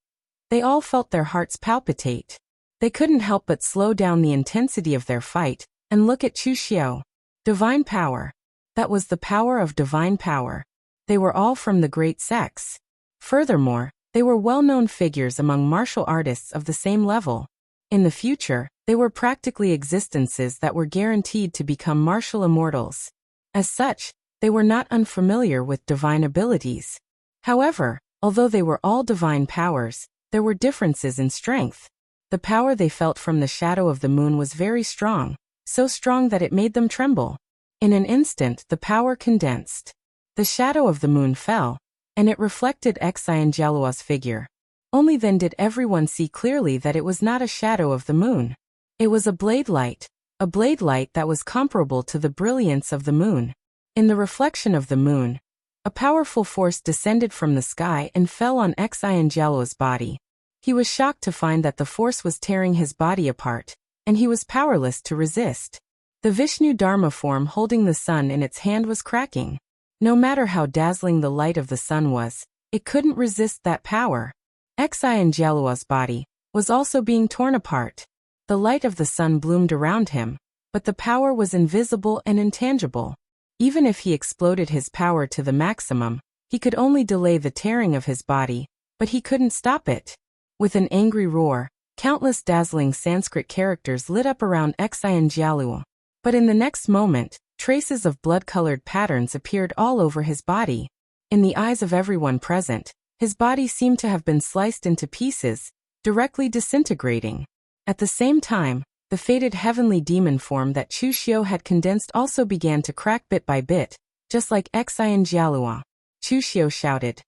They all felt their hearts palpitate. They couldn't help but slow down the intensity of their fight and look at Chushio. Divine power. That was the power of divine power. They were all from the great sects. Furthermore, they were well-known figures among martial artists of the same level. In the future, they were practically existences that were guaranteed to become martial immortals. As such, they were not unfamiliar with divine abilities. However, although they were all divine powers, there were differences in strength. The power they felt from the shadow of the moon was very strong, so strong that it made them tremble. In an instant the power condensed. The shadow of the moon fell, and it reflected Xianjialua's figure. Only then did everyone see clearly that it was not a shadow of the moon. It was a blade light that was comparable to the brilliance of the moon. In the reflection of the moon, a powerful force descended from the sky and fell on Xianjialua's body. He was shocked to find that the force was tearing his body apart, and he was powerless to resist. The Vishnu Dharma form holding the sun in its hand was cracking. No matter how dazzling the light of the sun was, it couldn't resist that power. Xianjialua's body was also being torn apart. The light of the sun bloomed around him, but the power was invisible and intangible. Even if he exploded his power to the maximum, he could only delay the tearing of his body, but he couldn't stop it. With an angry roar, countless dazzling Sanskrit characters lit up around Xianjialua. But in the next moment, traces of blood-colored patterns appeared all over his body. In the eyes of everyone present, his body seemed to have been sliced into pieces, directly disintegrating. At the same time, the fated heavenly demon form that Chushio had condensed also began to crack bit by bit, just like Xianjialua. Chushio shouted,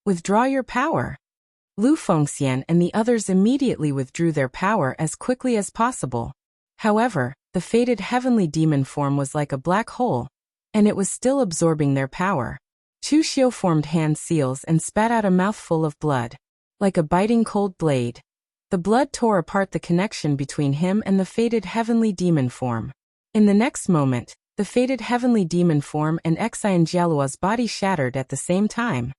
"Withdraw your power." Lu Fengxian and the others immediately withdrew their power as quickly as possible. However, the fated heavenly demon form was like a black hole, and it was still absorbing their power. Chushio formed hand seals and spat out a mouthful of blood. Like a biting cold blade, the blood tore apart the connection between him and the fated heavenly demon form. In the next moment, the fated heavenly demon form and Xianjialua's body shattered at the same time.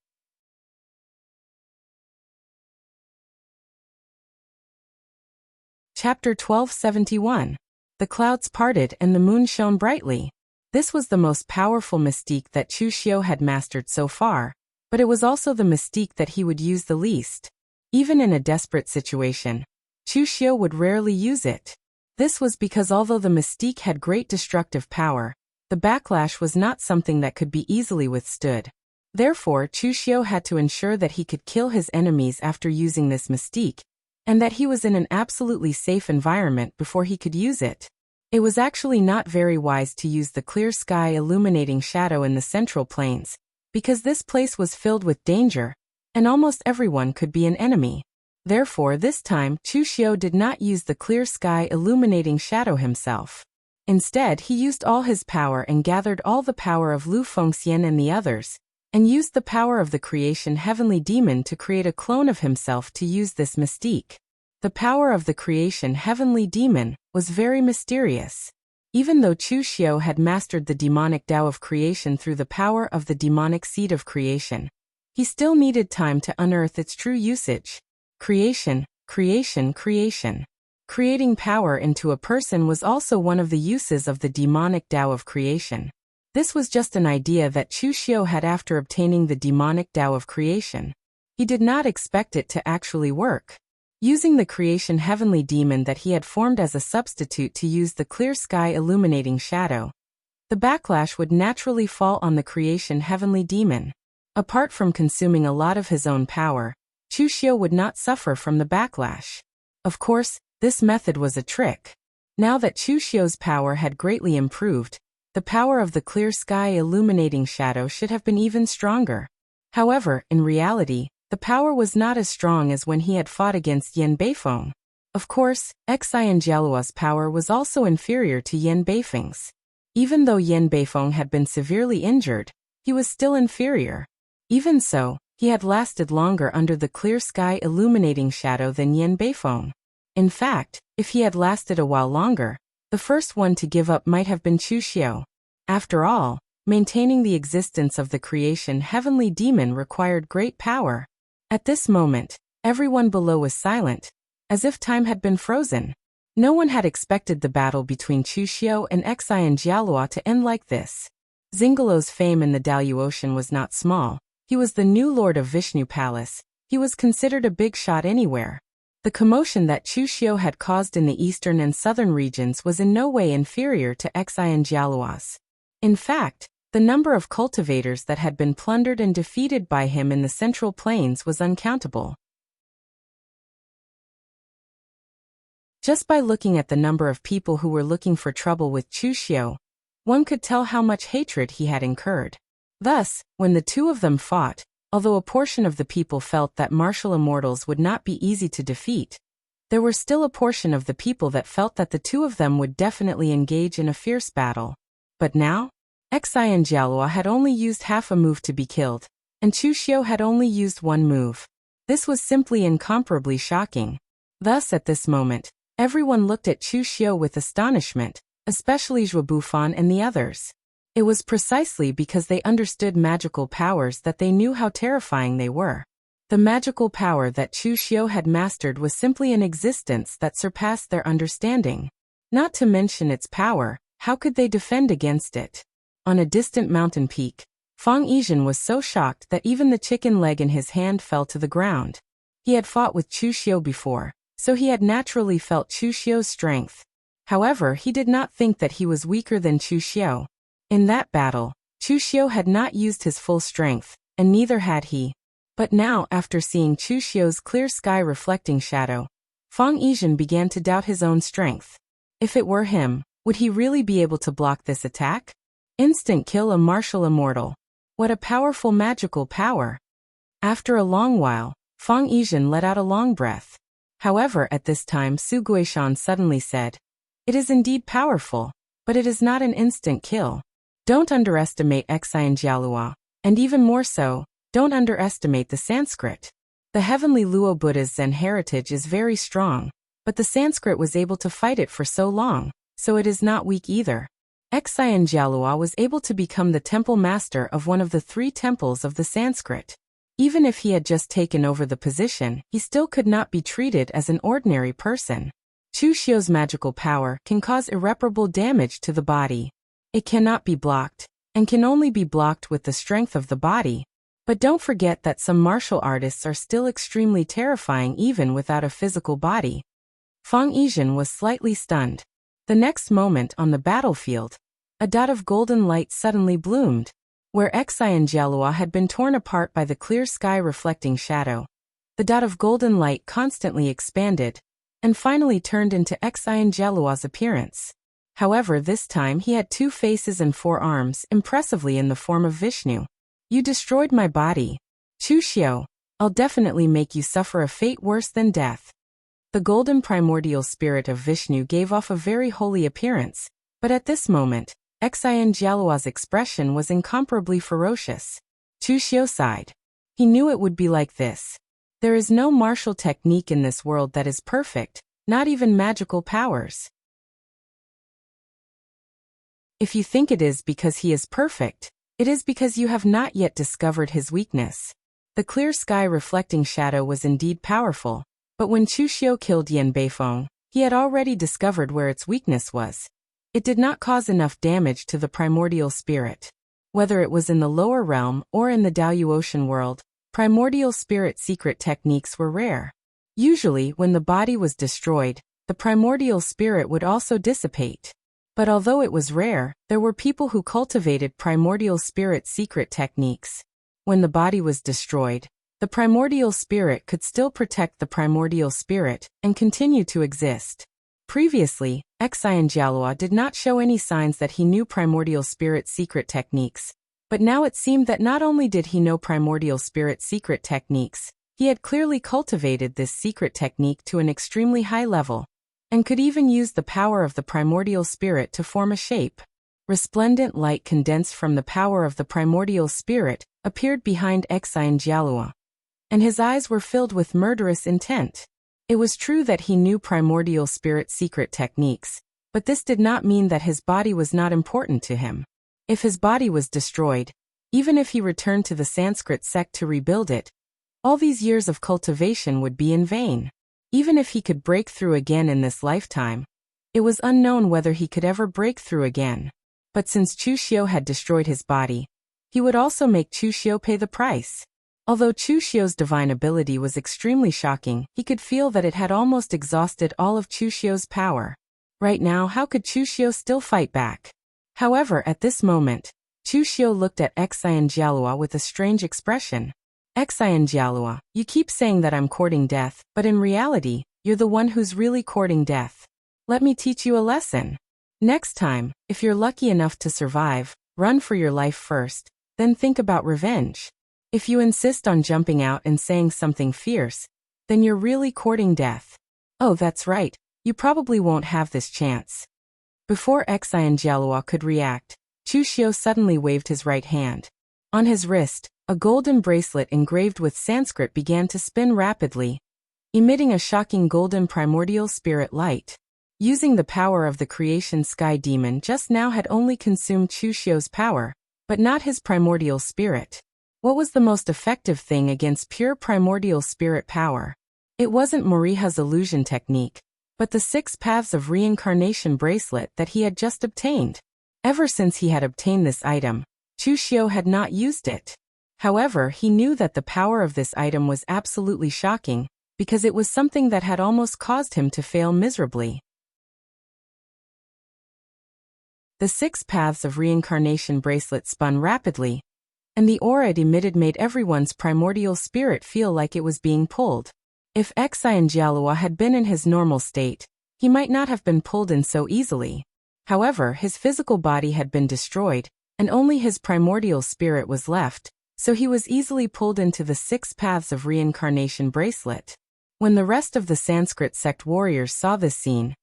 Chapter 1271. The clouds parted and the moon shone brightly. This was the most powerful mystique that Chushio had mastered so far, but it was also the mystique that he would use the least. Even in a desperate situation, Chushio would rarely use it. This was because although the mystique had great destructive power, the backlash was not something that could be easily withstood. Therefore, Chushio had to ensure that he could kill his enemies after using this mystique, and that he was in an absolutely safe environment before he could use it. It was actually not very wise to use the clear sky illuminating shadow in the central plains, because this place was filled with danger, and almost everyone could be an enemy. Therefore this time Chushio did not use the clear sky illuminating shadow himself. Instead he used all his power and gathered all the power of Lu Fengxian and the others, and used the power of the creation heavenly demon to create a clone of himself to use this mystique. The power of the creation heavenly demon was very mysterious. Even though Chushio had mastered the demonic Tao of creation through the power of the demonic seed of creation, he still needed time to unearth its true usage. Creation, creation, creation. Creating power into a person was also one of the uses of the demonic Tao of creation. This was just an idea that Chu Xiu had after obtaining the demonic Tao of creation. He did not expect it to actually work. Using the creation heavenly demon that he had formed as a substitute to use the clear sky illuminating shadow, the backlash would naturally fall on the creation heavenly demon. Apart from consuming a lot of his own power, Chu Xiu would not suffer from the backlash. Of course, this method was a trick. Now that Chu Xiu's power had greatly improved, the power of the clear sky illuminating shadow should have been even stronger. However, in reality, the power was not as strong as when he had fought against Yan Beifeng. Of course, Xian Jialuo's power was also inferior to Yan Beifeng's. Even though Yan Beifeng had been severely injured, he was still inferior. Even so, he had lasted longer under the clear sky illuminating shadow than Yan Beifeng. In fact, if he had lasted a while longer, the first one to give up might have been Chu Xiu. After all, maintaining the existence of the creation heavenly demon required great power. At this moment, everyone below was silent, as if time had been frozen. No one had expected the battle between Chu Xiu and Xian Jialua to end like this. Xingalo's fame in the Dalyu Ocean was not small. He was the new lord of Vishnu Palace. He was considered a big shot anywhere. The commotion that Chu Xiu had caused in the eastern and southern regions was in no way inferior to Xian Jialua's. In fact, the number of cultivators that had been plundered and defeated by him in the central plains was uncountable. Just by looking at the number of people who were looking for trouble with Chu Xiu, one could tell how much hatred he had incurred. Thus, when the two of them fought, although a portion of the people felt that martial immortals would not be easy to defeat, there were still a portion of the people that felt that the two of them would definitely engage in a fierce battle. But now, Xian Jialua had only used half a move to be killed, and Chu Xiu had only used one move. This was simply incomparably shocking. Thus, at this moment, everyone looked at Chu Xiu with astonishment, especially Zhuo Bufan and the others. It was precisely because they understood magical powers that they knew how terrifying they were. The magical power that Chu Xiu had mastered was simply an existence that surpassed their understanding. Not to mention its power, how could they defend against it? On a distant mountain peak, Fang Yizhen was so shocked that even the chicken leg in his hand fell to the ground. He had fought with Chu Xiu before, so he had naturally felt Chu Xiu's strength. However, he did not think that he was weaker than Chu Xiu. In that battle, Chu Xiu had not used his full strength, and neither had he. But now, after seeing Chu Xiu's clear sky reflecting shadow, Fang Yizhen began to doubt his own strength. If it were him, would he really be able to block this attack? Instant kill a martial immortal. What a powerful magical power. After a long while, Fang Yizhen let out a long breath. However, at this time Su Guishan suddenly said, "It is indeed powerful, but it is not an instant kill. Don't underestimate Xian Jialua, and even more so, don't underestimate the Sanskrit. The heavenly Luo Buddha's Zen heritage is very strong, but the Sanskrit was able to fight it for so long, so it is not weak either." Xian Jialua was able to become the temple master of one of the 3 temples of the Sanskrit. Even if he had just taken over the position, he still could not be treated as an ordinary person. Chu Xiu's magical power can cause irreparable damage to the body. It cannot be blocked, and can only be blocked with the strength of the body. But don't forget that some martial artists are still extremely terrifying even without a physical body. Fang Yizhen was slightly stunned. The next moment on the battlefield, a dot of golden light suddenly bloomed. Where Xian Jialua had been torn apart by the clear sky reflecting shadow, the dot of golden light constantly expanded, and finally turned into Xian Jialua's appearance. However, this time he had 2 faces and 4 arms, impressively in the form of Vishnu. "You destroyed my body. Chu Xiu, I'll definitely make you suffer a fate worse than death." The golden primordial spirit of Vishnu gave off a very holy appearance, but at this moment, Xian Jialua's expression was incomparably ferocious. Chu Xiu sighed. He knew it would be like this. There is no martial technique in this world that is perfect, not even magical powers. If you think it is because he is perfect, it is because you have not yet discovered his weakness. The clear sky reflecting shadow was indeed powerful, but when Chu Xiu killed Yan Beifeng, he had already discovered where its weakness was. it did not cause enough damage to the primordial spirit. Whether it was in the lower realm or in the Daoyuotian world, primordial spirit secret techniques were rare. Usually, when the body was destroyed, the primordial spirit would also dissipate. But although it was rare, there were people who cultivated primordial spirit secret techniques. When the body was destroyed, the primordial spirit could still protect the primordial spirit and continue to exist. Previously, Xian Jialua did not show any signs that he knew primordial spirit secret techniques. But now it seemed that not only did he know primordial spirit secret techniques, he had clearly cultivated this secret technique to an extremely high level, and could even use the power of the primordial spirit to form a shape. Resplendent light condensed from the power of the primordial spirit appeared behind Xian Jialua, and his eyes were filled with murderous intent. It was true that he knew primordial spirit secret techniques, but this did not mean that his body was not important to him. If his body was destroyed, even if he returned to the Sanskrit sect to rebuild it, all these years of cultivation would be in vain. Even if he could break through again in this lifetime, it was unknown whether he could ever break through again. But since Chu Xiu had destroyed his body, he would also make Chu Xiu pay the price. Although Chu Xiu's divine ability was extremely shocking, he could feel that it had almost exhausted all of Chu Xiu's power. Right now, how could Chu Xiu still fight back? However, at this moment, Chu Xiu looked at Xian Jialua with a strange expression. Xian Jialua, you keep saying that I'm courting death, but in reality, you're the one who's really courting death. Let me teach you a lesson. Next time, if you're lucky enough to survive, run for your life first, then think about revenge. If you insist on jumping out and saying something fierce, then you're really courting death. Oh, that's right, you probably won't have this chance. Before Xian Jialua could react, Chu Xiu suddenly waved his right hand. On his wrist, a golden bracelet engraved with Sanskrit began to spin rapidly, emitting a shocking golden primordial spirit light. Using the power of the creation sky demon just now had only consumed Chu Xiu's power, but not his primordial spirit. What was the most effective thing against pure primordial spirit power? It wasn't Moriha's illusion technique, but the 6 paths of reincarnation bracelet that he had just obtained. Ever since he had obtained this item, Chu Xiu had not used it. However, he knew that the power of this item was absolutely shocking, because it was something that had almost caused him to fail miserably. The 6 paths of reincarnation bracelet spun rapidly, and the aura it emitted made everyone's primordial spirit feel like it was being pulled. If Xian Jialua had been in his normal state, he might not have been pulled in so easily. However, his physical body had been destroyed, and only his primordial spirit was left, so he was easily pulled into the 6 paths of reincarnation bracelet. When the rest of the Sanskrit sect warriors saw this scene,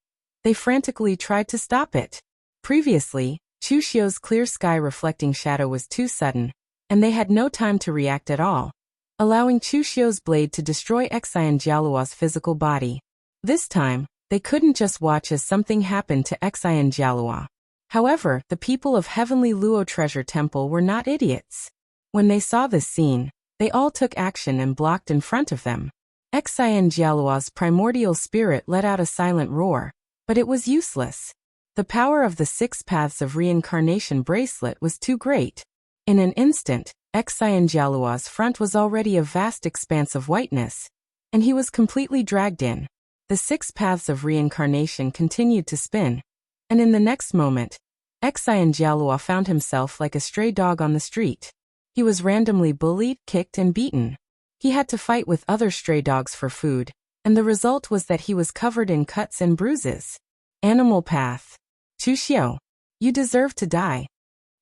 they frantically tried to stop it. Previously, Chu Xiu's clear sky reflecting shadow was too sudden, and they had no time to react at all, allowing Chu Xiu's blade to destroy Xian Jialua's physical body. This time, they couldn't just watch as something happened to Xian Jialua. However, the people of Heavenly Luo Treasure Temple were not idiots. When they saw this scene, they all took action and blocked in front of them. Xian Jialua's primordial spirit let out a silent roar, but it was useless. The power of the 6 paths of reincarnation bracelet was too great. In an instant, Xian Jialua's front was already a vast expanse of whiteness, and he was completely dragged in. The 6 paths of reincarnation continued to spin, and in the next moment, Xian Jialua found himself like a stray dog on the street. He was randomly bullied, kicked, and beaten. He had to fight with other stray dogs for food, and the result was that he was covered in cuts and bruises. Animal path. Chu Xiu, you deserve to die.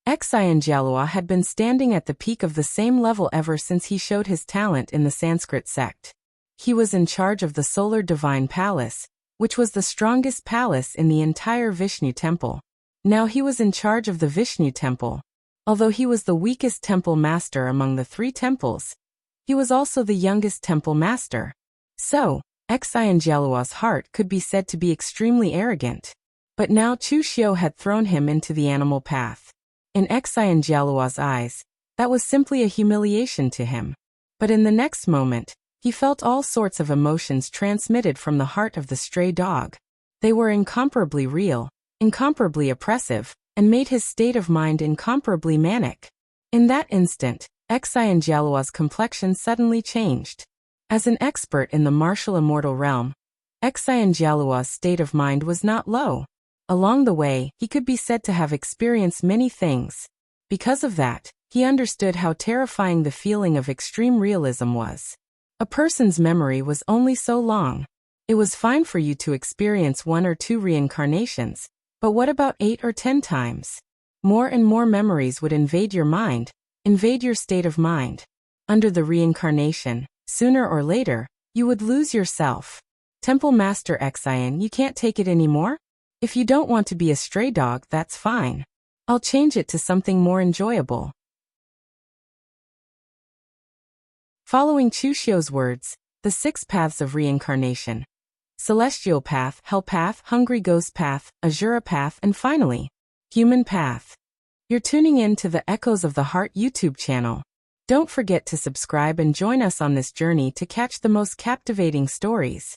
Xian Jialua had been standing at the peak of the same level ever since he showed his talent in the Sanskrit sect. He was in charge of the Solar Divine Palace, which was the strongest palace in the entire Vishnu temple. Now he was in charge of the Vishnu temple. Although he was the weakest temple master among the 3 temples, he was also the youngest temple master. So, Xian Jialua's heart could be said to be extremely arrogant. But now Chu Xiu had thrown him into the animal path. In Xian Jialua's eyes, that was simply a humiliation to him. But in the next moment, he felt all sorts of emotions transmitted from the heart of the stray dog. They were incomparably real. incomparably oppressive, and made his state of mind incomparably manic. In that instant, Xianjialua's complexion suddenly changed. As an expert in the martial immortal realm, Xianjialua's state of mind was not low. Along the way, he could be said to have experienced many things. Because of that, he understood how terrifying the feeling of extreme realism was. A person's memory was only so long. It was fine for you to experience 1 or 2 reincarnations, but what about 8 or 10 times? More and more memories would invade your mind, invade your state of mind. Under the reincarnation, sooner or later, you would lose yourself. Temple Master Xian, you can't take it anymore? If you don't want to be a stray dog, that's fine. I'll change it to something more enjoyable. Following Chu Xiu's words, the 6 paths of reincarnation. Celestial path, hell path, hungry ghost path, Azura path, and finally, human path. You're tuning in to the Echoes of the Heart YouTube channel. Don't forget to subscribe and join us on this journey to catch the most captivating stories.